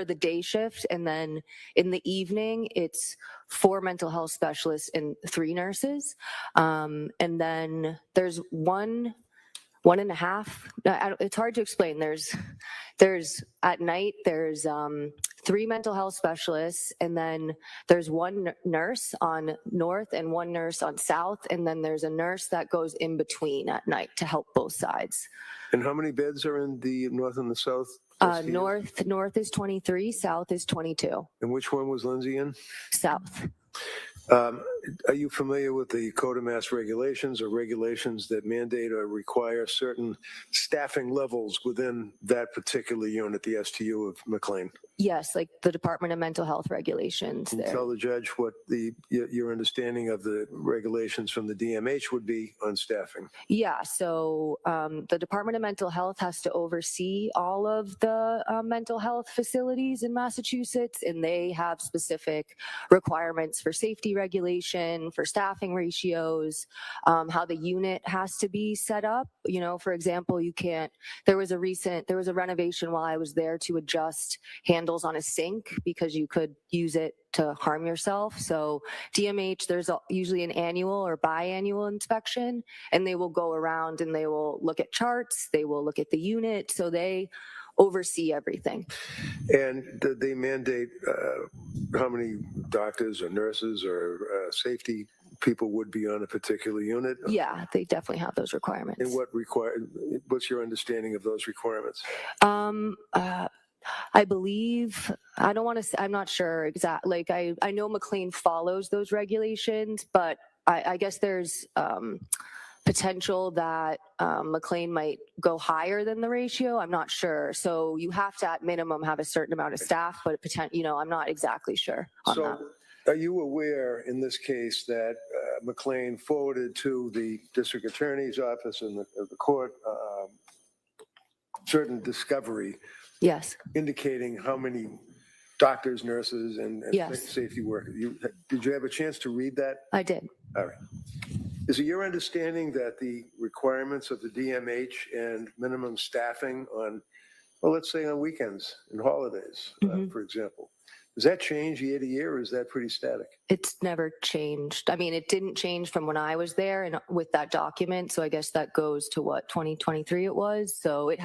the day shift. And then in the evening, it's 4 mental health specialists and 3 nurses. And then there's 1.5. It's hard to explain. There's at night, there's 3 mental health specialists, and then there's one nurse on north and one nurse on south, and then there's a nurse that goes in between at night to help both sides. And how many beds are in the north and the south? STUs? North is 23, south is 22. And which one was Lindsay in? South. Are you familiar with the Code of Mass Regulations or regulations that mandate or require certain staffing levels within that particular unit, the STU of McLean? Yes, like the Department of Mental Health regulations Can you there. tell the judge what your understanding of the regulations from the DMH would be on staffing? Yeah, so the Department of Mental Health has to oversee all of the mental health facilities in Massachusetts, and they have specific requirements for safety regulation, for staffing ratios, how the unit has to be set up. You know, for example, there was a renovation while I was there to adjust handles on a sink because you could use it to harm yourself. So DMH, there's usually an annual or biannual inspection, and they will go around and they will look at charts, they will look at the unit, so they oversee everything. And they mandate how many doctors or nurses or safety people would be on a particular unit? Yeah, they definitely have those requirements. And what's your understanding of those requirements? I believe, I don't want to say, I'm not sure exactly. Like I know McLean follows those regulations, but I guess there's potential that McLean might go higher than the ratio. I'm not sure. So you have to at minimum have a certain amount of staff, but I'm not exactly sure on that. Are you aware in this case that McLean forwarded to the district attorney's office and the court certain discovery? Yes. Indicating how many doctors, nurses, and Yes. safety workers. Did you have a chance to read that? I did. All right. Is it your understanding that the requirements of the DMH and minimum staffing on, well, let's say on weekends and holidays, for example, does that change year to year, or is that pretty static? It's never changed. I mean, it didn't change from when I was there and with that document. So I guess that goes to what, 2023 it was. So it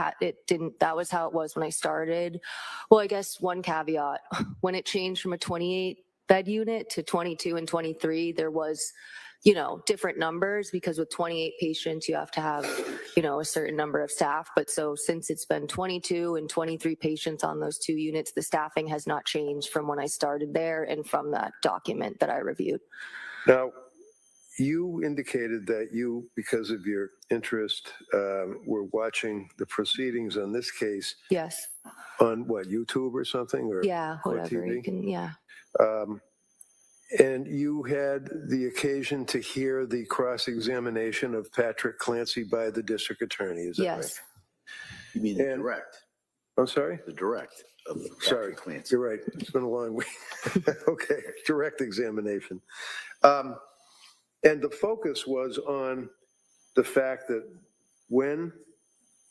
didn't, that was how it was when I started. Well, I guess one caveat, when it changed from a 28 bed unit to 22 and 23, there was, different numbers, because with 28 patients, you have to have, a certain number of staff. But so since it's been 22 and 23 patients on those 2 units, the staffing has not changed from when I started there and from that document that I reviewed. Now, you indicated that you, because of your interest, were watching the proceedings on this case. Yes. On what, YouTube or something? Or yeah, whatever. TV? You can, yeah. And you had the occasion to hear the cross-examination of Patrick Clancy by the district attorney, is that right? Yes. You mean the direct? I'm sorry? The direct of Sorry, Clancy. you're right. It's been a long week. Okay, direct examination. And the focus was on the fact that when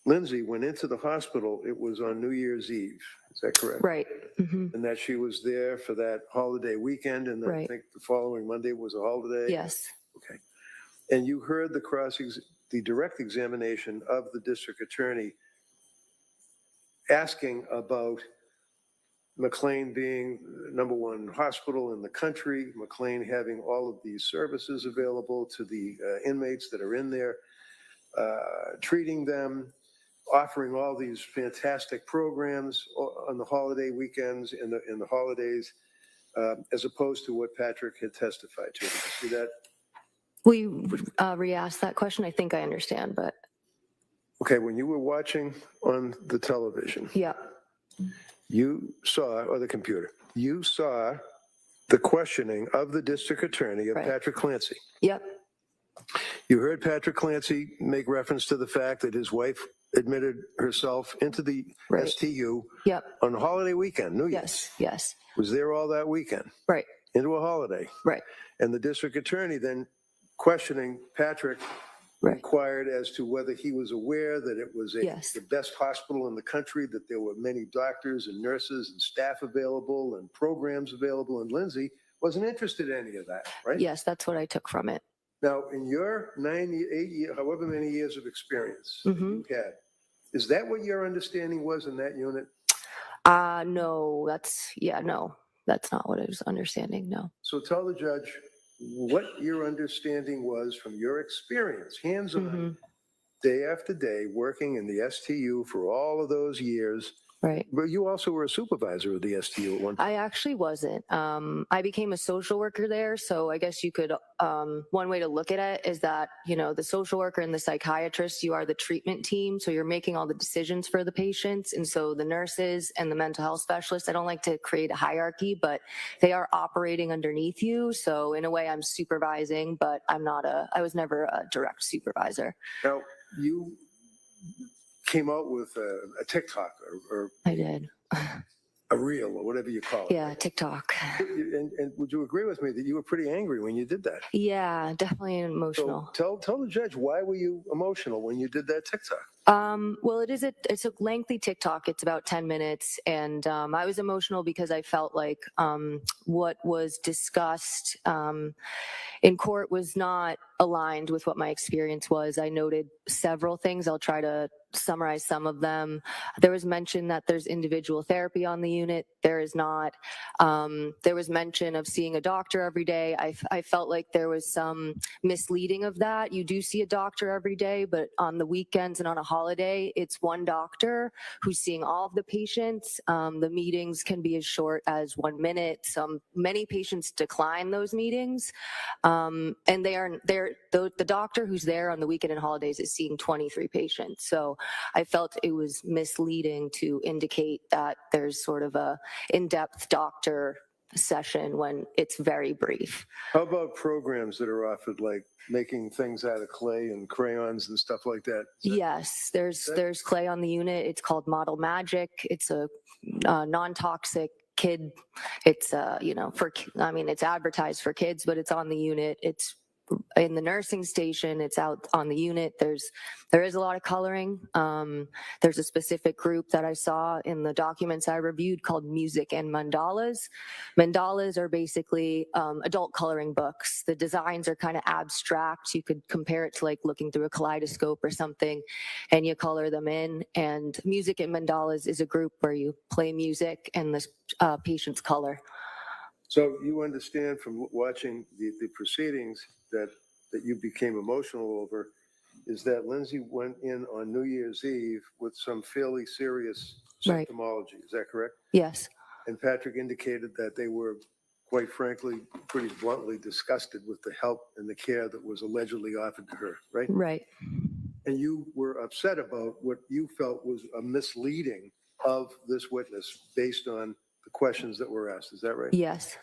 Lindsay went into the hospital, it was on New Year's Eve. Is that correct? Right. Mm-hmm. And that she was there for that holiday weekend, and then I Right. think the following Monday was a holiday? Yes. Okay. And you heard the direct examination of the district attorney asking about McLean being number one hospital in the country, McLean having all of these services available to the inmates that are in there, treating them, offering all these fantastic programs on the holiday weekends and in the holidays, as opposed to what Patrick had testified to. Did you see that? We re-asked that question. I think I understand, but Okay, when you were watching on the television, yeah. you saw, or the computer, you saw the questioning of the district attorney of Right. Patrick Clancy. Yep. You heard Patrick Clancy make reference to the fact that his wife admitted herself into the Right. STU Yep. on holiday weekend, New Year's. Yes. Yes. Was there all that weekend Right. into a holiday. Right. And the district attorney then questioning Patrick Right. inquired as to whether he was aware that it was Yes. the best hospital in the country, that there were many doctors and nurses and staff available and programs available, and Lindsay wasn't interested in any of that, right? Yes, that's what I took from it. Now, in your 8 years, however many years of experience Mhm. you had, is that what your understanding was in that unit? No, that's not what I was understanding. No. So tell the judge what your understanding was from your experience, hands-on, Mhm. day after day, working in the STU for all of those years. Right. But you also were a supervisor of the STU at one time. I actually wasn't. I became a social worker there. So I guess you could, one way to look at it is that, the social worker and the psychiatrist, you are the treatment team. So you're making all the decisions for the patients. And so the nurses and the mental health specialists, I don't like to create a hierarchy, but they are operating underneath you. So in a way I'm supervising, but I was never a direct supervisor. Now, you came out with a TikTok or I did. a reel or whatever you call it. Yeah, TikTok. And would you agree with me that you were pretty angry when you did that? Yeah, definitely emotional. So tell the judge, why were you emotional when you did that TikTok? Well, it's a lengthy TikTok. It's about 10 minutes. And I was emotional because I felt like what was discussed in court was not aligned with what my experience was. I noted several things. I'll try to summarize some of them. There was mention that there's individual therapy on the unit. There is not. There was mention of seeing a doctor every day. I felt like there was some misleading of that. You do see a doctor every day, but on the weekends and on a holiday, it's one doctor who's seeing all of the patients. The meetings can be as short as 1 minute. Many patients decline those meetings. And the doctor who's there on the weekend and holidays is seeing 23 patients. So I felt it was misleading to indicate that there's sort of a in-depth doctor session when it's very brief. How about programs that are offered, like making things out of clay and crayons and stuff like that? Yes, there's clay on the unit. It's called Model Magic. It's a non-toxic kid. It's it's advertised for kids, but it's on the unit. It's in the nursing station. It's out on the unit. There is a lot of coloring. There's a specific group that I saw in the documents I reviewed called Music and Mandalas. Mandalas are basically adult coloring books. The designs are kind of abstract. You could compare it to like looking through a kaleidoscope or something, and you color them in. And Music and Mandalas is a group where you play music and the patients color. So you understand from watching the proceedings that you became emotional over is that Lindsay went in on New Year's Eve with some fairly serious Right. symptomology. Is that correct? Yes. And Patrick indicated that they were, quite frankly, pretty bluntly disgusted with the help and the care that was allegedly offered to her, right? Right. And you were upset about what you felt was a misleading of this witness based on the questions that were asked. Is that right? Yes.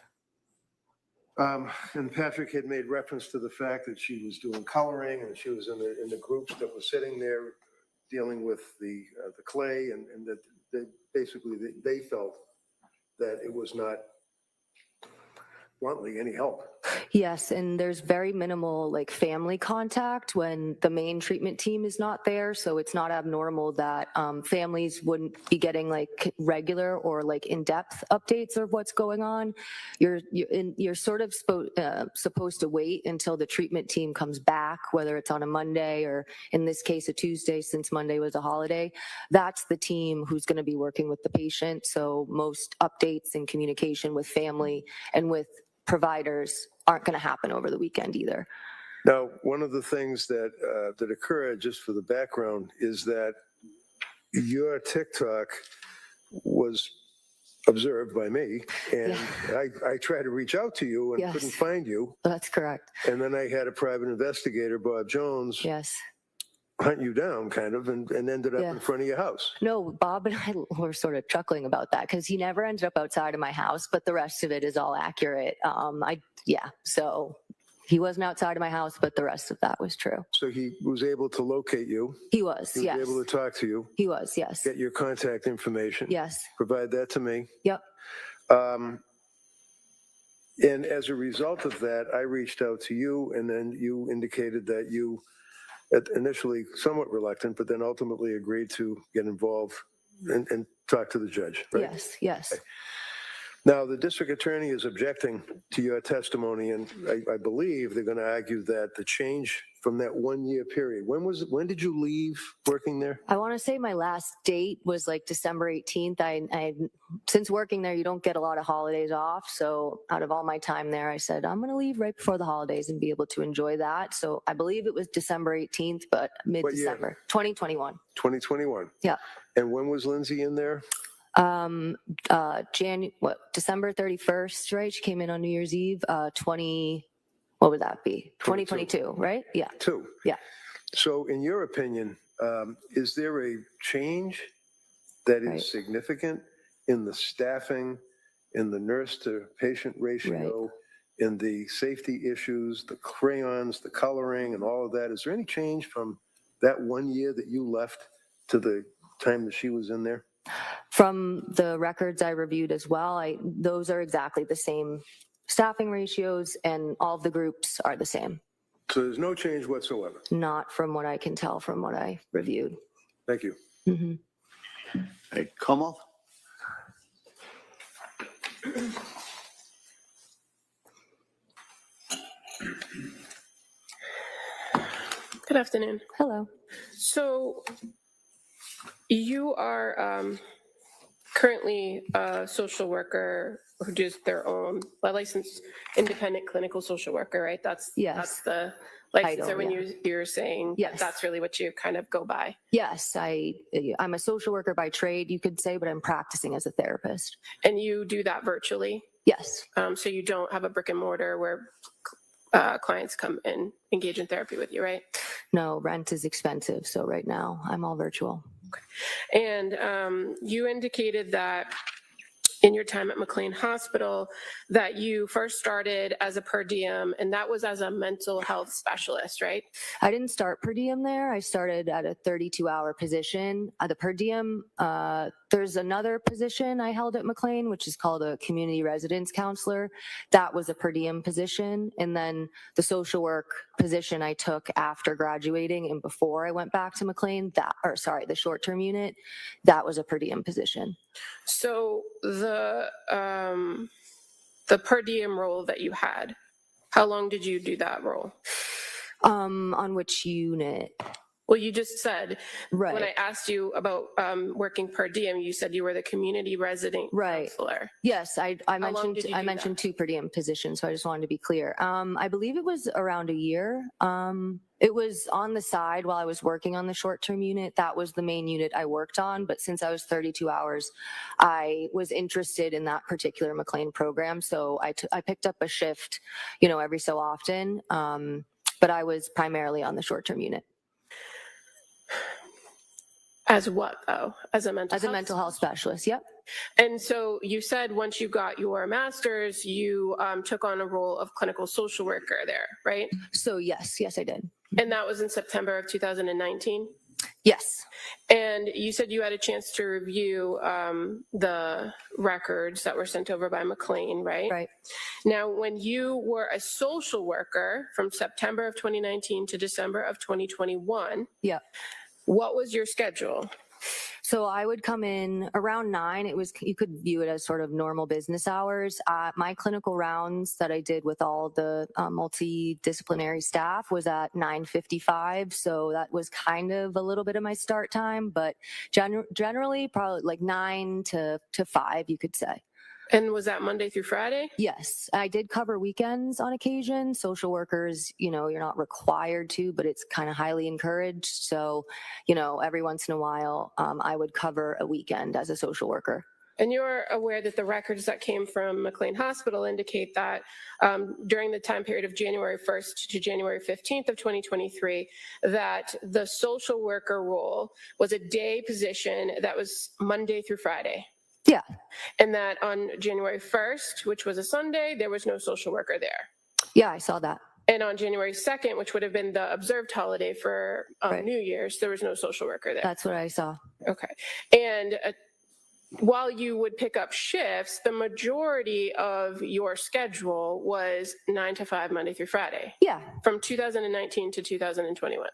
And Patrick had made reference to the fact that she was doing coloring and she was in the groups that were sitting there dealing with the clay, and that they felt that it was not bluntly any help. Yes, and there's very minimal like family contact when the main treatment team is not there, so it's not abnormal that families wouldn't be getting like regular or like in-depth updates of what's going on. You're sort of supposed to wait until the treatment team comes back, whether it's on a Monday or in this case a Tuesday, since Monday was a holiday. That's the team who's going to be working with the patient, so most updates and communication with family and with providers aren't going to happen over the weekend either. Now, one of the things that occurred, just for the background, is that your TikTok was observed by me, and I tried to reach out to you and couldn't find you. That's correct. And then I had a private investigator, Bob Jones, hunt you down, kind of, and ended up in front of your house. No, Bob and I were sort of chuckling about that because he never ended up outside of my house, but the rest of it is all accurate. So he wasn't outside of my house, but the rest of that was true. So he was able to locate you. He was, He was able to talk to you. He was, yes. Get your contact information. Yes. Provide that to me. Yep. And as a result of that, I reached out to you, and then you indicated that you initially somewhat reluctant, but then ultimately agreed to get involved and talk to the judge, right? Yes. Okay. Now, the district attorney is objecting to your testimony, and I believe they're going to argue that the change from that 1 year period, when did you leave working there? I want to say my last date was like December 18th. Since working there, you don't get a lot of holidays off. So out of all my time there, I said, I'm going to leave right before the holidays and be able to enjoy that. So I believe it was December 18th, but mid-December, 2021. 2021. Yeah. And when was Lindsay in there? December 31st, right? She came in on New Year's Eve, what would that be? 2022, right? Yeah. 2. Yeah. So in your opinion, is there a change that is Right. significant in the staffing, in the nurse to patient ratio, in the safety issues, the crayons, the coloring and all of that? Is there any change from that 1 year that you left to the time that she was in there? From the records I reviewed as well, those are exactly the same staffing ratios, and all of the groups are the same. So there's no change whatsoever. Not from what I can tell from what I reviewed. Thank you. Mm-hmm. All right, Kamal? Good afternoon. Hello. So you are currently a social worker who does their own, a licensed independent clinical social worker, right? That's the license. Title, Or when yeah. you're saying Yes. that's really what you kind of go by. Yes, I'm a social worker by trade, you could say, but I'm practicing as a therapist. And you do that virtually. Yes. So you don't have a brick and mortar where clients come and engage in therapy with you, right? No, rent is expensive, so right now I'm all virtual. And you indicated that in your time at McLean Hospital that you first started as a per diem, and that was as a mental health specialist, right? I didn't start per diem there. I started at a 32-hour position. The per diem, there's another position I held at McLean, which is called a community residence counselor. That was a per diem position. And then the social work position I took after graduating and before I went back to McLean, the short-term unit, that was a per diem position. So the per diem role that you had, how long did you do that role? On which unit? Well, you just said, Right. when I asked you about working per diem, you said you were the community resident counselor. Yes, I long did you do mentioned that? 2 per diem positions, so I just wanted to be clear. I believe it was around a year. It was on the side while I was working on the short-term unit. That was the main unit I worked on, but since I was 32 hours, I was interested in that particular McLean program, so I picked up a shift, every so often, but I was primarily on the short-term unit. As what, though? As a mental health specialist, yep. And so you said once you got your master's, you took on a role of clinical social worker there, right? So yes, I did. And that was in September of 2019? Yes. And you said you had a chance to review the records that were sent over by McLean, right? Right. Now, when you were a social worker from September of 2019 to December of 2021, Yeah. what was your schedule? So I would come in around 9. You could view it as sort of normal business hours. My clinical rounds that I did with all the multidisciplinary staff was at 9:55. So that was kind of a little bit of my start time, but generally probably like 9 to 5, you could say. And was that Monday through Friday? Yes, I did cover weekends on occasion. Social workers, you're not required to, but it's kind of highly encouraged. So, every once in a while, I would cover a weekend as a social worker. And you're aware that the records that came from McLean Hospital indicate that during the time period of January 1st to January 15th of 2023, that the social worker role was a day position that was Monday through Friday. Yeah. And that on January 1st, which was a Sunday, there was no social worker there. Yeah, I saw that. And on January 2nd, which would have been the observed holiday for Right. New Year's, there was no social worker there. That's what I saw. Okay. And while you would pick up shifts, the majority of your schedule was 9 to 5, Monday through Friday. Yeah. From 2019 to 2021.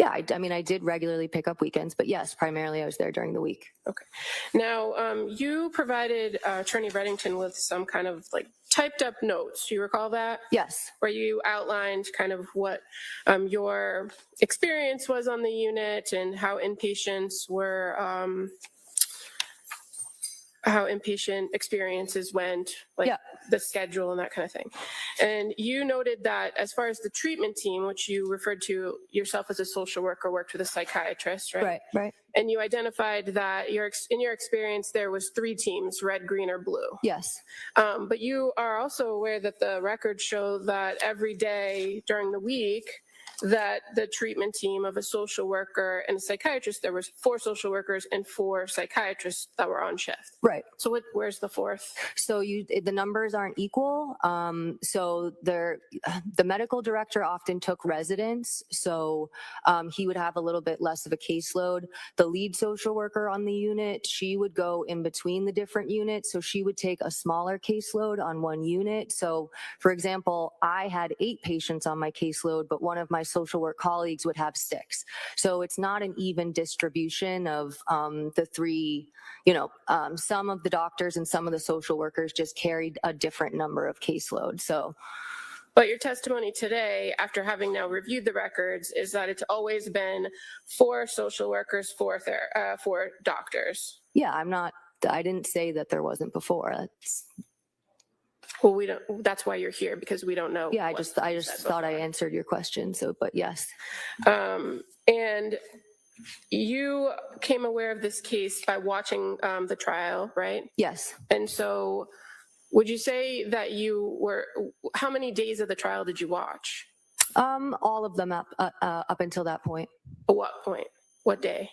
Yeah, I mean, I did regularly pick up weekends, but yes, primarily I was there during the week. Okay. Now, you provided Attorney Reddington with some kind of like typed up notes. Do you recall that? Yes. Where you outlined kind of what your experience was on the unit and how inpatients were, how inpatient experiences went, like Yeah. the schedule and that kind of thing. And you noted that as far as the treatment team, which you referred to yourself as a social worker, worked with a psychiatrist, right? Right. And you identified that in your experience, there was 3 teams, red, green, or blue. Yes. But you are also aware that the records show that every day during the week, that the treatment team of a social worker and a psychiatrist, there was 4 social workers and 4 psychiatrists that were on shift. Right. So where's the 4th? So the numbers aren't equal. So the medical director often took residents, so he would have a little bit less of a caseload. The lead social worker on the unit, she would go in between the different units, so she would take a smaller caseload on one unit. So, for example, I had 8 patients on my caseload, but one of my social work colleagues would have 6. So it's not an even distribution of the 3. Some of the doctors and some of the social workers just carried a different number of caseload. So, but your testimony today, after having now reviewed the records, is that it's always been 4 social workers, 4 doctors. yeah, I didn't say that there wasn't before. Well, we don't. That's why you're here, because we don't know. Yeah, I what just you said thought I before. answered your question. So, but yes. And you came aware of this case by watching the trial, right? Yes. And so would you say that how many days of the trial did you watch? All of them up until that point. At what point? What day?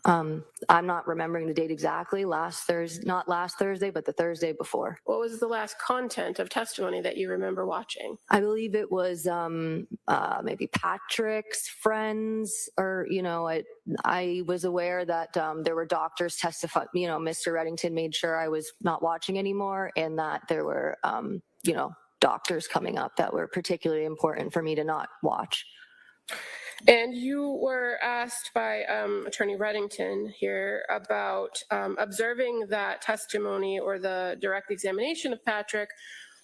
I'm not remembering the date exactly. Not last Thursday, but the Thursday before. What was the last content of testimony that you remember watching? I believe it was maybe Patrick's friends, or I was aware that there were doctors testify. Mr. Reddington made sure I was not watching anymore, and that there were doctors coming up that were particularly important for me to not watch. And you were asked by Attorney Reddington here about observing that testimony or the direct examination of Patrick.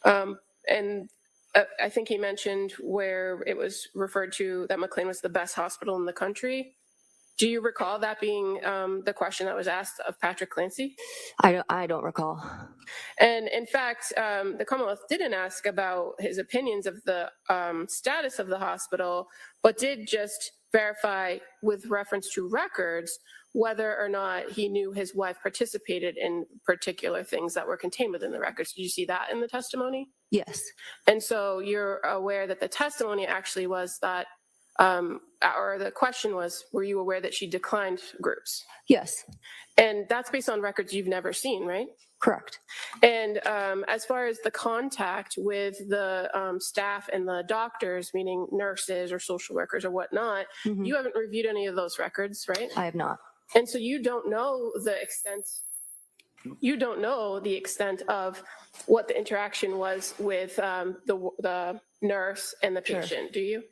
And I think he mentioned where it was referred to that McLean was the best hospital in the country. Do you recall that being the question that was asked of Patrick Clancy? I don't recall. And in fact, the Commonwealth didn't ask about his opinions of the status of the hospital, but did just verify with reference to records whether or not he knew his wife participated in particular things that were contained within the records. Did you see that in the testimony? Yes. And so you're aware that the testimony actually was that, or the question was, were you aware that she declined groups? Yes. And that's based on records you've never seen, right? Correct. And as far as the contact with the staff and the doctors, meaning nurses or social workers or whatnot, Mhm. you haven't reviewed any of those records, right? I have not. And so you don't know the extent of what the interaction was with the nurse and the Sure. patient, do you?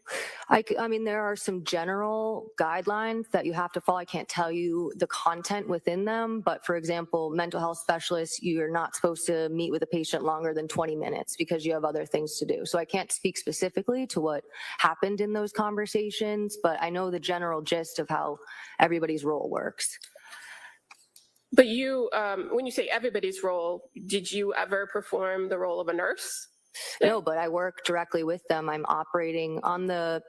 I mean, there are some general guidelines that you have to follow. I can't tell you the content within them, but for example, mental health specialists, you're not supposed to meet with a patient longer than 20 minutes because you have other things to do. So I can't speak specifically to what happened in those conversations, but I know the general gist of how everybody's role works. But you, when you say everybody's role, did you ever perform the role of a nurse? No, but I work directly with them. I'm operating on the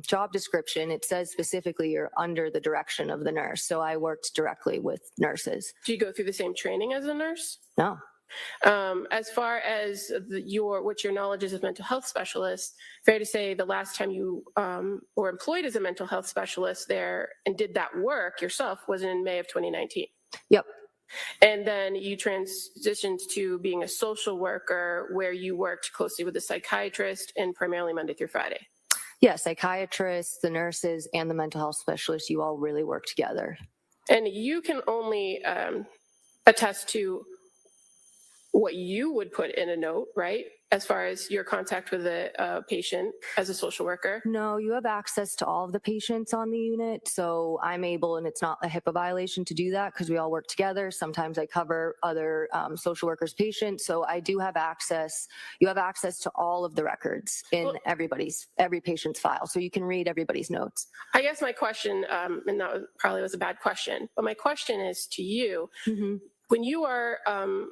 job description. It says specifically you're under the direction of the nurse. So I worked directly with nurses. Do you go through the same training as a nurse? No. As far as what your knowledge is of mental health specialists, fair to say the last time you were employed as a mental health specialist there and did that work yourself was in May of 2019. Yep. And then you transitioned to being a social worker where you worked closely with the psychiatrist and primarily Monday through Friday. Yeah, psychiatrists, the nurses, and the mental health specialists, you all really work together. And you can only attest to what you would put in a note, right? As far as your contact with a patient as a social worker. No, you have access to all of the patients on the unit. So I'm able, and it's not a HIPAA violation to do that because we all work together. Sometimes I cover other social workers' patients. So I do have access. You have access to all of the records in every patient's file. So you can read everybody's notes. I guess my question, and that probably was a bad question, but my question is to you. When you are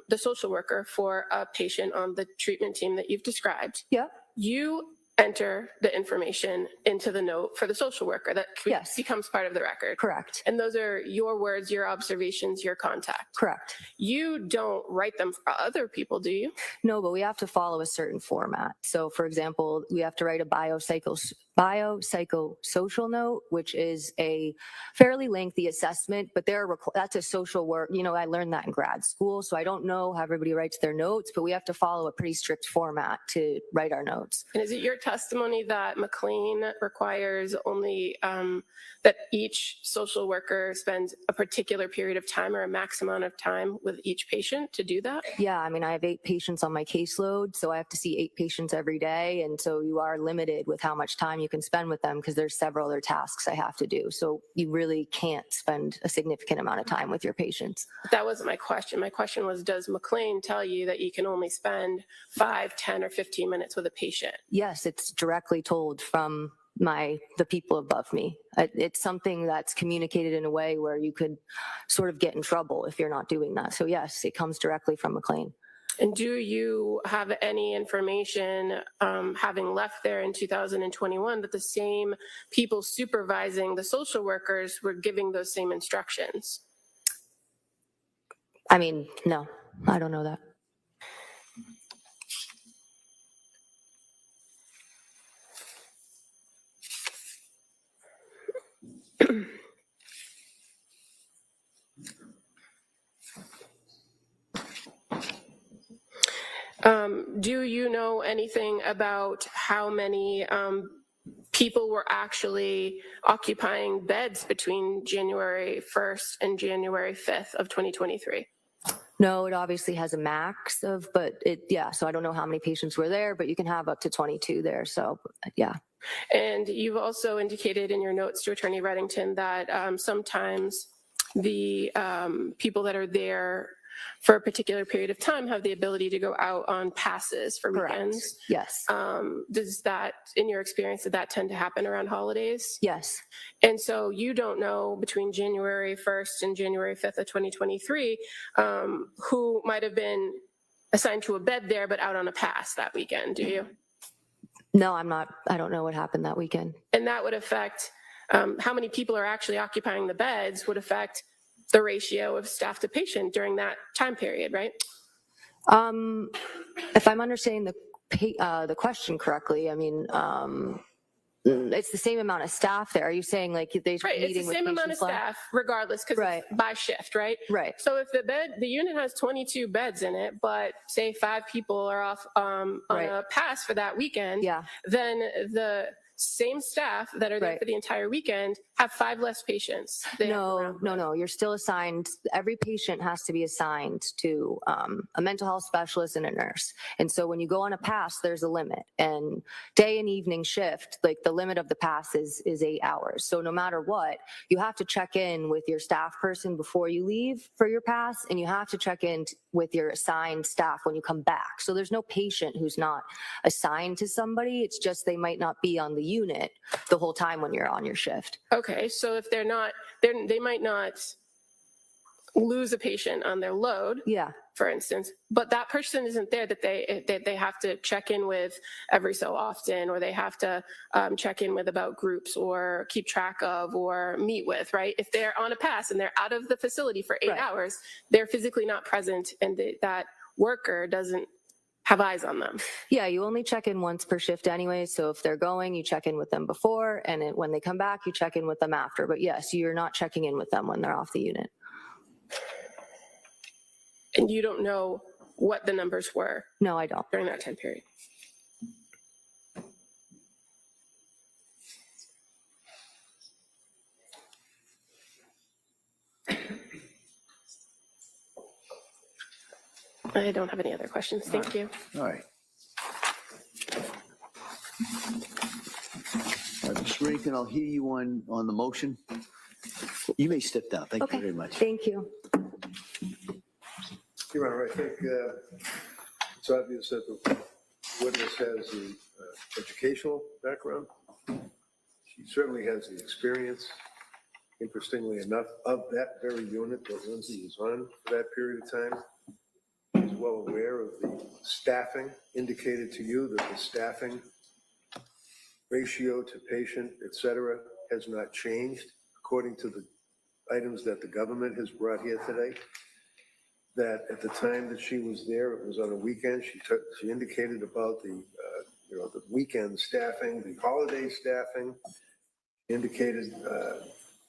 the social worker for a patient on the treatment team that you've described, Yep. you enter the information into the note for the social worker that Yes. becomes part of the record. Correct. And those are your words, your observations, your contact. Correct. You don't write them for other people, do you? No, but we have to follow a certain format. So for example, we have to write a biopsychosocial note, which is a fairly lengthy assessment, but that's a social work. You know, I learned that in grad school, so I don't know how everybody writes their notes, but we have to follow a pretty strict format to write our notes. And is it your testimony that McLean requires only that each social worker spends a particular period of time or a max amount of time with each patient to do that? Yeah, I mean, I have 8 patients on my caseload, so I have to see 8 patients every day. And so you are limited with how much time you can spend with them because there's several other tasks I have to do. So you really can't spend a significant amount of time with your patients. That wasn't my question. My question was, does McLean tell you that you can only spend 5, 10, or 15 minutes with a patient? Yes, it's directly told from the people above me. It's something that's communicated in a way where you could sort of get in trouble if you're not doing that. So yes, it comes directly from McLean. And do you have any information, having left there in 2021, that the same people supervising the social workers were giving those same instructions? I mean, no, I don't know that. Do you know anything about how many people were actually occupying beds between January 1st and January 5th of 2023? No, it obviously has a max of, so I don't know how many patients were there, but you can have up to 22 there. So yeah. And you've also indicated in your notes to Attorney Reddington that sometimes the people that are there for a particular period of time have the ability to go out on passes for weekends. Correct. Yes. Does that, in your experience, did that tend to happen around holidays? Yes. And so you don't know between January 1st and January 5th of 2023 who might have been assigned to a bed there but out on a pass that weekend, do you? No, I'm not. I don't know what happened that weekend. And that would affect how many people are actually occupying the beds would affect the ratio of staff to patient during that time period, right? If I'm understanding the question correctly, I mean, it's the same amount of staff there. Are you saying like they're right, meeting it's the with same amount of patients live? staff regardless because Right. it's by shift, right? Right. So if the unit has 22 beds in it, but say 5 people are off on Right. a pass for that weekend, Yeah. then the same staff that are there Right. for the entire weekend have 5 less patients. They have No, around. no. You're still assigned. Every patient has to be assigned to a mental health specialist and a nurse. And so when you go on a pass, there's a limit. And day and evening shift, like the limit of the pass is 8 hours. So no matter what, you have to check in with your staff person before you leave for your pass, and you have to check in with your assigned staff when you come back. So there's no patient who's not assigned to somebody. It's just they might not be on the unit the whole time when you're on your shift. Okay, so if they're not, they might not lose a patient on their load, Yeah. for instance, but that person isn't there that they have to check in with every so often, or they have to check in with about groups or keep track of or meet with, right? If they're on a pass and they're out of the facility for 8 Right. hours, they're physically not present, and that worker doesn't have eyes on them. Yeah, you only check in once per shift anyway. So if they're going, you check in with them before, and when they come back, you check in with them after. But yes, you're not checking in with them when they're off the unit. And you don't know what the numbers were No, I don't. during that time period. I don't have any other questions. Thank you. All right. Mr. Rankin, I'll hear you on the motion. You may step down. Thank you very much. Thank you. Your Honor, I think it's obvious that the witness has the educational background. She certainly has the experience, interestingly enough, of that very unit that Lindsay was on for that period of time. She's well aware of the staffing, indicated to you that the staffing ratio to patient, et cetera, has not changed according to the items that the government has brought here today. That at the time that she was there, it was on a weekend. She indicated about the the weekend staffing, the holiday staffing. Indicated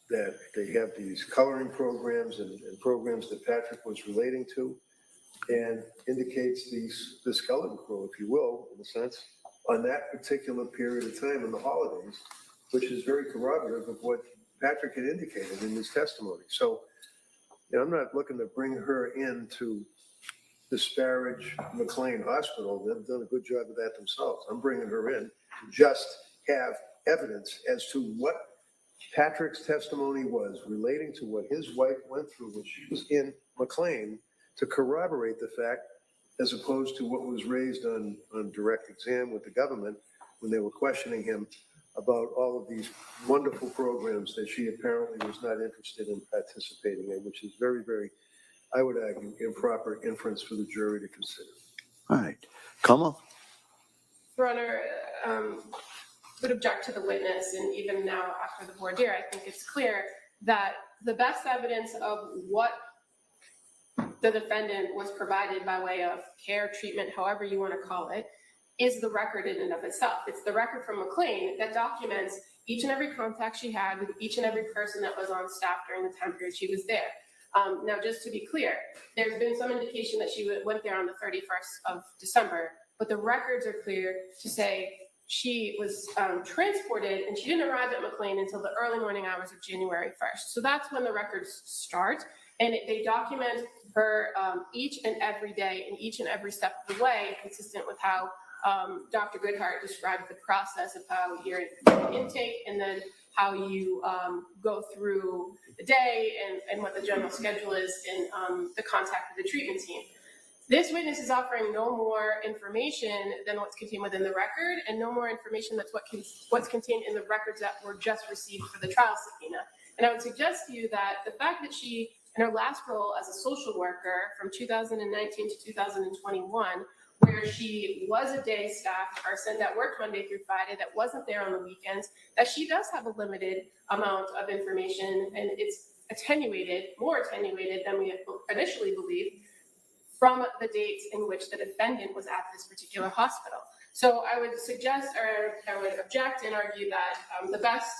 that they have these coloring programs and programs that Patrick was relating to, and indicates the skeleton crew, if you will, in a sense, on that particular period of time in the holidays, which is very corroborative of what Patrick had indicated in his testimony. So, I'm not looking to bring her in to disparage McLean Hospital. They've done a good job of that themselves. I'm bringing her in to just have evidence as to what Patrick's testimony was relating to what his wife went through when she was in McLean, to corroborate the fact, as opposed to what was raised on direct exam with the government when they were questioning him about all of these wonderful programs that she apparently was not interested in participating in, which is very, very, I would argue, improper inference for the jury to consider. All right. Kamal? Your Honor, would object to the witness, and even now after the voir dire, I think it's clear that the best evidence of what the defendant was provided by way of care, treatment, however you want to call it, is the record in and of itself. It's the record from McLean that documents each and every contact she had with each and every person that was on staff during the time period she was there. Now, just to be clear, there's been some indication that she went there on the 31st of December, but the records are clear to say she was transported, and she didn't arrive at McLean until the early morning hours of January 1st. So that's when the records start, and they document her each and every day and each and every step of the way, consistent with how Dr. Goodhart described the process of how you're intake and then how you go through the day and what the general schedule is in the contact with the treatment team. This witness is offering no more information than what's contained within the record, and no more information that's what's contained in the records that were just received for the trial subpoena. And I would suggest to you that the fact that she, in her last role as a social worker from 2019 to 2021, where she was a day staff person that worked Monday through Friday, that wasn't there on the weekends, that she does have a limited amount of information, and it's attenuated, more attenuated than we initially believed, from the dates in which the defendant was at this particular hospital. So I would suggest, or I would object and argue that the best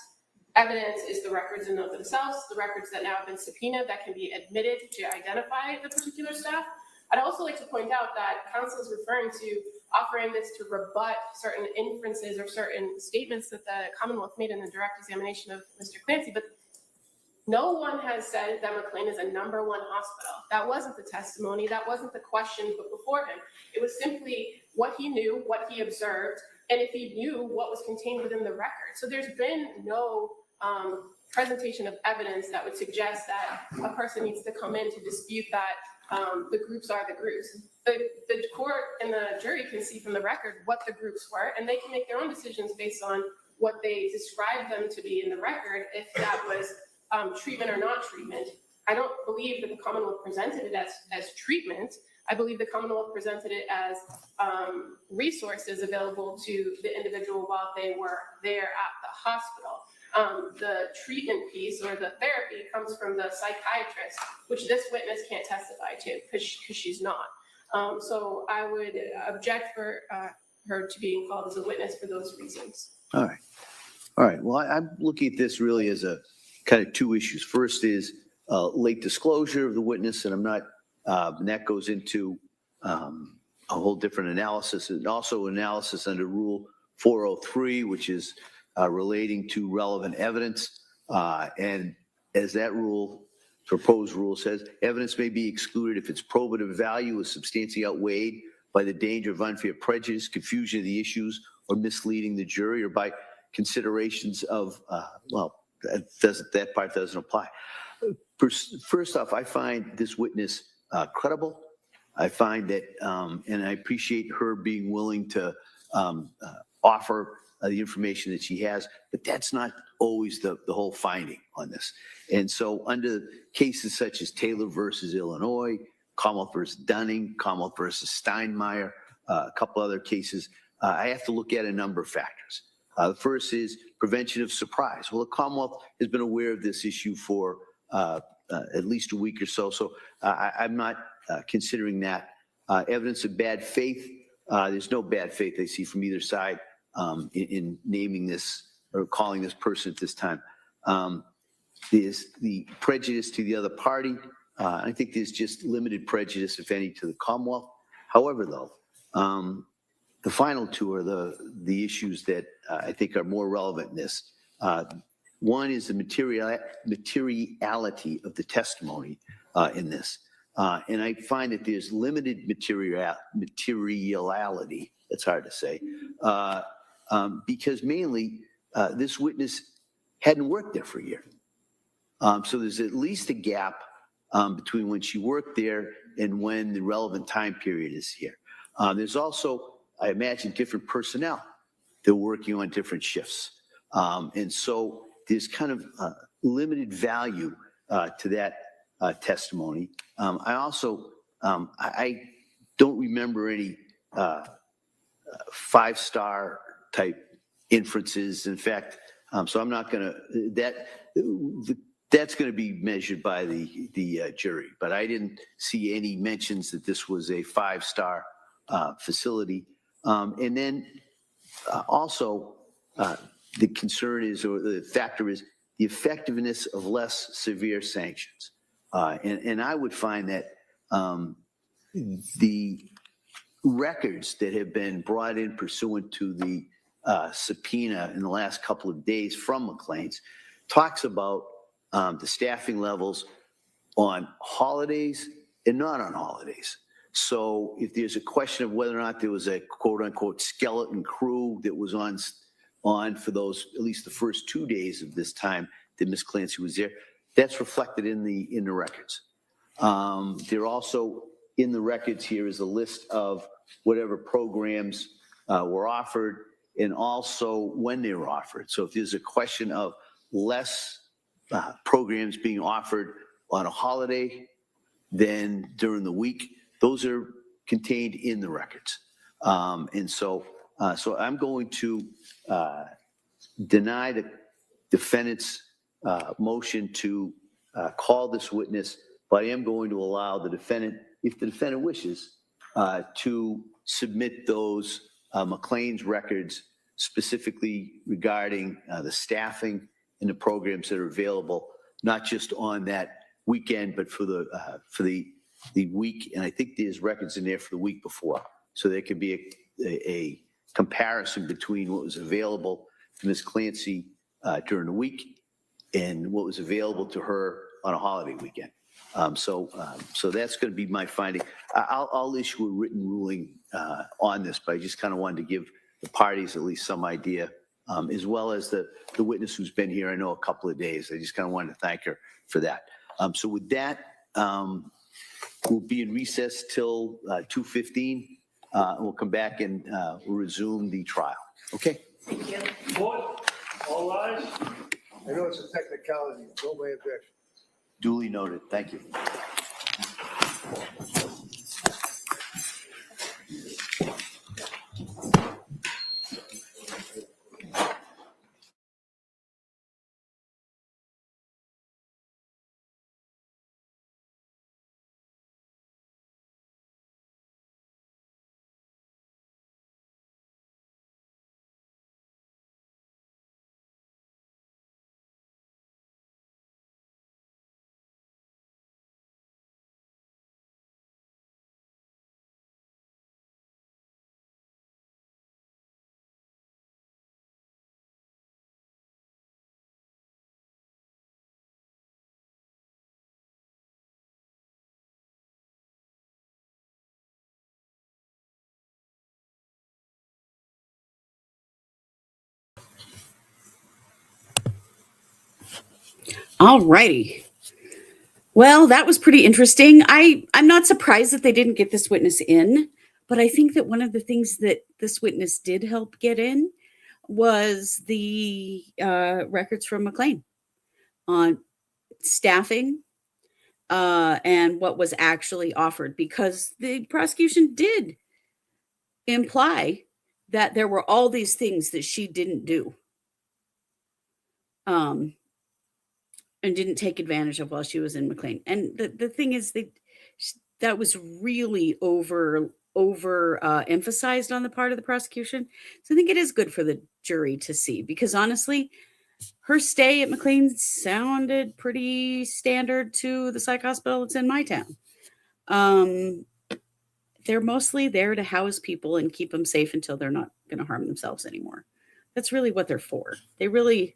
evidence is the records in and of themselves, the records that now have been subpoenaed that can be admitted to identify the particular staff. I'd also like to point out that counsel is referring to offering this to rebut certain inferences or certain statements that the Commonwealth made in the direct examination of Mr. Clancy, but no one has said that McLean is a #1 hospital. That wasn't the testimony. That wasn't the question put before him. It was simply what he knew, what he observed, and if he knew what was contained within the record. So there's been no presentation of evidence that would suggest that a person needs to come in to dispute that the groups are the groups. The court and the jury can see from the record what the groups were, and they can make their own decisions based on what they described them to be in the record, if that was treatment or not treatment. I don't believe that the Commonwealth presented it as treatment. I believe the Commonwealth presented it as resources available to the individual while they were there at the hospital. The treatment piece or the therapy comes from the psychiatrist, which this witness can't testify to because she's not. So I would object for her to being called as a witness for those reasons. All right. Well, I'm looking at this really as a kind of two issues. First is late disclosure of the witness, and I'm not, and that goes into a whole different analysis, and also analysis under Rule 403, which is relating to relevant evidence. And as that rule proposed rule says evidence may be excluded if its probative value is substantially outweighed by the danger of unfair prejudice, confusion of the issues, or misleading the jury, or by considerations of, that part doesn't apply. First off, I find this witness credible. I find that, and I appreciate her being willing to offer the information that she has, but that's not always the whole finding on this. And so under cases such as Taylor versus Illinois, Commonwealth versus Dunning, Commonwealth versus Steinmeier, a couple other cases, I have to look at a number of factors. The first is prevention of surprise. Well, the Commonwealth has been aware of this issue for at least a week or so, so I'm not considering that. Evidence of bad faith, there's no bad faith I see from either side in naming this or calling this person at this time. There's the prejudice to the other party. I think there's just limited prejudice, if any, to the Commonwealth. However, though, the final two are the issues that I think are more relevant in this. One is the materiality of the testimony in this. And I find that there's limited materiality, that's hard to say, because mainly this witness hadn't worked there for a year. So there's at least a gap between when she worked there and when the relevant time period is here. There's also, I imagine, different personnel. They're working on different shifts. And so there's kind of limited value to that testimony. I also, I don't remember any five-star type inferences. In fact, so I'm not going to, that's going to be measured by the jury. But I didn't see any mentions that this was a five-star facility. And then also, the concern is, or the factor is, the effectiveness of less severe sanctions. And I would find that the records that have been brought in pursuant to the subpoena in the last couple of days from McLean's talks about the staffing levels on holidays and not on holidays. So if there's a question of whether or not there was a quote unquote skeleton crew that was on for those, at least the first 2 days of this time that Ms. Clancy was there, that's reflected in the records. There also in the records here is a list of whatever programs were offered and also when they were offered. So if there's a question of less programs being offered on a holiday than during the week, those are contained in the records. And so I'm going to deny the defendant's motion to call this witness, but I am going to allow the defendant, if the defendant wishes, to submit those McLean's records specifically regarding the staffing and the programs that are available, not just on that weekend, but for the week. And I think there's records in there for the week before. So there could be a comparison between what was available to Ms. Clancy during the week and what was available to her on a holiday weekend. So that's going to be my finding. I'll issue a written ruling on this, but I just kind of wanted to give the parties at least some idea, as well as the witness who's been here, I know, a couple of days. I just kind of wanted to thank her for that. So with that, we'll be in recess till 2:15. And we'll come back and resume the trial. Okay? Board, all rise. I know it's a technicality, no way objection. Duly noted. Thank you. All righty. Well, that was pretty interesting. I'm not surprised that they didn't get this witness in, but I think that one of the things that this witness did help get in was the records from McLean on staffing and what was actually offered, because the prosecution did imply that there were all these things that she didn't do and didn't take advantage of while she was in McLean. And the thing is that was really over emphasized on the part of the prosecution. So I think it is good for the jury to see, because honestly, her stay at McLean sounded pretty standard to the psych hospital that's in my town. They're mostly there to house people and keep them safe until they're not going to harm themselves anymore. That's really what they're for. They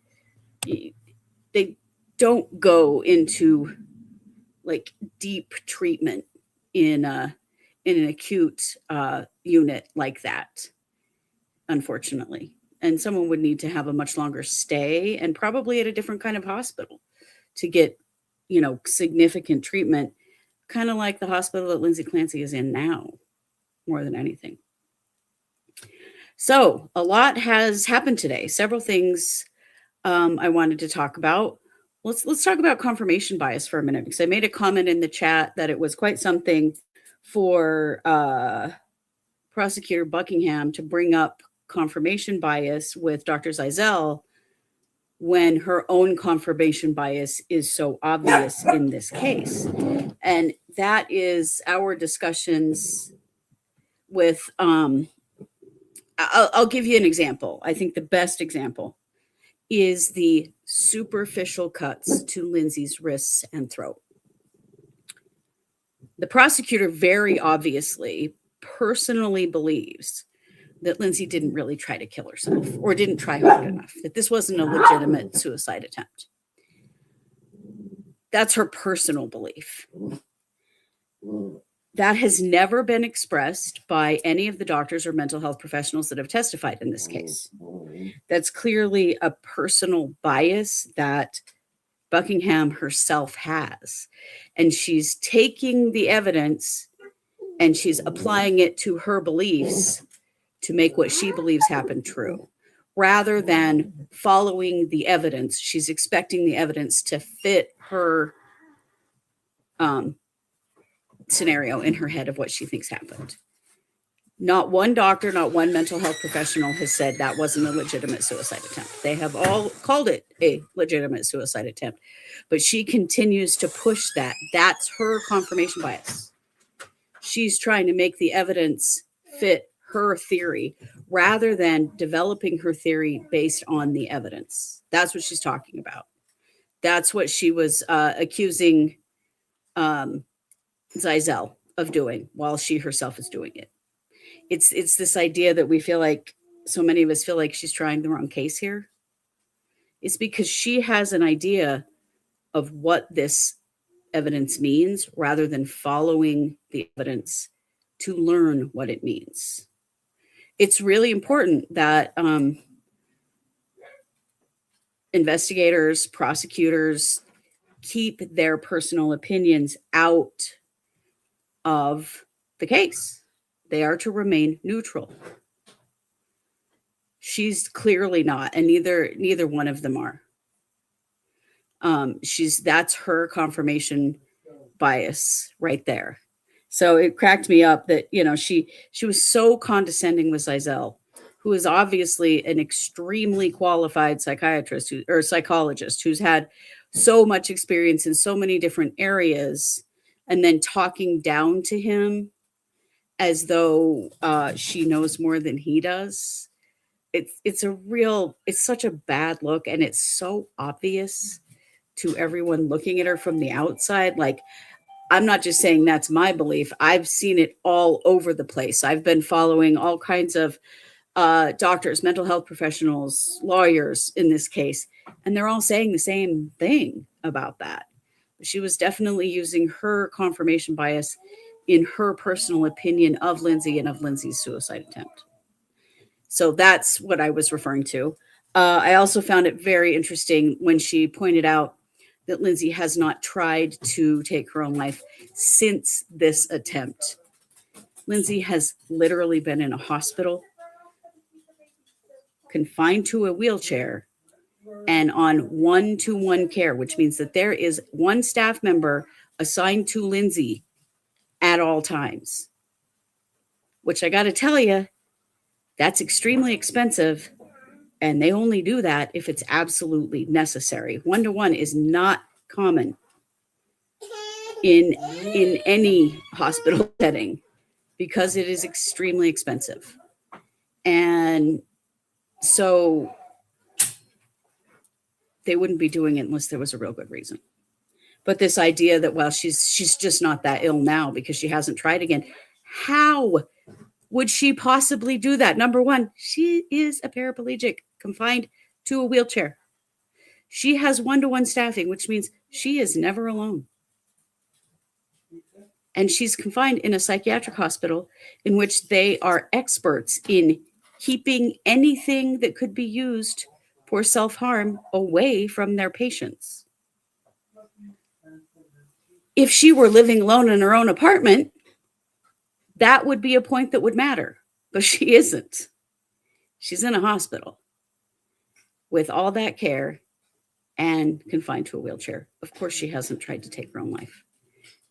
don't go into like deep treatment in an acute unit like that, unfortunately. And someone would need to have a much longer stay and probably at a different kind of hospital to get, significant treatment, kind of like the hospital that Lindsay Clancy is in now, more than anything. So a lot has happened today. Several things I wanted to talk about. Let's talk about confirmation bias for a minute, because I made a comment in the chat that it was quite something for Prosecutor Buckingham to bring up confirmation bias with Dr. Zeizel when her own confirmation bias is so obvious in this case. And that is our discussions with, I'll give you an example. I think the best example is the superficial cuts to Lindsay's wrists and throat. The prosecutor very obviously personally believes that Lindsay didn't really try to kill herself or didn't try hard enough, that this wasn't a legitimate suicide attempt. That's her personal belief. That has never been expressed by any of the doctors or mental health professionals that have testified in this case. That's clearly a personal bias that Buckingham herself has. And she's taking the evidence and she's applying it to her beliefs to make what she believes happened true. Rather than following the evidence, she's expecting the evidence to fit her scenario in her head of what she thinks happened. Not one doctor, not one mental health professional has said that wasn't a legitimate suicide attempt. They have all called it a legitimate suicide attempt, but she continues to push that. That's her confirmation bias. She's trying to make the evidence fit her theory rather than developing her theory based on the evidence. That's what she's talking about. That's what she was accusing Zeizel of doing while she herself is doing it. It's this idea that we feel like, so many of us feel like she's trying the wrong case here. It's because she has an idea of what this evidence means rather than following the evidence to learn what it means. It's really important that investigators, prosecutors keep their personal opinions out of the case. They are to remain neutral. She's clearly not, and neither one of them are. That's her confirmation bias right there. So it cracked me up that, she was so condescending with Zeizel, who is obviously an extremely qualified psychiatrist or psychologist who's had so much experience in so many different areas, and then talking down to him as though she knows more than he does. It's such a bad look, and it's so obvious to everyone looking at her from the outside. Like, I'm not just saying that's my belief. I've seen it all over the place. I've been following all kinds of doctors, mental health professionals, lawyers in this case, and they're all saying the same thing about that. She was definitely using her confirmation bias in her personal opinion of Lindsay and of Lindsay's suicide attempt. So that's what I was referring to. I also found it very interesting when she pointed out that Lindsay has not tried to take her own life since this attempt. Lindsay has literally been in a hospital, confined to a wheelchair, and on one-to-one care, which means that there is one staff member assigned to Lindsay at all times, which I got to tell you, that's extremely expensive. And they only do that if it's absolutely necessary. One-to-one is not common in any hospital setting because it is extremely expensive. And so they wouldn't be doing it unless there was a real good reason. But this idea that, well, she's just not that ill now because she hasn't tried again. How would she possibly do that? Number one, she is a paraplegic confined to a wheelchair. She has one-to-one staffing, which means she is never alone. And she's confined in a psychiatric hospital in which they are experts in keeping anything that could be used for self-harm away from their patients. If she were living alone in her own apartment, that would be a point that would matter, but she isn't. She's in a hospital with all that care and confined to a wheelchair. Of course, she hasn't tried to take her own life.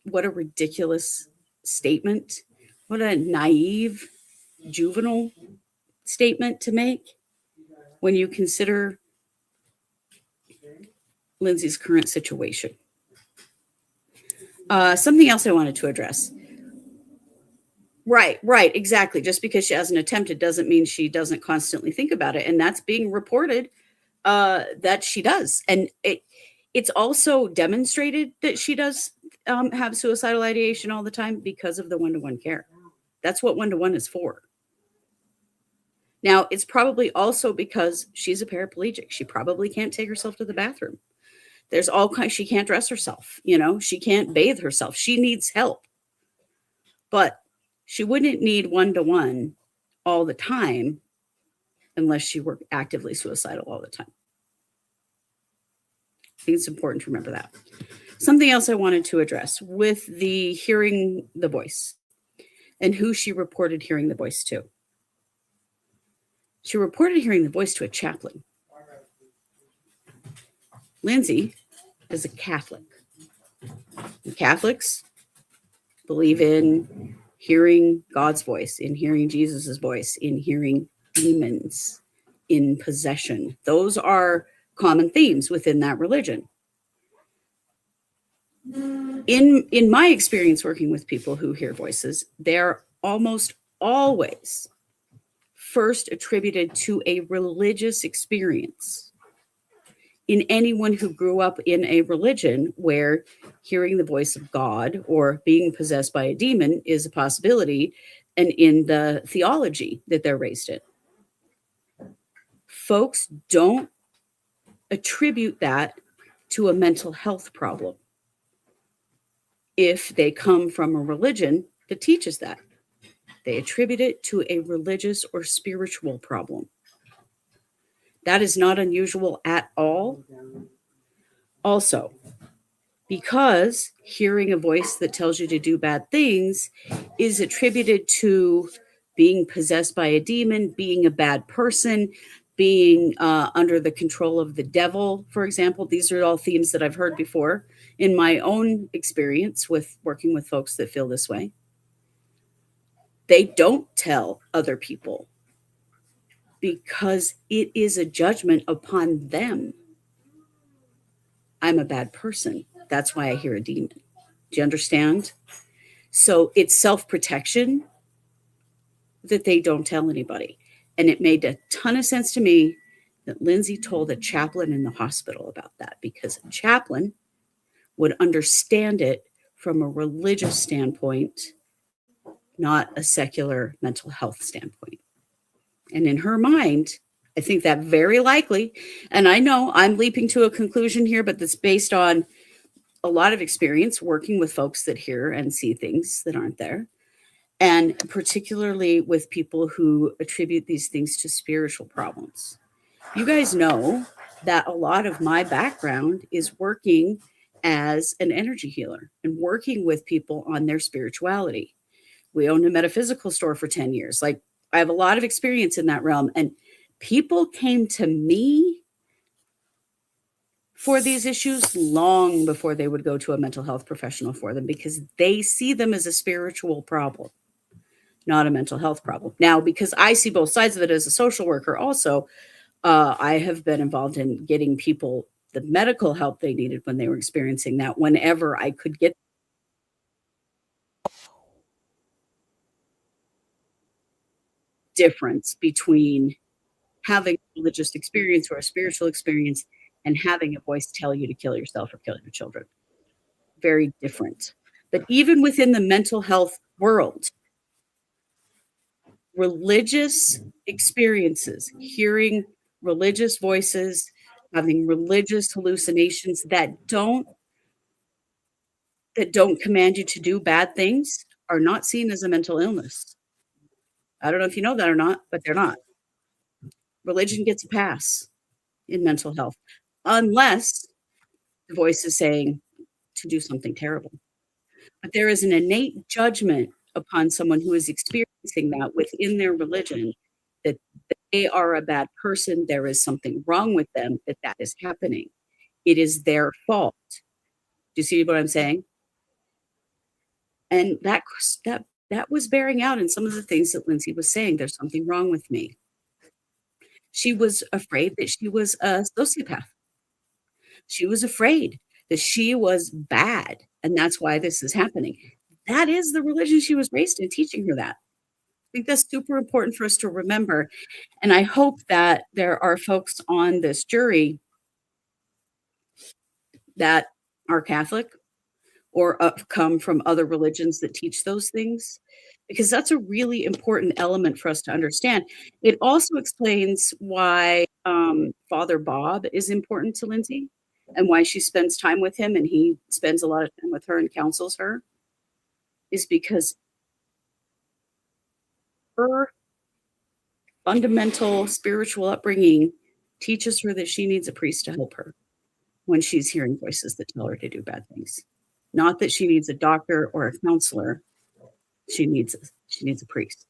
What a ridiculous statement. What a naive, juvenile statement to make when you consider Lindsay's current situation. Something else I wanted to address. Right, exactly. Just because she hasn't attempted doesn't mean she doesn't constantly think about it. And that's being reported that she does. And it's also demonstrated that she does have suicidal ideation all the time because of the one-to-one care. That's what one-to-one is for. Now, it's probably also because she's a paraplegic. She probably can't take herself to the bathroom. There's all kinds, she can't dress herself, she can't bathe herself. She needs help. But she wouldn't need one-to-one all the time unless she were actively suicidal all the time. I think it's important to remember that. Something else I wanted to address with the hearing the voice and who she reported hearing the voice to. She reported hearing the voice to a chaplain. Lindsay is a Catholic. And Catholics believe in hearing God's voice, in hearing Jesus's voice, in hearing demons, in possession. Those are common themes within that religion. In my experience working with people who hear voices, they're almost always first attributed to a religious experience. In anyone who grew up in a religion where hearing the voice of God or being possessed by a demon is a possibility, and in the theology that they're raised in. Folks don't attribute that to a mental health problem if they come from a religion that teaches that. They attribute it to a religious or spiritual problem. That is not unusual at all. Also, because hearing a voice that tells you to do bad things is attributed to being possessed by a demon, being a bad person, being under the control of the devil, for example. These are all themes that I've heard before in my own experience with working with folks that feel this way. They don't tell other people because it is a judgment upon them. I'm a bad person. That's why I hear a demon. Do you understand? So it's self-protection that they don't tell anybody. And it made a ton of sense to me that Lindsay told a chaplain in the hospital about that, because a chaplain would understand it from a religious standpoint, not a secular mental health standpoint. And in her mind, I think that very likely, and I know I'm leaping to a conclusion here, but that's based on a lot of experience working with folks that hear and see things that aren't there. And particularly with people who attribute these things to spiritual problems. You guys know that a lot of my background is working as an energy healer and working with people on their spirituality. We owned a metaphysical store for 10 years. Like, I have a lot of experience in that realm, and people came to me for these issues long before they would go to a mental health professional for them, because they see them as a spiritual problem, not a mental health problem. Now, because I see both sides of it as a social worker also, I have been involved in getting people the medical help they needed when they were experiencing that, whenever I could get difference between having a religious experience or a spiritual experience and having a voice tell you to kill yourself or kill your children. Very different. But even within the mental health world, religious experiences, hearing religious voices, having religious hallucinations that don't command you to do bad things are not seen as a mental illness. I don't know if you know that or not, but they're not. Religion gets a pass in mental health, unless the voice is saying to do something terrible. But there is an innate judgment upon someone who is experiencing that within their religion, that they are a bad person, there is something wrong with them, that is happening. It is their fault. Do you see what I'm saying? And that was bearing out in some of the things that Lindsay was saying. There's something wrong with me. She was afraid that she was a sociopath. She was afraid that she was bad, and that's why this is happening. That is the religion she was raised in, teaching her that. I think that's super important for us to remember. And I hope that there are folks on this jury that are Catholic or come from other religions that teach those things, because that's a really important element for us to understand. It also explains why Father Bob is important to Lindsay and why she spends time with him and he spends a lot of time with her and counsels her, is because her fundamental spiritual upbringing teaches her that she needs a priest to help her when she's hearing voices that tell her to do bad things. Not that she needs a doctor or a counselor. She needs a priest.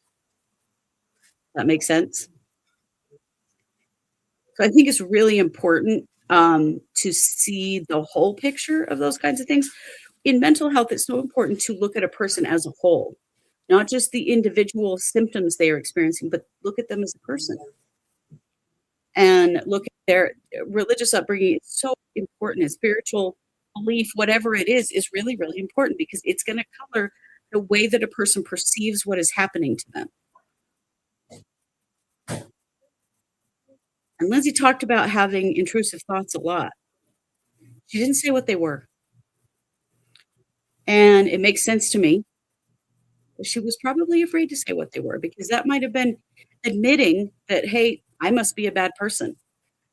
That makes sense? So I think it's really important to see the whole picture of those kinds of things. In mental health, it's so important to look at a person as a whole, not just the individual symptoms they are experiencing, but look at them as a person. And look at their religious upbringing. It's so important. And spiritual belief, whatever it is really, really important, because it's going to color the way that a person perceives what is happening to them. And Lindsay talked about having intrusive thoughts a lot. She didn't say what they were. And it makes sense to me. She was probably afraid to say what they were, because that might have been admitting that, hey, I must be a bad person.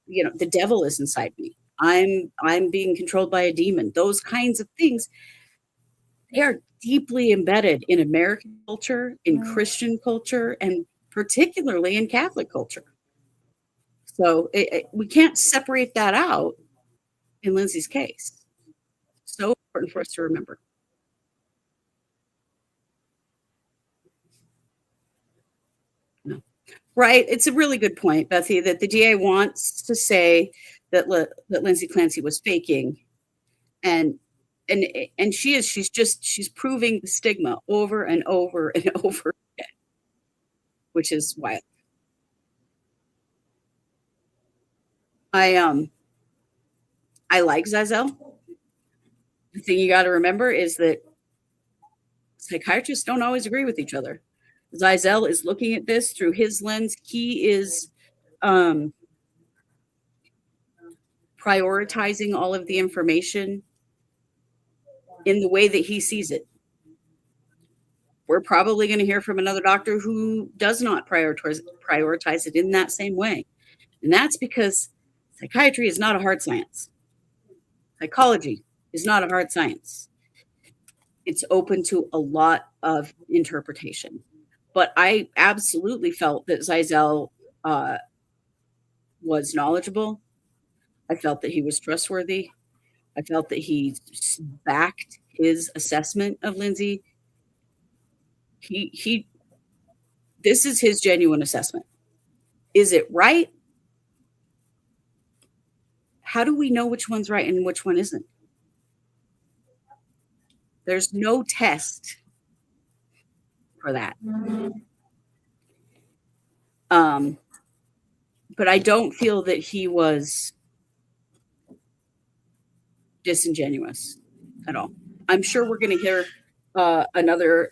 You know, the devil is inside me. I'm being controlled by a demon. Those kinds of things, they are deeply embedded in American culture, in Christian culture, and particularly in Catholic culture. So we can't separate that out in Lindsay's case. So important for us to remember. No. Right. It's a really good point, Betsy, that the DA wants to say that Lindsay Clancy was faking. And she's proving the stigma over and over and over again, which is wild. I like Zeizel. The thing you got to remember is that psychiatrists don't always agree with each other. Zeizel is looking at this through his lens. He is prioritizing all of the information in the way that he sees it. We're probably going to hear from another doctor who does not prioritize it in that same way. And that's because psychiatry is not a hard science. Psychology is not a hard science. It's open to a lot of interpretation. But I absolutely felt that Zeizel was knowledgeable. I felt that he was trustworthy. I felt that he backed his assessment of Lindsay. He this is his genuine assessment. Is it right? How do we know which one's right and which one isn't? There's no test for that. But I don't feel that he was disingenuous at all. I'm sure we're going to hear another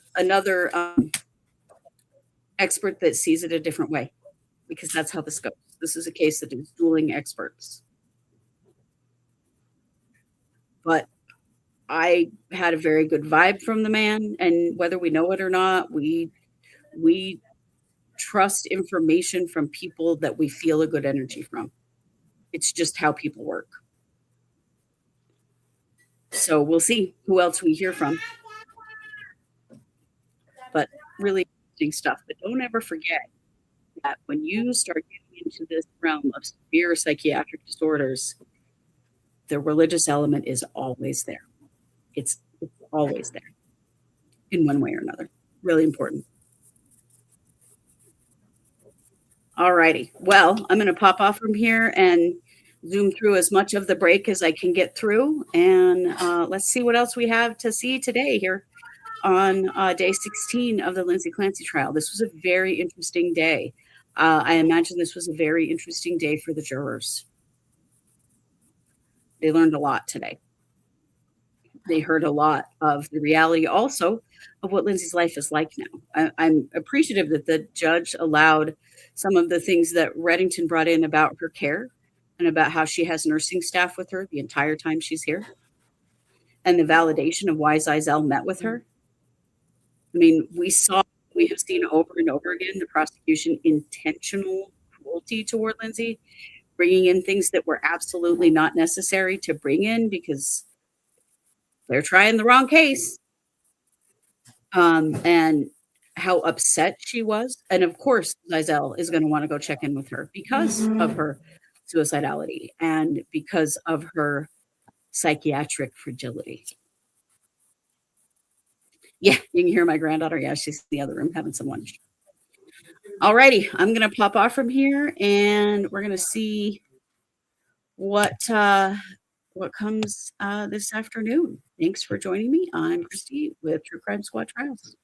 expert that sees it a different way, because that's how this goes. This is a case that is dueling experts. But I had a very good vibe from the man, and whether we know it or not, we trust information from people that we feel a good energy from. It's just how people work. So we'll see who else we hear from. But really interesting stuff. But don't ever forget that when you start getting into this realm of severe psychiatric disorders, the religious element is always there. It's always there in one way or another. Really important. All righty. Well, I'm going to pop off from here and zoom through as much of the break as I can get through. And let's see what else we have to see today here on day 16 of the Lindsay Clancy trial. This was a very interesting day. I imagine this was a very interesting day for the jurors. They learned a lot today. They heard a lot of the reality also of what Lindsay's life is like now. I'm appreciative that the judge allowed some of the things that Reddington brought in about her care and about how she has nursing staff with her the entire time she's here, and the validation of why Zeizel met with her. I mean, we have seen over and over again the prosecution intentional cruelty toward Lindsay, bringing in things that were absolutely not necessary to bring in because they're trying the wrong case. And how upset she was. And of course, Zeizel is going to want to go check in with her because of her suicidality and because of her psychiatric fragility. Yeah, you can hear my granddaughter. Yeah, she's in the other room having some lunch. All righty, I'm going to pop off from here and we're going to see what comes this afternoon. Thanks for joining me. I'm Christy with True Crime Squad Trials.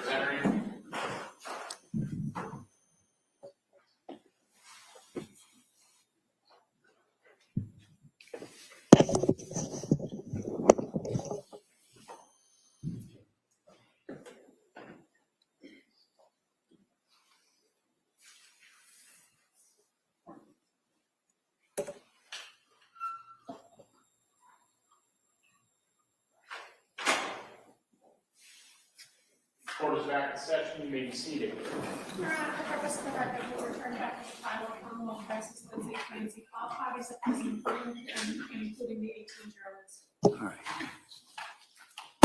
jurors entering. Court is back in session. You may be seated. Your Honor, the purpose of the record will return back to the trial of Commonwealth versus Lindsay Clancy. All parties are present, including the 18 jurors. All right.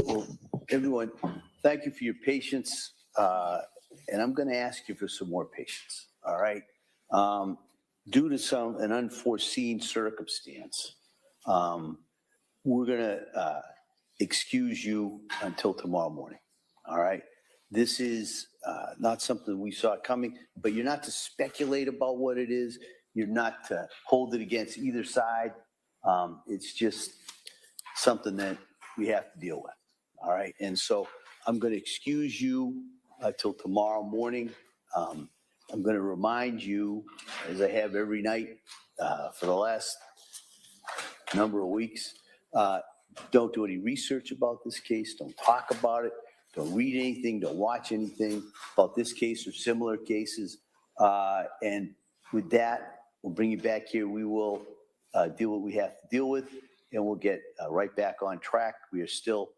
Well, everyone, thank you for your patience. And I'm going to ask you for some more patience. All right. Due to an unforeseen circumstance, we're going to excuse you until tomorrow morning. All right. This is not something we saw coming, but you're not to speculate about what it is. You're not to hold it against either side. It's just something that we have to deal with. All right. And so I'm going to excuse you till tomorrow morning. I'm going to remind you, as I have every night for the last number of weeks, don't do any research about this case. Don't talk about it. Don't read anything. Don't watch anything about this case or similar cases. And with that, we'll bring you back here. We will deal what we have to deal with, and we'll get right back on track. We are still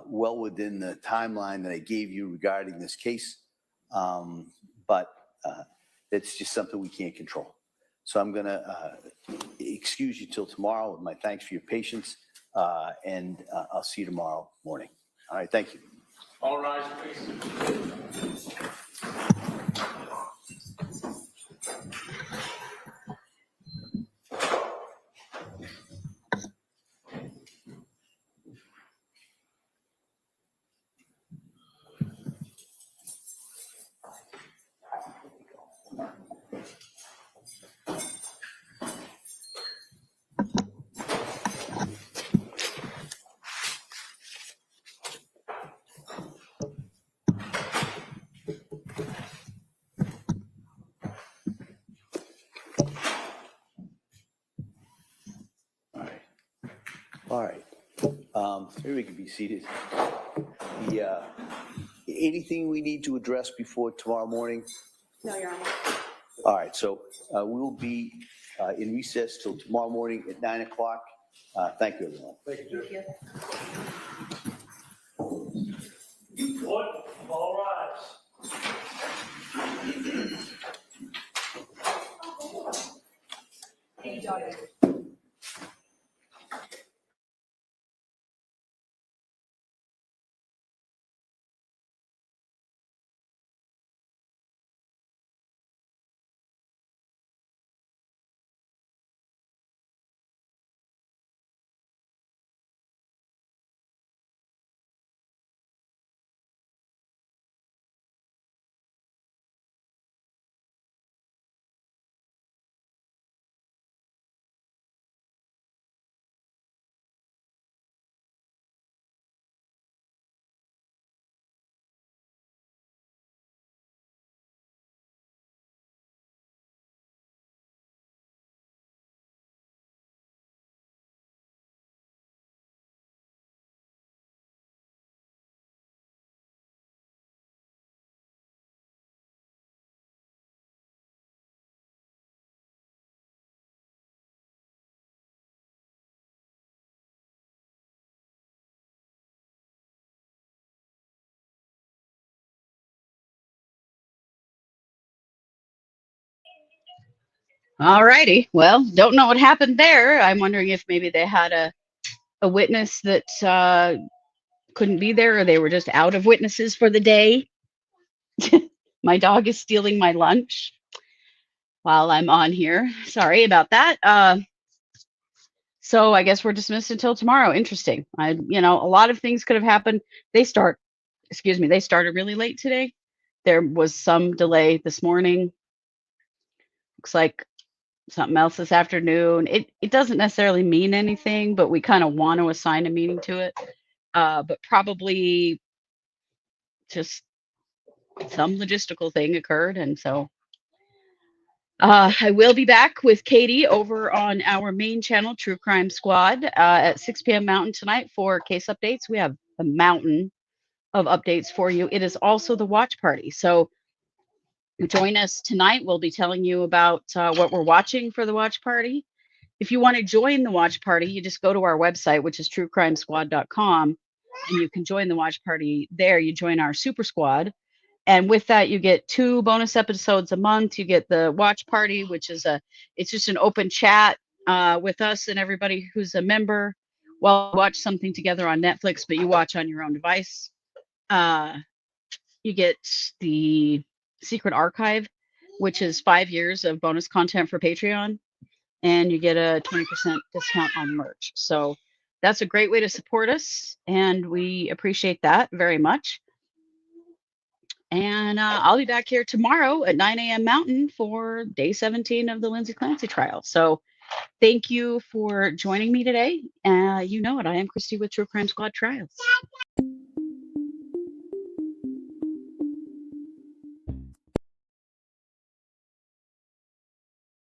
well within the timeline that I gave you regarding this case, but it's just something we can't control. So I'm going to excuse you till tomorrow with my thanks for your patience, and I'll see you tomorrow morning. All right, thank you. All rise, please. All right. Here we can be seated. Anything we need to address before tomorrow morning? No, Your Honor. All right, so we will be in recess till tomorrow morning at 9 o'clock. Thank you, everyone. Thank you, Judge. Court, all rise. All righty. Well, don't know what happened there. I'm wondering if maybe they had a witness that couldn't be there, or they were just out of witnesses for the day. My dog is stealing my lunch while I'm on here. Sorry about that. So I guess we're dismissed until tomorrow. Interesting. A lot of things could have happened. They started really late today. There was some delay this morning. Looks like something else this afternoon. It doesn't necessarily mean anything, but we kind of want to assign a meaning to it. But probably just some logistical thing occurred. And so I will be back with Katie over on our main channel, True Crime Squad, at 6 p.m. Mountain tonight for case updates. We have a mountain of updates for you. It is also the watch party. So join us tonight. We'll be telling you about what we're watching for the watch party. If you want to join the watch party, you just go to our website, which is truecrimesquad.com, and you can join the watch party there. You join our super squad. And with that, you get 2 bonus episodes a month. You get the watch party, which is it's just an open chat with us and everybody who's a member. Well, watch something together on Netflix, but you watch on your own device. You get the secret archive, which is 5 years of bonus content for Patreon, and you get a 20% discount on merch. So that's a great way to support us, and we appreciate that very much. And I'll be back here tomorrow at 9 a.m. Mountain for day 17 of the Lindsay Clancy trial. So thank you for joining me today. You know it. I am Christy with True Crime Squad Trials.